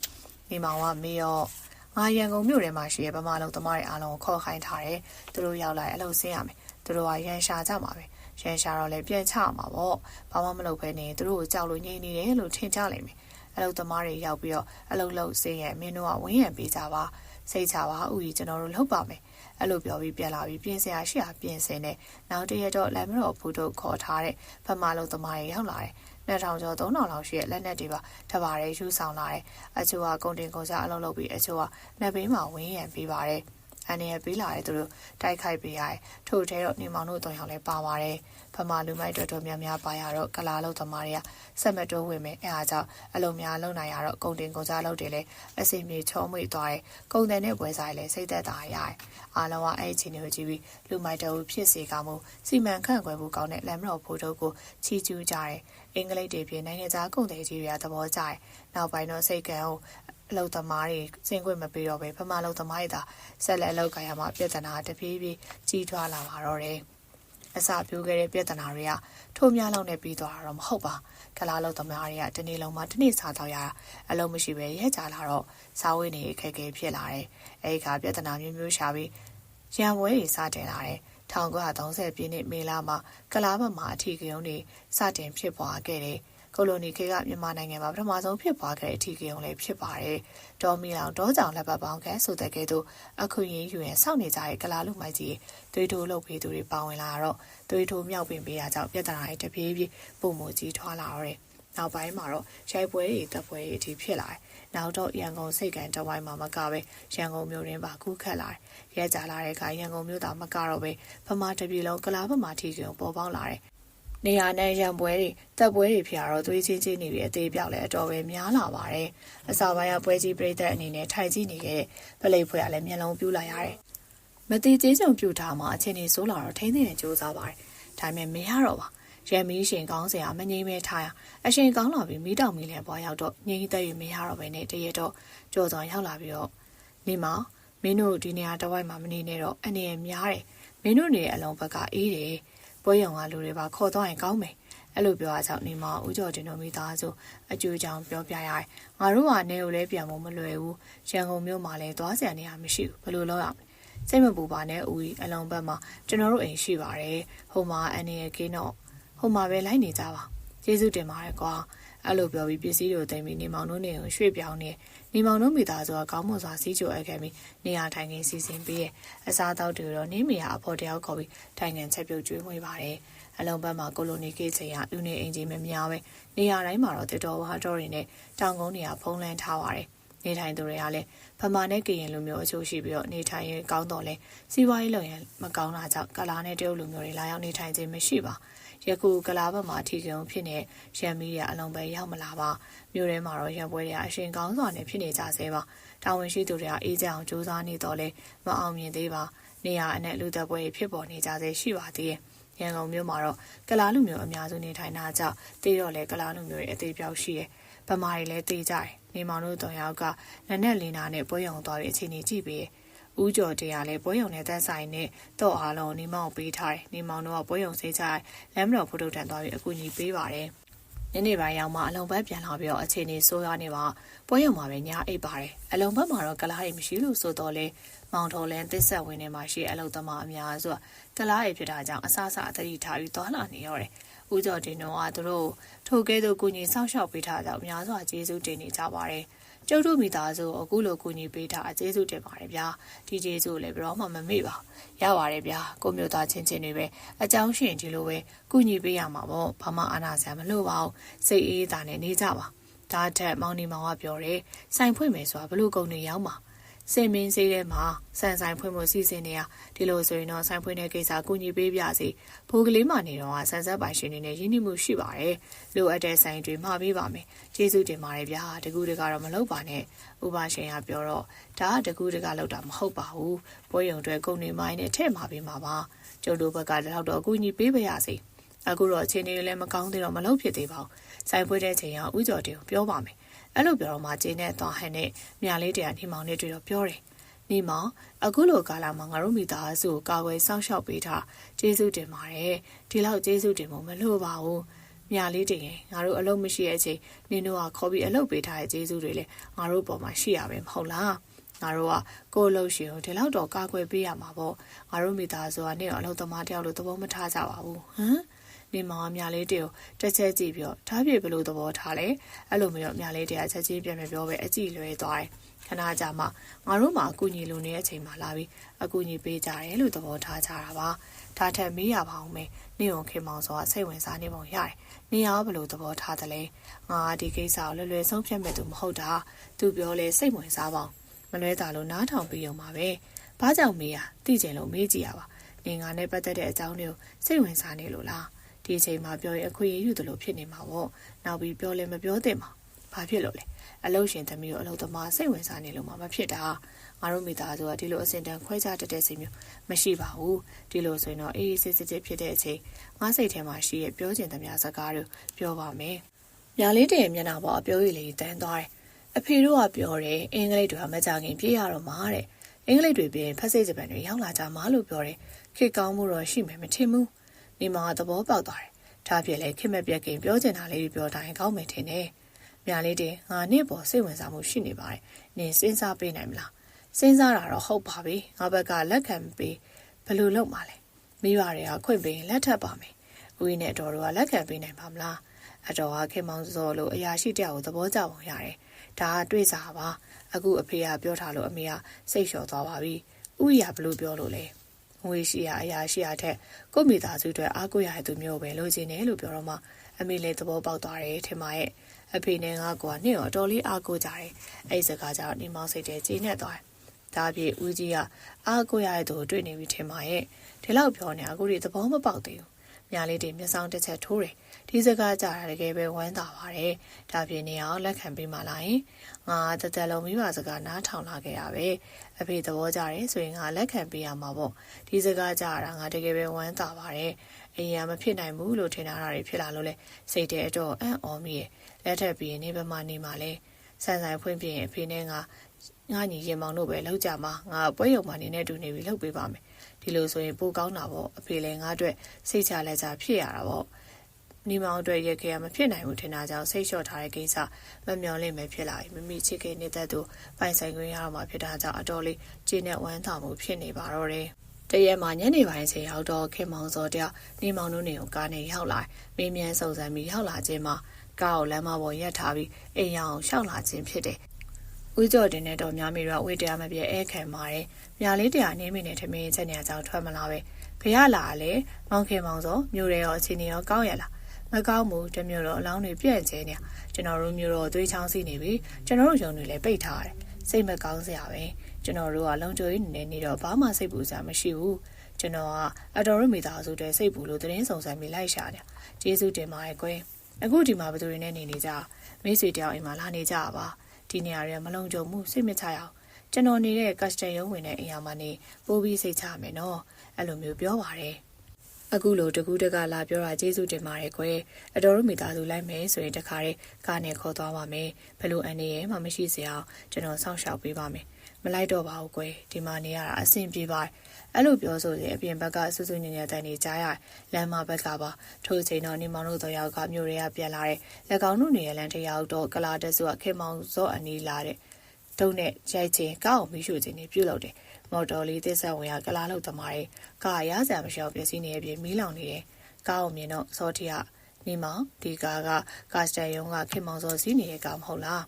းနေမောင်ကမေရောငါရန်ကုန်မြို့ထဲမှာရှိတဲ့ဗမာလူသမားတွေအားလုံးကိုခေါ်ခိုင်းထားတယ်သူတို့ရောက်လာရင်အလုပ်ဆင်းရမယ်သူတို့ကရန်ရှာကြမှာပဲရန်ရှာတော့လည်းပြန်ချမှာပေါ့ဘာမှမလုပ်ဘဲနေသူတို့ကိုကြောက်လို့ငြိမ်နေတယ်လို့ထင်ကြလိမ့်မယ်အလုပ်သမားတွေရောက်ပြီးတော့အလုပ်လုပ်စင်းရဲ့မင်းတို့ကဝင်းရံပေးကြပါစိတ်ချပါဥကြီးကျွန်တော်တို့လုပ်ပါမယ်အဲ့လိုပြောပြီးပြန်လာပြီးပြင်ဆင်ရရှိတာပြင်ဆင်နေနောက်တရက်တော့လမ်းမတော်ဖိုးထုတ်ခေါ်ထားတဲ့ဗမာလုပ်သမားတွေရောက်လာတယ်2000ကျော်3000လောက်ရှိတဲ့လက်နက်တွေပါတပါးရဲယူဆောင်လာတယ်အချို့ကကုန်တင်ကုန်ကြအလုပ်လုပ်ပြီးအချို့ကနှစ်ဘေးမှာဝင်းရံပေးပါတယ်အနေနဲ့ပေးလာတဲ့သူတို့တိုက်ခိုက်ပေးရတယ်ထို့ထဲတော့နေမောင်တို့3ယောက်လည်းပါပါတယ်ဗမာလူမိုက်တော်များများပါရတော့ကလာလုံးသမားတွေကဆက်မတိုးဝင်မယ်အဲအားကြောင့်အလုံးများလုံနိုင်ရတော့ကုန်တင်ကုန်ကြလုပ်တယ်လေအစိမြေချုံးမိသွားတယ်ကုန်တယ်နဲ့ပွဲစားလည်းစိတ်သက်သာရတယ်အားလုံးကအဲ့အချိန်ကိုကြည့်ပြီးလူမိုက်တော်ဖြစ်စေကမှုစီမံခန့်ခွဲမှုကောင်းတဲ့လမ်းမတော်ဖိုးထုတ်ကိုချီးကျူးကြတယ်အင်္ဂလိပ်တွေပြင်နိုင်ငံခြားကုန်တယ်ကြီးတွေကသဘောကျတယ်နောက်ပိုင်းတော့စိတ်ကံကိုအလုပ်သမားတွေစင်ခွင့်မပေးတော့ပဲဗမာအလုပ်သမားတွေသာဆက်လက်အလုပ်ကိုင်ရမှာပြဿနာတပြေးပြေးကြီးထွားလာပါတော့တယ်အစပြိုးခဲ့တဲ့ပြဿနာတွေကထိုးများလုံးနဲ့ပြီးသွားတာတော့မဟုတ်ပါကလားအလုပ်သမားတွေကတနေ့လုံးမှတစ်နေ့စားတော့ရတာအလုပ်မရှိပဲရဲကြလာတော့စားဝတ်နေအခက်အခဲဖြစ်လာတယ်အဲဒီကပြဿနာမျိုးမျိုးရှာပြီးရန်ဝဲတွေစတင်လာတယ်1930ပြည့်နှစ်မေလမှာကလားဘက်မှာအထီးကရုံးတွေစတင်ဖြစ်ပွားခဲ့တယ်ကိုလိုနီခေတ်ကမြန်မာနိုင်ငံမှာပထမဆုံးဖြစ်ပွားခဲ့တဲ့အထီးကရုံးလည်းဖြစ်ပါတယ်။ဒေါ်မီလောင်ဒေါ်ကြောင်လက်ပတ်ပေါင်းခဲဆိုတဲ့ကဲ့သို့အခုရင်ယူရင်စောင့်နေကြတဲ့ကလာလူမိုက်ကြီးသွေးထိုးလုပ်ပေးသူတွေပါဝင်လာတော့သွေးထိုးမြောက်ပင်ပေးရကြောင့်ပြဿနာတွေတပြေးပြေးပုံမကြီးထွားလာတော့တယ်။နောက်ပိုင်းမှာတော့ရိုက်ပွဲတွေတပ်ပွဲတွေအထိဖြစ်လာတယ်။နောက်တော့ရန်ကုန်စိတ်ကံတဝိုင်းမှာမကပဲရန်ကုန်မြို့ရင်းပါကူးခတ်လာတယ်။ရဲကြလာတဲ့အခါရန်ကုန်မြို့သားမကတော့ပဲဗမာတပြည်လုံးကလာဘက်မှာထီကရုံပေါ်ပေါက်လာတယ်။နေရာနဲ့ရံပွဲတွေတပ်ပွဲတွေဖြစ်တော့သွေးချင်းချင်းနေပြီးအသေးပြောက်လဲအတော်ပဲများလာပါတယ်။အစာပိုင်းကပွဲကြီးပြည်သက်အနေနဲ့ထိုင်ကြည့်နေခဲ့ဗလိပ်ဖွဲကလည်းမျက်လုံးပြူးလာရတယ်။မတိကျေးကြုံပြူထားမှအချင်းကြီးစိုးလာတော့ထိန်းသိမ်းနေကြိုးစားပါတယ်။ဒါပေမဲ့မရတော့ပါ။ရံမီးရှင်ကောင်းစရာမငြိမ်းမဲထားရအရှင်ကောင်းလာပြီးမိတောင်မီလဲပွားရောက်တော့ငြိမ်းသက်ရမရတော့ပဲနဲ့တရက်တော့ကြော်စွာရောက်လာပြီးတော့နေမမင်းတို့ဒီနေရာတစ်ဝိုက်မှာမနေနဲ့တော့အနေနဲ့များတယ်။မင်းတို့နေတဲ့အလုံးဘက်ကအေးတယ်။ပွဲရုံကလူတွေပါခေါ်သွားရင်ကောင်းမယ်အဲ့လိုပြောအားကြောင့်နေမဦးကျော်တင်တို့မိသားစုအကျိုးကြောင့်ပြောပြရတယ်ငါတို့ကနေကိုလည်းပြန်ဖို့မလွယ်ဘူးရန်ကုန်မြို့မှာလည်းသွားစရာနေရာမရှိဘူးဘယ်လိုလုပ်ရမလဲစိတ်မပူပါနဲ့ဦးအလုံးဘက်မှာကျွန်တော်တို့အိမ်ရှိပါတယ်ဟိုမှာအနေရကင်းတော့ဟိုမှာပဲလိုက်နေကြပါကျေးဇူးတင်ပါတယ်ကွာအဲ့လိုပြောပြီးပစ္စည်းတွေတင်ပြီးနေမောင်တို့နေကိုရွှေ့ပြောင်းနေ နေမောင်တို့မိသားစုကကောင်းမွန်စွာစီးကြိုအပ်ခဲ့ပြီးနေရာထိုင်ခင်းစီစဉ်ပြီးအစားအသောက်တွေတော့နေမီယာအဖော်တယောက်ခေါ်ပြီးထိုင်ခင်းချက်ပြုတ်ကျွေးမွေးပါတယ်အလုံးဘက်မှာကိုလိုနီကိချိန်ကလူနေအိမ်ကြီးမများပဲနေရာတိုင်းမှာတော့တတော်ဝါတော်တွေနဲ့တောင်ကုန်းတွေကဖုံးလန်းထားပါတယ်နေထိုင်သူတွေကလည်းဗမာနဲ့ကရင်လူမျိုးအချို့ရှိပြီးတော့နေထိုင်ရင်ကောင်းတော့လဲစီးပွားရေးလုပ်ရင်မကောင်းတာကြောင့်ကလာနဲ့တရုတ်လူမျိုးတွေလာရောက်နေထိုင်ခြင်းမရှိပါယခုကလာဘက်မှာထီကုံဖြစ်နေရန်မီးရအလုံးပဲရောက်မလာပါမြို့ထဲမှာတော့ရန်ပွဲတွေအရှင်ကောင်းစွာနဲ့ဖြစ်နေကြဆဲပါတာဝန်ရှိသူတွေကအေးချမ်းအောင်စူးစမ်းနေတော့လဲမအောင်မြင်သေးပါနေရအနဲ့လူသက်ပွဲဖြစ်ပေါ်နေကြဆဲရှိပါသေးတယ်ရန်ကုန်မြို့မှာတော့ကလာလူမျိုးအများစုနေထိုင်တာကြောင့်တေးတော့လဲကလာလူမျိုးရဲ့အသေးပြောက်ရှိတယ်ဗမာတွေလည်းတေးကြတယ်နေမောင်တို့တောင်ရောက်ကလက်နဲ့လင်းနာနဲ့ပွဲရုံသွားပြီးအခြေအနေကြည့်ပြီးဦးကျော်တရားလည်းပွဲရုံနဲ့တက်ဆိုင်နဲ့တော့အားလုံးနေမောင်ပေးထားတယ်နေမောင်တို့ကပွဲရုံစိတ်ချလမ်းမတော်ဖိုတိုတန်သွားပြီးအကူအညီပေးပါတယ်ညနေပိုင်းရောက်မှအလုံးဘက်ပြန်လာပြီးတော့အခြေအနေဆိုးရွားနေပါပွဲရုံမှာပဲညာအိပ်ပါတယ်အလုံးဘက်မှာတော့ကလားတွေမရှိလို့ဆိုတော့လေမောင်တော်လန်းသစ်ဆက်ဝင်နေမှာရှိအလုံးသမားအများစုကလားတွေဖြစ်တာကြောင့်အဆအဆအသတိထားပြီးသွားလာနေရတယ်ဦးကျော်တင်တို့ကသူတို့ထိုကဲသို့ကူညီစောင့်ရှောက်ပေးထားကြောင့်အများစွာကျေးဇူးတင်နေကြပါတယ်ကျုပ်တို့မိသားစုအခုလိုကူညီပေးတာကျေးဇူးတင်ပါတယ်ဗျာဒီကျေးဇူးလည်းဘယ်တော့မှမမေ့ပါရပါတယ်ဗျာကိုမျိုးသားချင်းချင်းတွေပဲအကြောင်းရှင်ဒီလိုပဲကူညီပေးရမှာပေါ့ဘာမှအာနာဆန်မလို့ပါဘူးစိတ်အေးတာနဲ့နေကြပါဒါထက်မောင်နေမောင်ကပြောတယ်ဆိုင်ဖွင့်မယ်ဆိုတာဘလို့ကုန်နေရောက်မှာစင်မင်းစေးထဲမှာဆန်ဆိုင်ဖွင့်ဖို့စီစဉ်နေရဒီလိုဆိုရင်တော့ဆိုင်ဖွင့်တဲ့ကိစ္စကူညီပေးပြစီဖိုးကလေးမှနေတော့ဆန်ဆက်ပိုင်ရှင်တွေနဲ့ရင်းနှီးမှုရှိပါတယ်လိုအပ်တဲ့ဆိုင်တွေမှာပေးပါမယ်ကျေးဇူးတင်ပါတယ်ဗျာတကူတကတော့မလုပ်ပါနဲ့ဥပါရှင်ကပြောတော့ဒါကတကူတကလောက်တာမဟုတ်ပါဘူးပွဲရုံတွေကုန်နေမိုင်းနဲ့ထဲ့မှာပေးမှာပါကျုပ်တို့ဘက်ကတော့တော့အကူအညီပေးပါရစေအခုတော့အချိန်တွေလည်းမကောင်းသေးတော့မလုပ်ဖြစ်သေးပါဘူးဆိုင်ဖွင့်တဲ့ချိန်ကဥကျော်တင်ပြောပါမယ်အဲ့လိုပြောတော့မှကျင်းနဲ့သွားဟန်နဲ့မြာလေးတရားနေမောင်နဲ့တွေ့တော့ပြောတယ်နေမောင်အခုလိုကာလမှာငါတို့မိသားစုကိုကာကွယ်စောင့်ရှောက်ပေးတာကျေးဇူးတင်ပါတယ်ဒီလောက်ကျေးဇူးတင်ဖို့မလိုပါဘူးမြာလေးတင်ရင်ငါတို့အလုပ်မရှိတဲ့အချိန်နင်တို့ကခေါ်ပြီးအလုပ်ပေးထားတဲ့ကျေးဇူးတွေလည်းငါတို့ပေါ်မှာရှိရပဲမဟုတ်လားငါတို့ကကိုယ်လို့ရှိရင်ဒီလောက်တော့ကာကွယ်ပေးရမှာပေါ့ငါတို့မိသားစုကနေတော့အလုပ်သမားတယောက်လိုသဘောမထားကြပါဘူးဟမ်နေမောင်မြလေးတေကိုတက်ချက်ကြည့်ပြီးတော့ထားပြေဘလို့သဘောထားလဲအဲ့လိုမျိုးမြလေးတေကချက်ချင်းပြန်ပြောပဲအကြည့်လွဲသွားတယ်ခဏကြာမှငါတို့မှအကူညီလိုနေတဲ့အချိန်မှလာပြီးအကူညီပေးကြတယ်လို့သဘောထားကြတာပါဒါထက်မေးရပါအောင်မယ်နေုံခင်မောင်စောကစိတ်ဝင်စားနေပုံရတယ်နေရောဘလို့သဘောထားတယ်လဲငါဒီကိစ္စကိုလွယ်လွယ်ဆုံးဖြတ်မဲ့သူမဟုတ်တာသူပြောလဲစိတ်ဝင်စားပါမလွဲတာလို့နားထောင်ပြီးရုံပါပဲဘာကြောင့်မေးရသိချင်လို့မေးကြည့်ရပါနေငါနဲ့ပတ်သက်တဲ့အကြောင်းတွေကိုစိတ်ဝင်စားနေလို့လားဒီအချိန်မှာပြောရင်အခွင့်အရေးယူသလိုဖြစ်နေမှာပေါ့နောက်ပြီးပြောလဲမပြောသင့်ပါဘာဖြစ်လို့လဲအလုပ်ရှင်သမီးကိုအလုပ်သမားစိတ်ဝင်စားနေလို့မှမဖြစ်တာငါတို့မိသားစုကဒီလိုအစင်တန်ခွဲခြားတတ်တဲ့စိတ်မျိုးမရှိပါဘူးဒီလိုဆိုရင်တော့အေးစစ်စစ်ဖြစ်တဲ့အချိန်ငါစိတ်ထဲမှာရှိရဲ့ပြောချင်သမျှစကားတွေပြောပါမယ်မြာလေးတည်းမျက်နှာပေါ်အပြောရည်လေးတန်းသွားတယ်အဖေတို့ကပြောတယ်အင်္ဂလိပ်တွေကမကြခင်ပြေးရတော့မှာတဲ့အင်္ဂလိပ်တွေပြင်ဖက်စိတ်ဂျပန်တွေရောက်လာကြမှာလို့ပြောတယ်ခေတ်ကောင်းမှုတော့ရှိမယ်မထင်ဘူးနေမောင်ကသဘောပေါက်သွားတယ်ဒါဖြစ်လေခင်မပြက်ကင်ပြောချင်တာလေးပြောတိုင်းကောင်းမယ်ထင်တယ်မြာလေးတင်ငါနဲ့ပေါ်စိတ်ဝင်စားမှုရှိနေပါတယ်နင်စဉ်းစားပေးနိုင်မလားစဉ်းစားတာတော့ဟုတ်ပါပြီငါဘက်ကလက်ခံပေးဘယ်လိုလုပ်မှာလဲမိဘတွေကခွင့်ပေးလက်ထပ်ပါမယ်ဦးကြီးနဲ့တော်တို့ကလက်ခံပေးနိုင်ပါမလားအတော်ကခင်မောင်စောလို့အရာရှိတယောက်ကိုသဘောကျပုံရတယ်ဒါကတွေ့စားပါအခုအဖေကပြောထားလို့အမေကစိတ်လျှော်သွားပါပြီဦးကြီးကဘယ်လိုပြောလို့လဲငွေရှိရအရာရှိရတဲ့ကိုမိသားစုတွေအားကိုးရတဲ့သူမျိုးပဲလိုချင်တယ်လို့ပြောတော့မှအမေလည်းသဘောပေါက်သွားတယ်ထင်ပါရဲ့အဖေနဲ့ငါကွာနှစ်တော့တော်လေးအားကိုးကြတယ်အဲ့စကားကြောင့်နေမောင်စိတ်ထဲကျေနပ်သွားတယ်ဒါပြည့်ဦးကြီးကအားကိုးရတဲ့သူတွေ့နေပြီထင်ပါရဲ့ဒီလောက်ပြောနေအခုဒီသဘောမပေါက်သေးဘူးမြာလေးတွေမျက်စောင်းတစ်ချက်ထိုးတယ်ဒီစကားကြားတာတကယ်ပဲဝမ်းသာပါတယ်ဒါပြည့်နေအောင်လက်ခံပေးမှလာရင်ငါတသက်လုံးမိဘစကားနားထောင်လာခဲ့ရပဲအဖေသဘောကျတယ်ဆိုရင်ငါလက်ခံပေးရမှာပေါ့ဒီစကားကြားတာငါတကယ်ပဲဝမ်းသာပါတယ်အရင်ကမဖြစ်နိုင်ဘူးလို့ထင်တာတွေဖြစ်လာလို့လဲစိတ်ထဲအတော့အံ့ဩမိရဲ့လက်ထပ်ပြီးနေပမာနေမှာလဲဆန်ဆိုင်ဖွင့်ပြရင်အဖေနဲ့ငါညီရင်မောင်တို့ပဲလောက်ကြမှာငါပွဲရုံမှာနေနဲ့တူနေပြီလောက်ပေးပါမယ်ဒီလိုဆိုရင်ပိုကောင်းတာပေါ့အဖေလည်းငါအတွက်စိတ်ချလက်ချဖြစ်ရတာပေါ့နေမောင်အတွက်ရက်ခဲမဖြစ်နိုင်ဘူးထင်တာကြောင့်စိတ်လျှော့ထားတဲ့ကိစ္စမမျှော်လင့်ပဲဖြစ်လာပြီမိမိချစ်ခင်နေတဲ့သူပိုင်ဆိုင်ခွင့်ရတော့မှဖြစ်တာကြောင့်အတော်လေးကျင်းနဲ့ဝမ်းသာမှုဖြစ်နေပါတော့တယ်တရက်မှာညနေပိုင်းချိန်ရောက်တော့ခင်မောင်စောတယောက်နေမောင်တို့နေကိုကားနဲ့ရောက်လာမေးမြန်းစုံစမ်းပြီးရောက်လာခြင်းမှာကားကိုလမ်းမပေါ်ရပ်ထားပြီးအိမ်ရအောင်ရှောက်လာခြင်းဖြစ်တယ် ဦးကျော်တင်နဲ့တော်များမီတော့ဝေတရားမပြဲအဲခံပါတယ်မြာလေးတရားနေမိနဲ့ထမင်းချက်နေကြောင်ထွက်မလာပဲဖရလာလေမောင်ခင်မောင်စောမြို့ရဲရောအချင်းရောကောင်းရလားမကောင်းဘူးတမျိုးတော့အလောင်းတွေပြန့်ကျဲနေကျွန်တော်တို့မျိုးတော့သွေးချောင်းစီနေပြီကျွန်တော်တို့ယုံတွေလည်းပိတ်ထားတယ်စိတ်မကောင်းစရာပဲကျွန်တော်တို့ကလုံချိုကြီးနေတော့ဘာမှစိတ်ပူစရာမရှိဘူးကျွန်တော်ကအတော်ရမိသားစုတွေစိတ်ပူလို့သတင်းစုံစမ်းပြီးလိုက်ရှာတယ်ကျေးဇူးတင်ပါတယ်ကွယ်အခုဒီမှာဘယ်သူတွေနဲ့နေကြမိတ်ဆွေတယောက်အိမ်မှာလာနေကြပါဒီနေရာတွေမလုံခြုံမှုစိတ်မချရအောင်ကျွန်တော်နေတဲ့ကတ်စတန်ရုံးဝင်တဲ့အိမ်ယာမှာနေပိုးပြီးစိတ်ချမယ်နော်အဲ့လိုမျိုးပြောပါတယ်အခုလိုတကူးတကလာပြောတာကျေးဇူးတင်ပါတယ်ကွယ်အတော်ရမိသားစုလိုက်မယ်ဆိုရင်တခါတည်းကားနဲ့ခေါ်သွားပါမယ်ဘယ်လိုအနေရဲမှမရှိစေအောင်ကျွန်တော်စောင့်ရှောက်ပေးပါမယ်မလိုက်တော့ပါဘူးကွယ်ဒီမှာနေရတာအဆင်ပြေပါတယ်အဲ့လိုပြောဆိုရင်အပြင်ဘက်ကဆူဆူညံ့ညံ့တန်နေကြားရလမ်းမဘက်ကပါထို့ချိန်တော့နေမောင်တို့တို့ရောက်ကမြို့တွေကပြန်လာတဲ့လက်ကောင်တို့နေရလမ်းတရောက်တော့ကလာတက်စုကခေမောင်စောအနီးလာတဲ့ဒုံနဲ့ရိုက်ချင်းကောက်အောင်မိရှုချင်းနေပြုတ်လို့တယ်မော်တော်လေးသစ္စာဝင်ကကလာလောက်သမားရဲ့ကာရစရာမရှိအောင်ပြည့်စည်နေအပြင်မီးလောင်နေတယ်ကားအောင်မြင်တော့စောတီကနေမောင်ဒီကားကကာစတန်ယုံကခေမောင်စောစီးနေတဲ့ကောင်မဟုတ်လား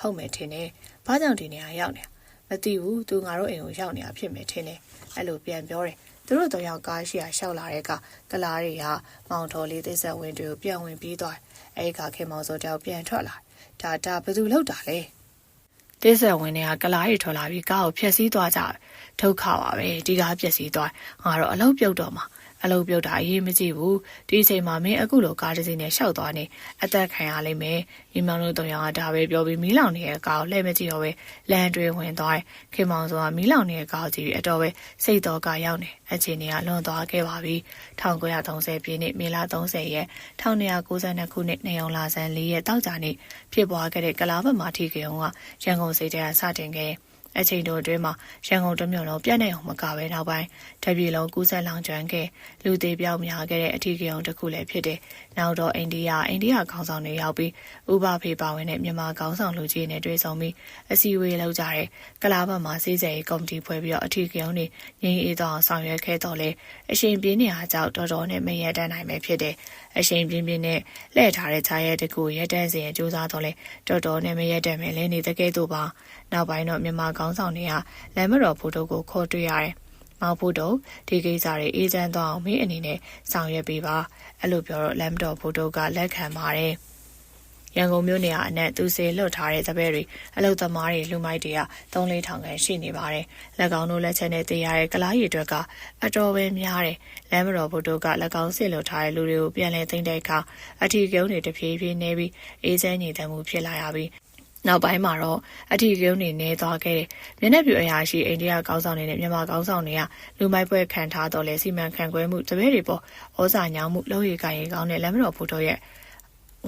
ဟုတ်မယ်ထင်တယ်ဘာကြောင့်ဒီနေရာရောက်နေမသိဘူးသူငါတို့အိမ်ကိုရောက်နေတာဖြစ်မယ်ထင်တယ်အဲ့လိုပြန်ပြောတယ်သူတို့တော့ရောက်ကားရှိရာရှောက်လာတဲ့ကလာတွေကမောင်တော်လေးသစ္စာဝင်တွေကိုပြန်ဝင်ပြီးသွားအဲ့ဒီကခေမောင်စောတောက်ပြန်ထွက်လာဒါဘယ်သူလောက်တာလဲသစ္စာဝင်တွေကကလာတွေထွက်လာပြီးကားကိုဖျက်ဆီးသွားကြတယ်ဒုက္ခပါပဲဒီကားပျက်စီးသွားငါတော့အလုပ်ပြုတ်တော့မှာအလုပ်ပြုတ်တာအရေးမကြီးဘူးဒီအချိန်မှာမင်းအခုလိုကားတစ်စီးနဲ့ရှောက်သွားနေအသက်ခံရလိမ့်မယ်ညီမောင်တို့တော့ရောကဒါပဲပြောပြီးမီးလောင်နေတဲ့ကားကိုလှည့်မကြည့်တော့ပဲလမ်းတွင်ဝင်သွားတယ်ခင်မောင်စောကမီးလောင်နေတဲ့ကားကိုကြည့်ပြီးအတော်ပဲစိတ်တော်ကရောက်နေအချိန်တွေကလွန်သွားခဲ့ပါပြီ1930ပြည့်နှစ်မေလ30ရက်1992ခုနှစ်နေုံလာဆန်း4ရက်တောက်ကြနေ့ဖြစ်ပွားခဲ့တဲ့ကလာဘတ်မာထီကေုံကရန်ကုန်စိတ်ထဲစတင်ခဲ့အချိန်တိုအတွင်းမှာရန်ကုန်တမြို့လုံးပြတ်နေအောင်မကပဲနောက်ပိုင်းတပြည်လုံးကူးစက်လောင်ကျွမ်းခဲ့လူသေးပြောက်များခဲ့တဲ့အထီးကရုံတစ်ခုလည်းဖြစ်တယ်။နောက်တော့အိန္ဒိယခေါင်းဆောင်တွေရောက်ပြီးဥပဖေပါဝင်တဲ့မြန်မာခေါင်းဆောင်လူကြီးနဲ့တွေ့ဆုံပြီးအစည်းအဝေးလုပ်ကြတဲ့ကလာဘတ်မှာစီးစဲရေးကော်မတီဖွဲ့ပြီးတော့အထီးကရုံတွေငြိမ်းအေးသောဆောင်ရွက်ခဲ့တော့လေအချိန်ပြင်းနေအားကြောင့်တော်တော်နဲ့မရတတ်နိုင်ပဲဖြစ်တယ်။အချိန်ပြင်းနဲ့လှည့်ထားတဲ့ခြားရဲတစ်ခုရက်တန်းစီရင်စူးစမ်းတော့လေတော်တော်နဲ့မရတတ်မယ်လဲနေတဲ့ကဲ့သို့ပါနောက်ပိုင်းတော့မြန်မာခေါင်းဆောင်တွေကလမ်းမတော်ဖိုတိုကိုခေါ်တွေ့ရတယ်။မောင်ဖိုတိုဒီကိစ္စတွေအေးချမ်းသွားအောင်မင်းအနေနဲ့ဆောင်ရွက်ပေးပါအဲ့လိုပြောတော့လမ်းမတော်ဖိုတိုကလက်ခံပါတယ်။ရန်ကုန်မြို့နေရာအနက်သူစေလွတ်ထားတဲ့တပည့်တွေအလုသမားတွေလူမိုက်တွေက3-4ထောင်ခန့်ရှိနေပါတယ်။လက်ကောင်တို့လက်ချက်နဲ့တည်ရတဲ့ကလားရီတွေကအတော်ပဲများတယ်။လမ်းမတော်ဖိုတိုကလက်ကောင်စစ်လွတ်ထားတဲ့လူတွေကိုပြန်လည်သိမ်းတဲ့အခါအထီးကုန်းတွေတဖြည်းဖြည်းနေပြီးအေးချမ်းညီတမှုဖြစ်လာရပြီးနောက်ပိုင်းမှာတော့အထီးကုန်းတွေနေသွားခဲ့တယ်။မျက်နှာပြူအရာရှိအိန္ဒိယခေါင်းဆောင်တွေနဲ့မြန်မာခေါင်းဆောင်တွေကလူမိုက်ပွဲခံထားတော့လဲစီမံခန့်ခွဲမှုတပည့်တွေပေါ်ဩဇာညောင်းမှုလုပ်ရည်ကိုင်ရည်ကောင်းတဲ့လမ်းမတော်ဖိုတိုရဲ့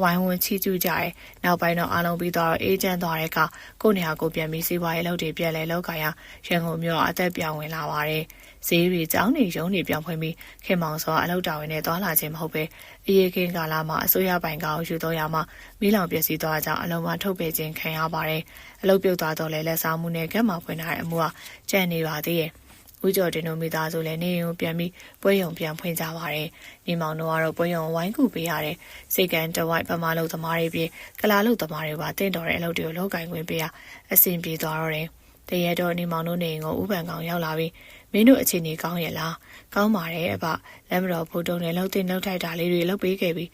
ဝိုင်းဝန်းချီးကျူးကြတယ်။နောက်ပိုင်းတော့အားလုံးပြီးတော့အေးချမ်းသွားတဲ့အခါကိုယ့်နေရာကိုပြန်ပြီးစီးပွားရေးလုပ်တွေပြန်လဲလောက်ကြရရန်ကုန်မြို့အသက်ပြောင်းဝင်လာပါတယ်။ဈေးတွေကျောင်းတွေရုံးတွေပြောင်းဖွင့်ပြီးခင်မောင်စောအလုပ်တာဝန်နဲ့သွားလာခြင်းမဟုတ်ပဲအရေးခင်းကာလမှာအစိုးရပိုင်ကောင်ယူတော့ရမှာမီးလောင်ပျက်စီးသွားကြောင်းအလုံးမထုတ်ပေးခြင်းခံရပါတယ်။အလုပ်ပြုတ်သွားတော့လဲလက်စားမှုနဲ့ကက်မှာဖွင့်ထားတဲ့အမှုကကြံ့နေပါသေးရဲ့။ဦးကျော်တင်တို့မိသားစုလည်းနေရုံပြန်ပြီးပွဲရုံပြန်ဖွင့်ကြပါတယ်။ညီမောင်တို့ကတော့ပွဲရုံဝိုင်းကူပေးရတယ်။စိတ်ကန်တဝိုက်ပမာလုသမားတွေပြီးကလာလုသမားတွေပါတင့်တော်တဲ့အလုပ်တွေကိုလုပ်ကင်ခွင့်ပေးရအဆင်ပြေသွားတော့တယ်။တရက်တော့ညီမောင်တို့နေရင်ကိုဥပန်ကောင်ရောက်လာပြီးမင်းတို့အခြေအနေကောင်းရဲ့လား။ကောင်းပါတယ်အဖလမ်းမတော်ဖိုးတုံနဲ့လှုပ်တင်လှုပ်ထိုက်တာလေးတွေလုပ်ပေးခဲ့ပြီး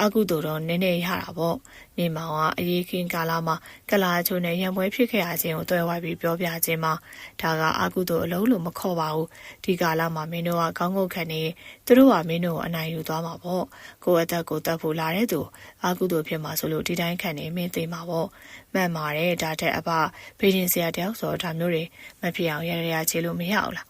အကုသို့တော့နည်းနည်းရတာပေါ့နေမောင်ကအရေးခင်းကာလမှာကလာချိုနဲ့ရံပွဲဖြစ်ခဲ့ရခြင်းကိုတွဲဝိုက်ပြီးပြောပြခြင်းမှာဒါကအကုသို့အလုံးလို့မခေါ်ပါဘူးဒီကာလမှာမင်းတို့ကကောင်းကုတ်ခံနေသူတို့ကမင်းတို့ကိုအနိုင်ယူသွားမှာပေါ့ကိုယ့်အသက်ကိုတတ်ဖို့လာတဲ့သူအကုသို့ဖြစ်မှာဆိုလို့ဒီတိုင်းခံနေမင်းသိမှာပေါ့မှန်ပါတယ်ဒါတဲ့အဖဖေးရင်ဆရာတယောက်ဆိုတော့ဒါမျိုးတွေမဖြစ်အောင်ရရချေလို့မရအောင်လား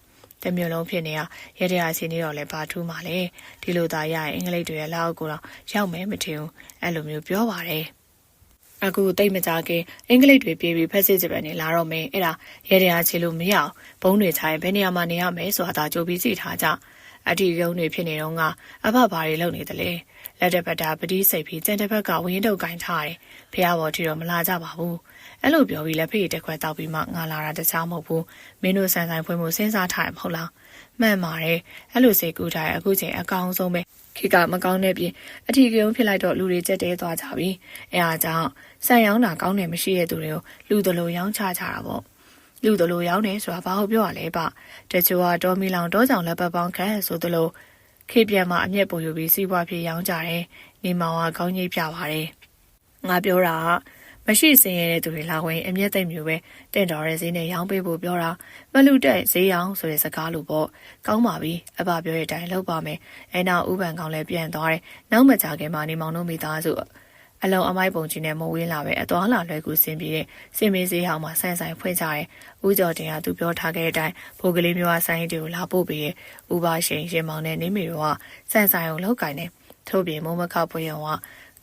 တမျိုးလုံးဖြစ်နေရရတဲ့အခြေအနေတော့လည်းဘာထူးမှလဲဒီလိုသာရရင်အင်္ဂလိပ်တွေရဲ့လက်အောက်ကိုတော့ရောက်မယ်မထင်ဘူးအဲ့လိုမျိုးပြောပါတယ်အခုတိတ်မကြခင်အင်္ဂလိပ်တွေပြေးပြီးဖက်စစ်ဂျပန်နေလာတော့မယ်အဲ့ဒါရတဲ့အခြေလို့မရအောင်ဘုံတွေချိုင်းဘယ်နေရာမှာနေရမယ်ဆိုတာကြိုပြီးသိထားကြ အတီကုန်းတွေဖြစ်နေတော့ကအဖဘာတွေလုပ်နေတယ်လေလက်တစ်ဖက်တာပတိစိတ်ပြီးကျန်တစ်ဖက်ကဝင်းတုပ်ကင်ထားတယ်ဖះဘော်ထီတော့မလာကြပါဘူးအဲ့လိုပြောပြီးလက်ဖေးတစ်ခွက်တောက်ပြီးမှငါလာတာတခြားမဟုတ်ဘူးမင်းတို့ဆန်ဆိုင်ဖွင့်မှုစဉ်းစားထားရမဟုတ်လားမှန်ပါတယ်အဲ့လိုစိတ်ကူးထားရအခုချိန်အကောင်းဆုံးပဲခေကမကောင်းတဲ့ပြင်အထီကုန်းဖြစ်လိုက်တော့လူတွေကြက်တဲသွားကြပြီအဲအားကြောင့်ဆန်ရောင်းတာကောင်းတယ်မရှိတဲ့သူတွေကိုလူတလူရောင်းချကြတာပေါ့လူတလူရောင်းတယ်ဆိုတာဘာဟုတ်ပြောရလဲဗျတချို့ကတော်မီလောင်တောကြောင်လက်ပတ်ပေါင်းခန့်ဆိုသလိုခေပြန်မှာအမျက်ပုံယူပြီးစီးပွားဖြစ်ရောင်းကြတယ်နေမောင်ကကောင်းကြီးပြပါတယ်ငါပြောတာမရှိစင်ရတဲ့သူတွေလာဝင်အမျက်သိမ့်မျိုးပဲတင့်တော်တဲ့ဈေးနဲ့ရောင်းပေးဖို့ပြောတာမလူတဲ့ဈေးရောင်းဆိုတဲ့စကားလိုပေါ့ကောင်းပါပြီအဘပြောတဲ့အတိုင်းလုပ်ပါမယ်အဲနောက်ဥပန်ကောင်လည်းပြန်သွားတယ်နောက်မကြခင်မှာနေမောင်တို့မိသားစုအလုံးအမိုက်ပုံကြီးနဲ့မဝေးလာပဲအသွားလာလွယ်ကူစင်ပြေတဲ့စင်မေးဈေးဟောင်းမှာဆန်ဆိုင်ဖွင့်ကြတယ်ဦးကျော်တင်ကသူပြောထားခဲ့တဲ့အတိုင်းဘိုးကလေးမျိုးကဆိုင်တွေကိုလာပို့ပေးရဲ့ဥပါရှင်ရင်မောင်နဲ့နေမီတို့ကဆန်ဆိုင်ကိုလောက်ကင်နေထို့ပြင်မိုးမခောက်ပွေရောက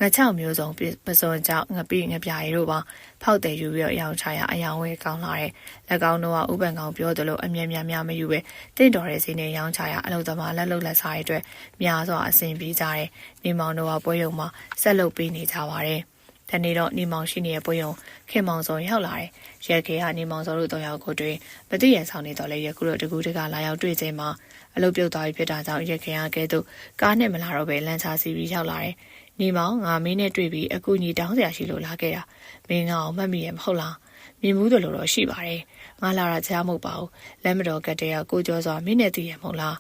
ငါ6မျိုးစုံပစုံကြောင့်ငပိငပြာရီတို့ပါဖောက်တယ်ယူပြီးတော့အယောင်ချရအယောင်ဝဲကောင်းလာတယ်လက်ကောင်းတော့ဥပန်ကောင်ပြောသလိုအမြဲများမယူပဲတင့်တော်တဲ့ဈေးနဲ့ရောင်းချရအလုပ်သမားလက်လုပ်လက်စားတွေအတွက်များစွာအဆင်ပြေကြတယ်နေမောင်တို့ကပွဲရုံမှာဆက်လုပ်ပေးနေကြပါတယ်တနေ့တော့နေမောင်ရှိနေတဲ့ပွဲရုံခင်မောင်စောရောက်လာတယ်ရက်ခေကနေမောင်စောတို့တော့ရောက်ကိုတွေ့မသိရန်ဆောင်နေတော့လေရခုတော့တကူတကလာရောက်တွေ့ချိန်မှာအလုပ်ပြုတ်သွားပြီဖြစ်တာကြောင့်ရက်ခေကကဲတော့ကားနဲ့မလာတော့ပဲလမ်းချစီပြီးရောက်လာတယ်နေမောင်ငါမင်းနဲ့တွေ့ပြီးအကူကြီးတောင်းစရာရှိလို့လာခဲ့တာမင်းငါ့ကိုမှတ်မိရမဟုတ်လားမြင်မှုတယ်လို့တော့ရှိပါတယ်ငါလာတာကြားမဟုတ်ပါဘူးလက်မတော်ကတည်းကကိုကျော်စွာမင်းနဲ့သိရမဟုတ်လား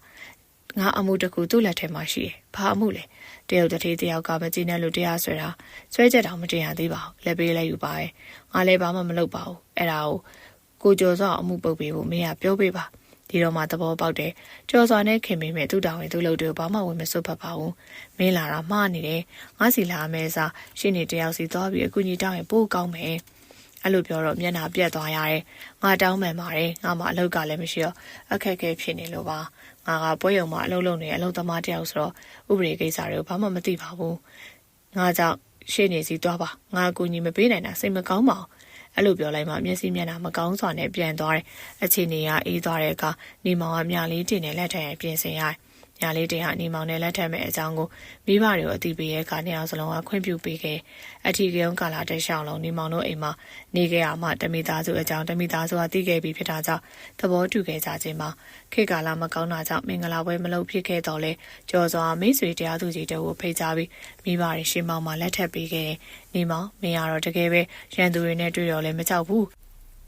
ငါအမှုတကူသူ့လက်ထဲမှာရှိတယ်ဘာအမှုလဲတယောက်တစ်ထည်တယောက်ကမကြည့်နဲ့လို့တရားဆွဲတာဆွဲချက်တောင်မတင်ရသေးပါဘူးလက်ပေးလိုက်ယူပါရဲ့ငါလည်းဘာမှမလုပ်ပါဘူးအဲ့ဒါကိုကျော်စွာအမှုပုတ်ပေးဖို့မင်းကပြောပေးပါဒီတော့မှသဘောပေါက်တယ်ကျော်စွာနဲ့ခင်မင်းမဲ့သူ့တောင်းဝင်သူ့လုပ်တယ်ဘာမှဝင်မစွတ်ဖက်ပါဘူးမင်းလာတာမှားနေတယ်ငါစီလာမယ်စားရှင်းနေတယောက်စီသွားပြီးအကူကြီးတောင်းရင်ပို့ကောင်းမယ်အဲ့လိုပြောတော့မျက်နှာပြက်သွားရတယ်ငါတောင်းမှန်ပါတယ်ငါမှအလုပ်ကလည်းမရှိတော့အခက်အခဲဖြစ်နေလို့ပါငါကပွဲရုံမှာအလုပ်လုပ်နေအလုပ်သမားတယောက်ဆိုတော့ဥပဒေကိစ္စတွေကိုဘာမှမသိပါဘူးငါကြောင့်ရှင်းနေစီသွားပါငါအကူကြီးမပေးနိုင်တာစိတ်မကောင်းပါဘူးအဲ့လိုပြောလိုက်မှမျက်စိမျက်နှာမကောင်းစွာနဲ့ပြန်သွားတယ်အခြေအနေကအေးသွားတဲ့အခါနေမောင်ကမြလေးတင်နဲ့လက်ထပ်ရင်ပြင်ဆင်ရတယ်ညာလေးတင်ကနေမောင်နဲ့လက်ထပ်မဲ့အကြောင်းကိုမိဘတွေကိုအသိပေးရဲ့ကနေအောင်စလုံးကခွင့်ပြုပေးခဲ့အထီးကုန်းကာလာတဲ့ရှောင်းလုံးနေမောင်တို့အိမ်မှာနေခဲ့ရမှတမိသားစုအကြောင်းတမိသားစုကသိခဲ့ပြီးဖြစ်တာကြောင့်သဘောတူခဲ့ကြခြင်းမှာခေတ်ကာလမကောင်းတာကြောင့်မင်္ဂလာပွဲမလုပ်ဖြစ်ခဲ့တော့လဲကြော်စွာမိတ်ဆွေတရားသူကြီးတို့ကိုဖိတ်ကြားပြီးမိဘတွေရှင်းမောင်မှာလက်ထပ်ပေးခဲ့နေမောင်မင်းကတော့တကယ်ပဲရန်သူတွေနဲ့တွေ့တော့လဲမကြောက်ဘူး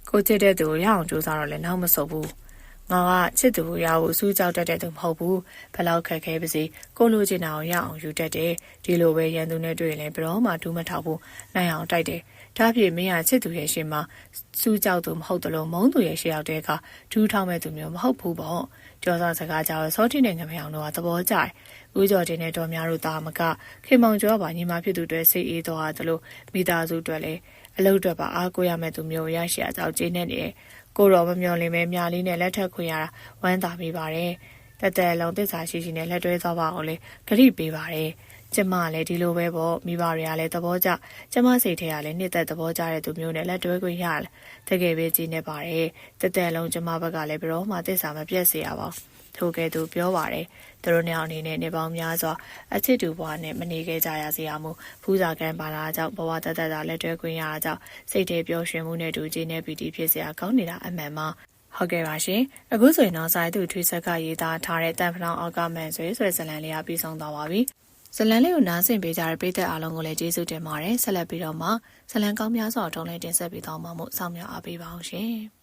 ကိုချစ်တဲ့သူကိုရအောင်ကြိုးစားတော့လဲနောက်မဆုတ်ဘူးငါကချစ်သူကိုရဖို့စူးကြောက်တတ်တဲ့သူမဟုတ်ဘူးဘလောက်ခက်ခဲပါစေကိုလိုချင်တာကိုရအောင်ယူတတ်တယ်ဒီလိုပဲရန်သူနဲ့တွေ့ရင်လည်းဘယ်တော့မှဒူးမထောက်ဘူးနိုင်အောင်တိုက်တယ်ဒါဖြင့်မင်းကချစ်သူရဲ့ရှေ့မှာစူးကြောက်သူမဟုတ်တယ်လို့မုန်းသူရဲ့ရှေ့ရောက်တဲ့အခါဒူးထောက်မဲ့သူမျိုးမဟုတ်ဘူးပေါ့ကြောစားစကားကြောက်စောတိနဲ့ငမေအောင်တို့ကသဘောကျတယ်ဦးကျော်တင်နဲ့တော်များတို့သားမကခင်မောင်ကျော်ကပါညီမဖြစ်သူတွေစိတ်အေးသွားတယ်လို့မိသားစုတွေလည်းအလုပ်တွေပါအားကိုးရမဲ့သူမျိုးရရှိအကြောင်းကျင်းနေတယ်ကိုတော်မမျော်လင့်မဲမြားလေးနဲ့လက်ထပ်ခွင့်ရတာဝမ်းသာမိပါတယ်တက်တက်လုံးသစ္စာရှိရှိနဲ့လက်တွဲသွားပါအောင်လေဂရိပေးပါတယ်ကျမလည်းဒီလိုပဲပေါ့မိဘတွေကလည်းသဘောကျကျမစိတ်ထဲကလည်းနှစ်သက်သဘောကျတဲ့သူမျိုးနဲ့လက်တွဲခွင့်ရတယ်တကယ်ပဲကြည်နေပါတယ်တက်တက်လုံးကျမဘက်ကလည်းဘယ်တော့မှသစ္စာမပြတ်စေရပါဘူးထိုကဲ့သို့ပြောပါတယ်သူတို့နှစ်ယောက်အနေနဲ့နေပေါင်းများစွာအချစ်တူဘဝနဲ့မနေခဲ့ကြရစေရမှုဖူးစာကံပါလာကြောင့်ဘဝတသက်တာလက်တွဲခွင့်ရတာကြောင့်စိတ်ထဲပျော်ရွှင်မှုနဲ့တူခြင်းနဲ့ပီတိဖြစ်စရာကောင်းနေတာအမှန်ပါဟုတ်ကဲ့ပါရှင်အခုဆိုရင်တော့စာရေးသူထွေးဆက်ကရေးသားထားတဲ့တန်ဖလောင်အောက်ကမန်ဆွေဆိုတဲ့ဇာတ်လမ်းလေးကပြီးဆုံးသွားပါပြီဇလန်လေးကိုနားဆင်ပေးကြတဲ့ပရိသတ်အားလုံးကိုလည်းကျေးဇူးတင်ပါတယ်ဆက်လက်ပြီးတော့မှဇလန်ကောင်းများစွာထုံးလင်းတင်ဆက်ပေးသွားမှာမို့စောင့်မျှော်အားပေးပါအောင်ရှင်